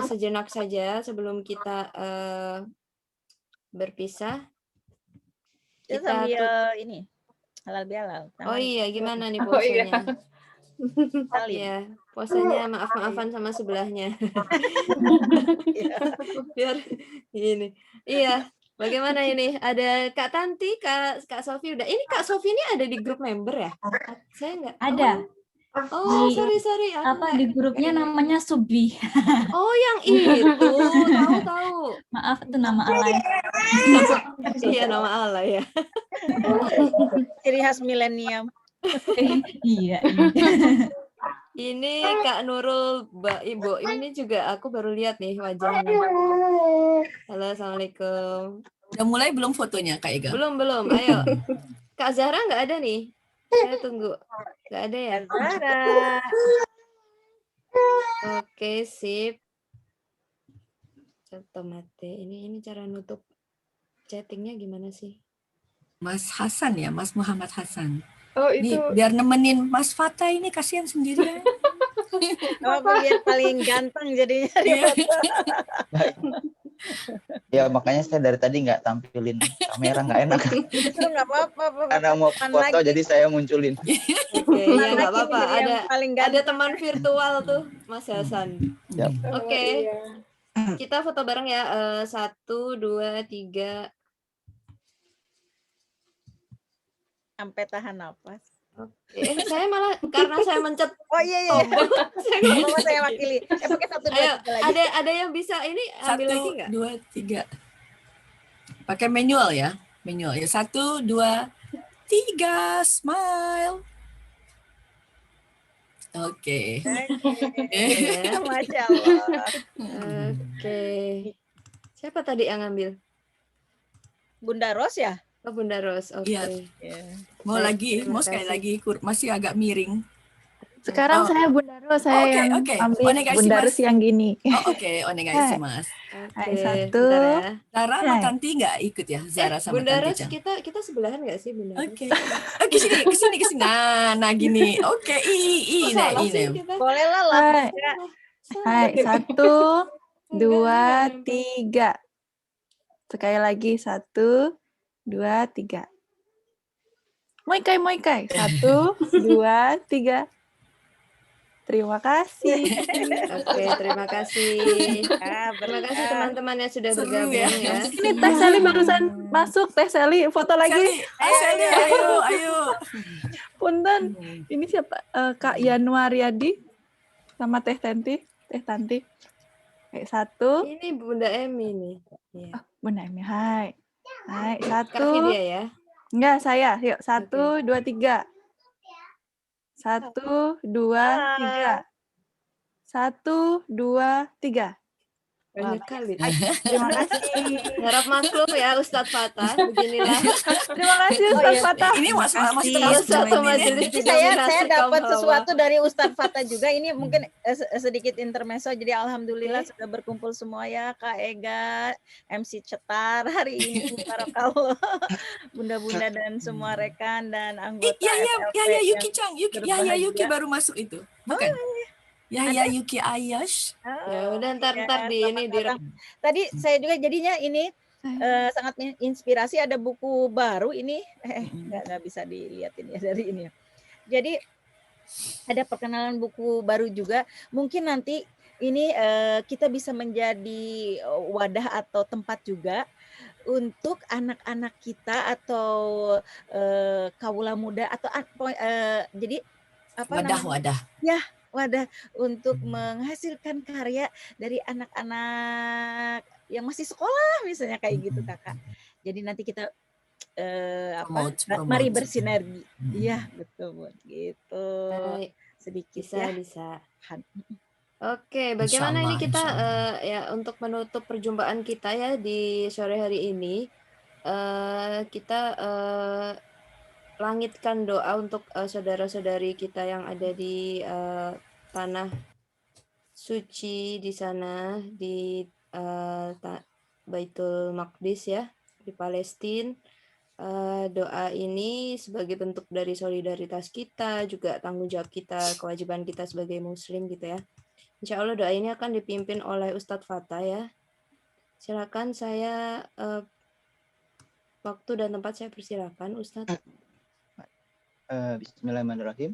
Speaker 2: sejenak saja sebelum kita berpisah.
Speaker 1: Kita sambil ini halal bihalal.
Speaker 2: Oh iya, gimana nih posenya? Iya, posenya maaf-maafan sama sebelahnya. Biar ini. Iya, bagaimana ini? Ada Kak Tanti, Kak Sofi udah. Ini Kak Sofi ini ada di grup member ya? Saya nggak.
Speaker 20: Ada.
Speaker 2: Oh, sorry.
Speaker 20: Di grupnya namanya Subi.
Speaker 2: Oh, yang itu. Tahu.
Speaker 20: Maaf, itu nama alay.
Speaker 2: Iya, nama Allah ya.
Speaker 1: Ciri khas milenial.
Speaker 20: Iya.
Speaker 2: Ini Kak Nurul, Ibu, ini juga aku baru lihat nih wajahnya. Halo, Assalamualaikum.
Speaker 4: Udah mulai belum fotonya Kak Ega?
Speaker 2: Belum. Ayo. Kak Zahra nggak ada nih. Saya tunggu. Nggak ada ya?
Speaker 1: Zahra.
Speaker 2: Oke, sip. Contoh mate. Ini cara nutup chattingnya gimana sih?
Speaker 4: Mas Hasan ya, Mas Muhammad Hasan.
Speaker 10: Oh,
Speaker 4: Nih,
Speaker 10: itu
Speaker 4: biar nemenin Mas Fata ini kasihan sendirian.
Speaker 1: Oh, biar paling ganteng jadinya di foto.
Speaker 21: Ya makanya saya dari tadi nggak tampilin kamera, nggak enak.
Speaker 1: Itu nggak apa-apa.
Speaker 21: Karena mau foto jadi saya munculin.
Speaker 2: Oke, ya nggak apa-apa.
Speaker 1: Jadi yang paling ganteng.
Speaker 2: Ada teman virtual tuh, Mas Hasan.
Speaker 21: Yap.
Speaker 2: Oke. Kita foto bareng ya. 1, 2, 3.
Speaker 1: Sampai tahan nafas.
Speaker 2: Saya malah karena saya mencet
Speaker 1: iya.
Speaker 2: tombol.
Speaker 1: Saya wakili. Pakai 1, 2, 3
Speaker 2: Ayo,
Speaker 1: lagi.
Speaker 2: ada yang bisa ini ambil lagi nggak?
Speaker 4: 1, 2, 3. Pakai manual ya. Manual ya. 1, 2, 3. Smile. Oke.
Speaker 1: Masya Allah.
Speaker 2: Oke. Siapa tadi yang ngambil?
Speaker 1: Bunda Ros ya?
Speaker 2: Oh, Bunda Ros. Oke.
Speaker 4: Iya. Mau lagi, mau sekali lagi, masih agak miring.
Speaker 11: Sekarang saya Bunda Ros, saya yang ambil Bunda Ros yang gini.
Speaker 4: Oke, onegaishimasu.
Speaker 11: Hai, satu.
Speaker 4: Zara sama Tanti nggak ikut ya? Zara sama
Speaker 2: Bunda
Speaker 4: Tanti.
Speaker 2: Ros, kita sebelahan nggak sih Bunda Ros?
Speaker 4: Oke. Kesini. Nah gini. Oke, ini.
Speaker 1: Boleh lah.
Speaker 11: Hai, 1, 2, 3. Sekali lagi 1, 2, 3. Moikai. 1, 2, 3. Terima kasih.
Speaker 2: Oke, terima kasih. Terima kasih teman-teman yang sudah bergabung ya.
Speaker 11: Ini Teh Sally barusan masuk. Teh Sally, foto lagi.
Speaker 4: Sally, ayo.
Speaker 11: Punten. Ini siapa? Kak Yanuariadi sama Teh Tanti. Oke, 1.
Speaker 2: Ini Bunda Emi nih.
Speaker 11: Oh, Bunda Emi, hai. Hai, 1.
Speaker 2: Kakaknya dia ya?
Speaker 11: Enggak, saya. Yuk, 1, 2, 3. 1, 2, 3. 1, 2, 3.
Speaker 2: Banyak kali.
Speaker 11: Terima kasih.
Speaker 2: Harap maklum ya Ustadz Fatah. Beginilah.
Speaker 11: Terima kasih Ustadz Fatah.
Speaker 4: Ini masih
Speaker 2: satu majelis.
Speaker 1: Saya dapat sesuatu dari Ustadz Fatah juga. Ini mungkin sedikit intermezzo. Jadi alhamdulillah sudah berkumpul semua ya Kak Ega, MC Cetar hari ini. Barakallah. Bunda-bunda dan semua rekan dan anggota.
Speaker 4: Ya Yuki-chan. Yuki baru masuk itu. Bukan? Ya Yuki Ayash.
Speaker 2: Ya udah ntar di ini di.
Speaker 1: Tadi saya juga jadinya ini sangat inspirasi, ada buku baru ini nggak bisa dilihatin ya dari ini. Jadi ada perkenalan buku baru juga. Mungkin nanti ini kita bisa menjadi wadah atau tempat juga untuk anak-anak kita atau kawula muda atau jadi apa
Speaker 4: wadah.
Speaker 1: Ya, wadah untuk menghasilkan karya dari anak-anak yang masih sekolah misalnya kayak gitu Kakak. Jadi nanti kita promote. Mari bersinergi. Iya, betul Bu. Gitu. Sedikit
Speaker 2: bisa. Oke, bagaimana ini kita ya untuk menutup perjumpaan kita ya di sore hari ini, kita langitkan doa untuk saudara-saudari kita yang ada di tanah suci di sana di Baitul Maqdis ya, di Palestina. Doa ini sebagai bentuk dari solidaritas kita, juga tanggung jawab kita, kewajiban kita sebagai muslim gitu ya. Insya Allah doa ini akan dipimpin oleh Ustadz Fatah ya. Silakan saya waktu dan tempat saya persilakan Ustadz.
Speaker 21: Bismillahirrahmanirrahim.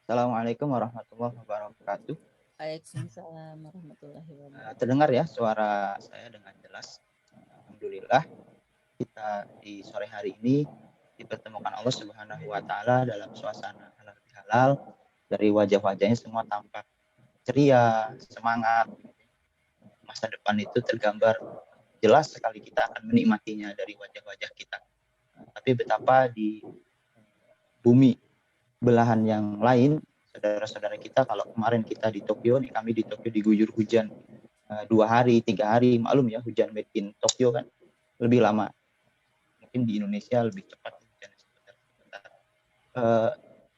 Speaker 21: Assalamualaikum warahmatullahi wabarakatuh.
Speaker 1: Waalaikumsalam warahmatullahi wabarakatuh.
Speaker 21: Terdengar ya suara saya dengan jelas. Alhamdulillah kita di sore hari ini dipertemukan Allah Subhanahu wa taala dalam suasana halal. Dari wajah-wajahnya semua tampak ceria, semangat. Masa depan itu tergambar jelas sekali kita akan menikmatinya dari wajah-wajah kita. Tapi betapa di bumi belahan yang lain, saudara-saudara kita, kalau kemarin kita di Tokyo, kami di Tokyo diguyur hujan 2 hari, 3 hari, maklum ya, hujan made in Tokyo kan lebih lama. Mungkin di Indonesia lebih cepat hujan sebentar.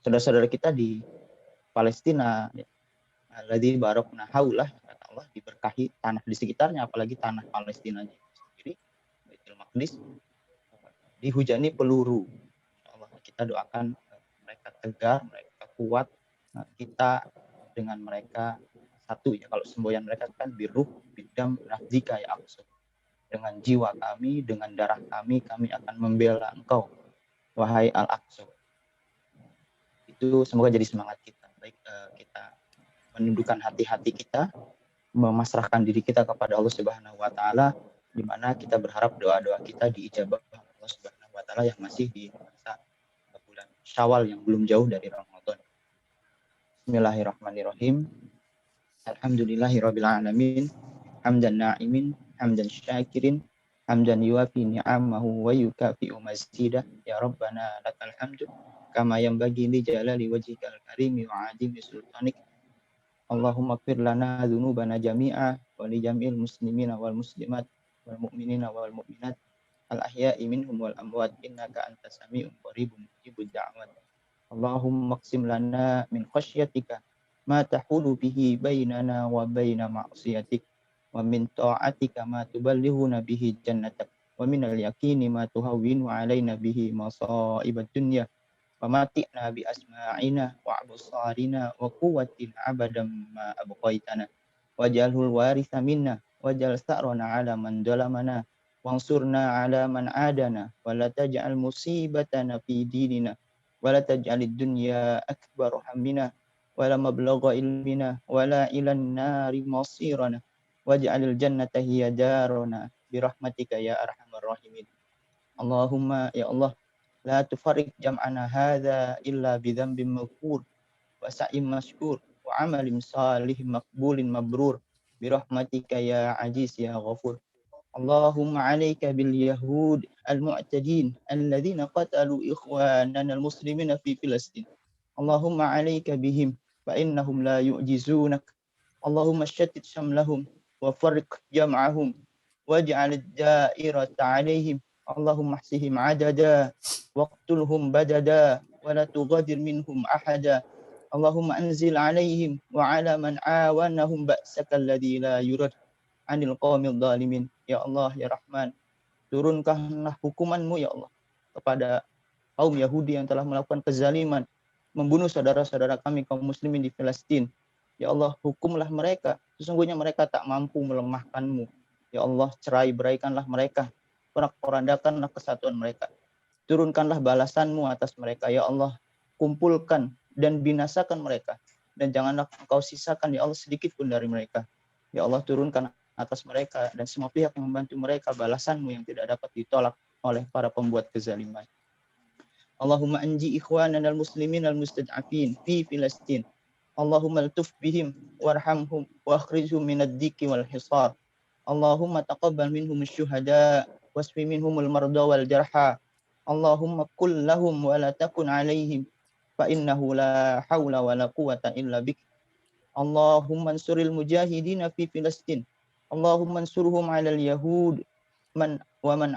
Speaker 21: Saudara-saudara kita di Palestina, alladzi barakna haulah, kata Allah, diberkahi tanah di sekitarnya, apalagi tanah Palestina sendiri, Baitul Maqdis, dihujani peluru. Allah, kita doakan mereka tegar, mereka kuat, kita dengan mereka satu ya. Kalau semboyan mereka kan biruh bidam nafdika ya Aqsa. Dengan jiwa kami, dengan darah kami akan membela engkau, wahai Al-Aqsa. Itu semoga jadi semangat kita. Baik, kita menundukkan hati-hati kita, memasrahkan diri kita kepada Allah Subhanahu wa taala, di mana kita berharap doa-doa kita diijabah Allah Subhanahu wa taala yang masih di masa bulan Syawal yang belum jauh dari Ramadan. Bismillahirrahmanirrahim. Alhamdulillahirabbil alamin. Hamdan na'imin, hamdan syakirin, hamdan yuwafi ni'amahu wa yukafi'u mazida. Ya Rabbana lakal hamdu kama yanbaghi li jalali wajhikal karimi wa 'azimi sultanik. Allahumma ighfir lana dzunubana jami'a wa li jami'il muslimina wal muslimat wal mu'minina wal mu'minat al ahya'i minhum wal amwat innaka antas sami'un qaribun mujibud da'wat. Allahumma qsim lana min khasyatika ma tahulu bihi bainana wa baina ma'siyatik wa min ta'atika ma tuballighuna bihi jannatak wa min al-yaqini ma tuhawwinu 'alaina bihi masa'ibad dunya wa mati'na bi asma'ina wa absarina wa quwwatina abadan ma abqaitana waj'alhul waritha minna waj'al sa'rana 'ala man zalamana wansurna 'ala man 'adana wa la taj'al musibatana fi dinina wa la taj'alid dunya akbar hammina wa la mablagha ilmina wa la ilan nari masirana waj'alil jannata hiya daruna bi rahmatika ya arhamar rahimin. Allahumma ya Allah, la tufarriq jam'ana hadza illa bi dzambin maghfur wa sa'im mashkur wa 'amalin salihin maqbulin mabrur bi rahmatika ya aziz ya ghafur. Allahumma 'alaika bil yahud al mu'tadin alladhina qatalu ikhwanana al muslimina fi Filastin. Allahumma 'alaika bihim fa innahum la yu'jizunak. Allahumma shattit shamlahum wa farriq jam'ahum waj'al ad-da'irata 'alaihim. Allahumma ihsihim 'adada waqtulhum badada wa la tughadir minhum ahada. Allahumma anzil 'alaihim wa 'ala man 'awanahum ba'saka alladhi la yurad 'anil qaumil zalimin. Ya Allah ya Rahman, turunkanlah hukuman-Mu ya Allah kepada kaum Yahudi yang telah melakukan kezaliman, membunuh saudara-saudara kami kaum muslimin di Palestina. Ya Allah, hukumlah mereka, sesungguhnya mereka tak mampu melemahkan-Mu. Ya Allah, cerai-beraikanlah mereka, porak-porandakanlah kesatuan mereka. Turunkanlah balasan-Mu atas mereka. Ya Allah, kumpulkan dan binasakan mereka. Dan janganlah Engkau sisakan ya Allah sedikit pun dari mereka. Ya Allah, turunkan atas mereka dan semua pihak yang membantu mereka balasan-Mu yang tidak dapat ditolak oleh para pembuat kezaliman. Allahumma anji ikhwanana al-muslimin al-mustad'afin fi Filastin. Allahumma altuf bihim warhamhum wa akhrijhum minad diki wal hisar. Allahumma taqabbal minhum asy-syuhada wasfi minhum al-marda wal jarha. Allahumma qul lahum wa la takun alaihim fa innahu la haula wa la quwwata illa bik. Allahumma ansuril mujahidina fi Filastin. Allahumma ansurhum 'alal yahud man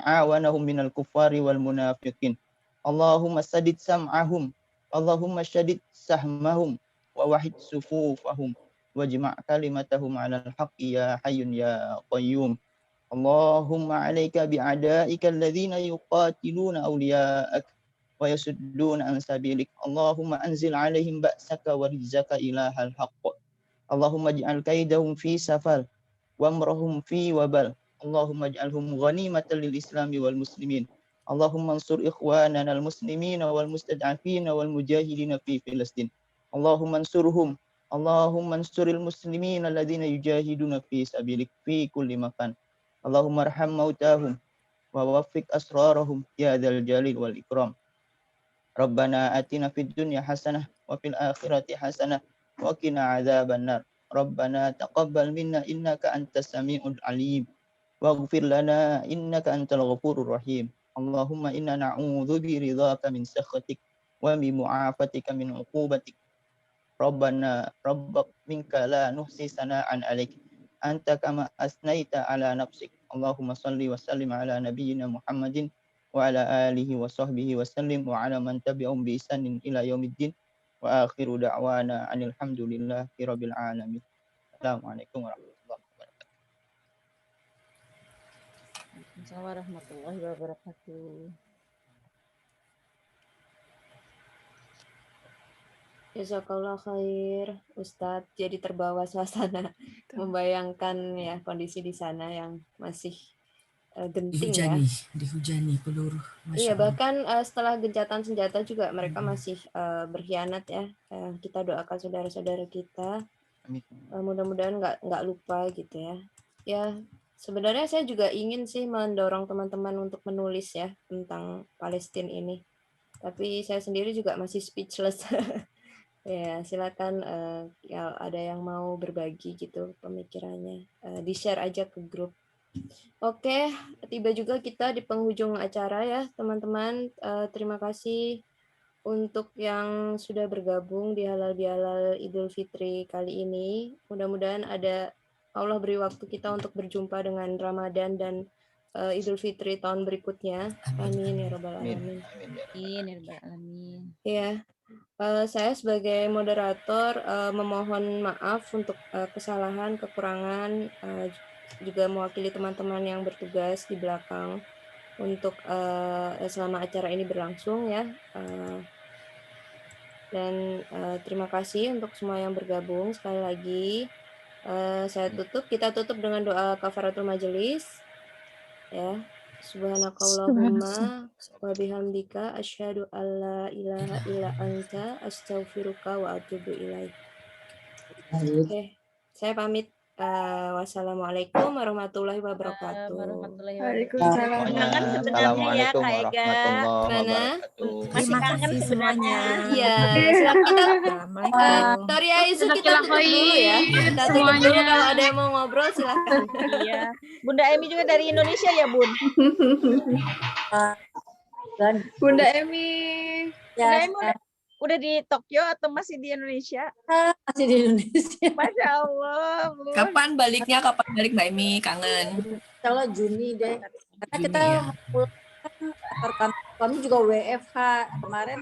Speaker 21: awanahum minal kuffari wal munafiqin. Allahumma sadid sam'ahum. Allahumma syadid sahmahum wa wahid sufufahum wajma' kalimatahum 'alal haqqi ya hayyun ya qayyum. Allahumma 'alaika bi'adaika alladhina yuqatiluna awliya'ak wa yasudduna an sabilik. Allahumma anzil 'alaihim ba'saka wa rizqaka ilahal haqq. Allahumma ij'al kaidahum fi safal wa amrahum fi wabal. Allahumma ij'alhum ghanimatan lil islami wal muslimin. Allahumma ansur ikhwanana al muslimina wal mustad'afina wal mujahidina fi Filastin. Allahumma ansurhum. Allahumma ansuril muslimina alladhina yujahiduna fi sabilik fi kulli makan. Allahumma arham mautahum wa waffiq asrarahum ya dzal jalil wal ikram. Rabbana atina fid dunya hasanah wa fil akhirati hasanah wa qina adzabannar. Rabbana taqabbal minna innaka antas samiul alim. واغفر لنا إنك أنت الغفور الرحيم اللهم إنا نعوذ برضاك من سخطك وبمعافتك من عقوبتك ربنا ربك منك لا نحصي ثناء عليك أنت كما أثنيت على نفسك اللهم صل وسلم على نبينا محمد وعلى آله وصحبه وسلم وعلى من تبعهم بإحسان إلى يوم الدين وآخر دعوانا أن الحمد لله رب العالمين السلام عليكم ورحمة الله وبركاته.
Speaker 5: Assalamualaikum warahmatullahi wabarakatuh.
Speaker 2: Jazakallah khair, Ustadz. Jadi terbawa suasana, membayangkan ya kondisi di sana yang masih genting ya.
Speaker 4: Dihujani peluru.
Speaker 2: Iya, bahkan setelah gencatan senjata juga mereka masih berkhianat ya. Kita doakan saudara-saudara kita, mudah-mudahan nggak lupa gitu ya. Ya, sebenarnya saya juga ingin sih mendorong teman-teman untuk menulis ya tentang Palestina ini. Tapi saya sendiri juga masih speechless. Ya, silakan ya ada yang mau berbagi gitu pemikirannya, di-share aja ke grup. Oke, tiba juga kita di penghujung acara ya, teman-teman. Terima kasih untuk yang sudah bergabung di Halal Bihalal Idul Fitri kali ini. Mudah-mudahan Allah beri waktu kita untuk berjumpa dengan Ramadan dan Idul Fitri tahun berikutnya. Amin ya rabbal alamin.
Speaker 5: Amin ya rabbal alamin.
Speaker 2: Ya. Saya sebagai moderator memohon maaf untuk kesalahan, kekurangan, juga mewakili teman-teman yang bertugas di belakang untuk selama acara ini berlangsung ya. Dan terima kasih untuk semua yang bergabung. Sekali lagi kita tutup dengan doa kafaratul majelis ya. Subhanakallahumma wa bihamdika asyhadu alla ilaha illa anta astaghfiruka wa atubu ilaik. Oke, saya pamit. Wassalamualaikum warahmatullahi wabarakatuh.
Speaker 5: Waalaikumsalam. Kangen sebenarnya ya Kak Ega.
Speaker 2: Mana?
Speaker 5: Masih kangen sebenarnya.
Speaker 2: Iya, silakan kita. Tori Aizu kita tutup dulu ya. Kita tutup dulu, kalau ada yang mau ngobrol silakan.
Speaker 5: Iya. Bunda Emi juga dari Indonesia ya, Bun?
Speaker 3: Bunda Emi.
Speaker 5: Bunda Emi udah di Tokyo atau masih di Indonesia? Masih di Indonesia. Masya Allah. Bun.
Speaker 4: Kapan balik Mbak Emi? Kangen.
Speaker 5: Kalau Juni deh. Karena kita pulang kan kami juga WFH kemarin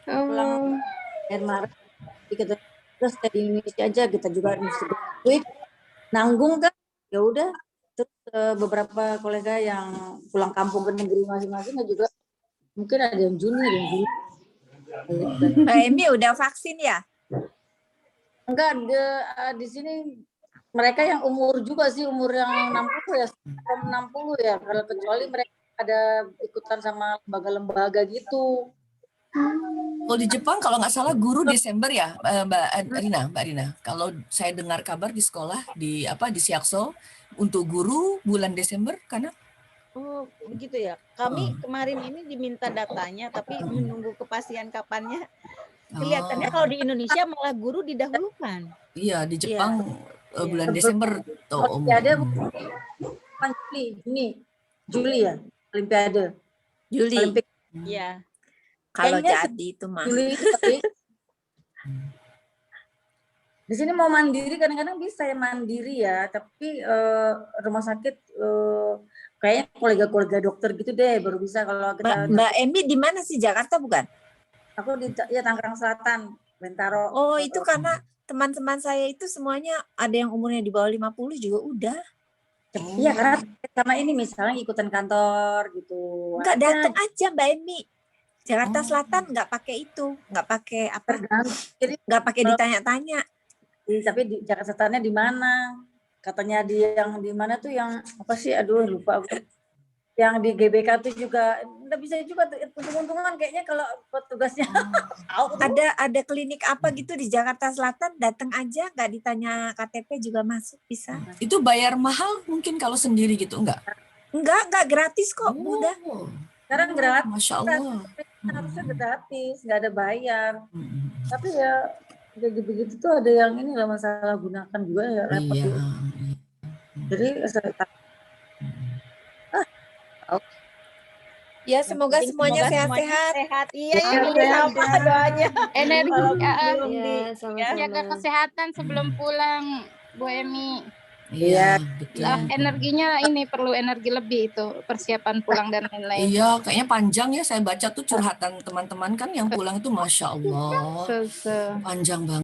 Speaker 5: pulang Maret. Kita terus di Indonesia aja, kita juga mesti nanggung kan. Ya udah. Terus beberapa kolega yang pulang kampung ke negeri masing-masing juga mungkin ada yang Juni, ada yang Juli.
Speaker 19: Mbak Emi udah vaksin ya?
Speaker 5: Enggak, di sini mereka yang umur juga sih, umur yang 60 ya, 60 ya. Kalau kecuali mereka ada ikutan sama lembaga-lembaga gitu.
Speaker 4: Kalau di Jepang kalau nggak salah guru Desember ya, Mbak Rina. Kalau saya dengar kabar di sekolah di Siakso untuk guru bulan Desember karena
Speaker 5: Oh, begitu ya. Kami kemarin ini diminta datanya, tapi menunggu kepastian kapannya. Kelihatannya kalau di Indonesia malah guru didahulukan.
Speaker 4: Iya, di Jepang bulan Desember tuh.
Speaker 5: Olimpiade Juli ya, Olimpiade.
Speaker 19: Juli.
Speaker 5: Olimpik. Iya.
Speaker 19: Kalau
Speaker 5: Kayaknya
Speaker 19: jadi itu mah.
Speaker 5: Juli, tapi di sini mau mandiri kadang-kadang bisa ya mandiri ya, tapi rumah sakit kayaknya kolega-kolega dokter gitu deh baru bisa kalau kita.
Speaker 19: Mbak Emi di mana sih, Jakarta bukan?
Speaker 5: Aku di Tangerang Selatan, Bentaro.
Speaker 19: Oh, itu karena teman-teman saya itu semuanya ada yang umurnya di bawah 50 juga udah.
Speaker 5: Iya, karena ini misalnya ikutan kantor gitu.
Speaker 19: Enggak, datang aja Mbak Emi. Jakarta Selatan nggak pakai itu, nggak pakai apa? Nggak pakai ditanya-tanya.
Speaker 5: Tapi di Jakarta Selatannya di mana? Katanya yang di mana tuh yang apa sih? Aduh lupa aku. Yang di GBK tuh juga nggak bisa juga untung-untungan kayaknya kalau petugasnya.
Speaker 19: Ada klinik apa gitu di Jakarta Selatan, datang aja nggak ditanya KTP juga masuk bisa.
Speaker 4: Itu bayar mahal mungkin kalau sendiri gitu enggak?
Speaker 19: Enggak gratis kok, udah.
Speaker 5: Sekarang gratis.
Speaker 4: Masya Allah.
Speaker 5: Harusnya gratis, nggak ada bayar. Tapi ya kayak gitu-gitu tuh ada yang ini lah masalah gunakan juga ya repot.
Speaker 4: Iya.
Speaker 5: Jadi
Speaker 19: Ya,
Speaker 14: Yang
Speaker 19: semoga
Speaker 14: penting
Speaker 19: semuanya
Speaker 14: semoga semuanya
Speaker 19: sehat-sehat.
Speaker 14: sehat. Iya ya,
Speaker 19: Amin
Speaker 14: ini
Speaker 19: ya
Speaker 14: sama
Speaker 19: Allah.
Speaker 14: doanya.
Speaker 8: Energi
Speaker 14: Walaupun belum
Speaker 2: Ya,
Speaker 14: di
Speaker 2: sama-sama.
Speaker 8: jaga kesehatan sebelum pulang, Bu Emi.
Speaker 4: Iya, betul.
Speaker 8: Energinya ini perlu energi lebih itu persiapan pulang dan lain-lain.
Speaker 4: Iya, kayaknya panjang ya saya baca tuh curhatan teman-teman kan yang pulang itu Masya Allah.
Speaker 8: Tuh.
Speaker 4: Panjang banget.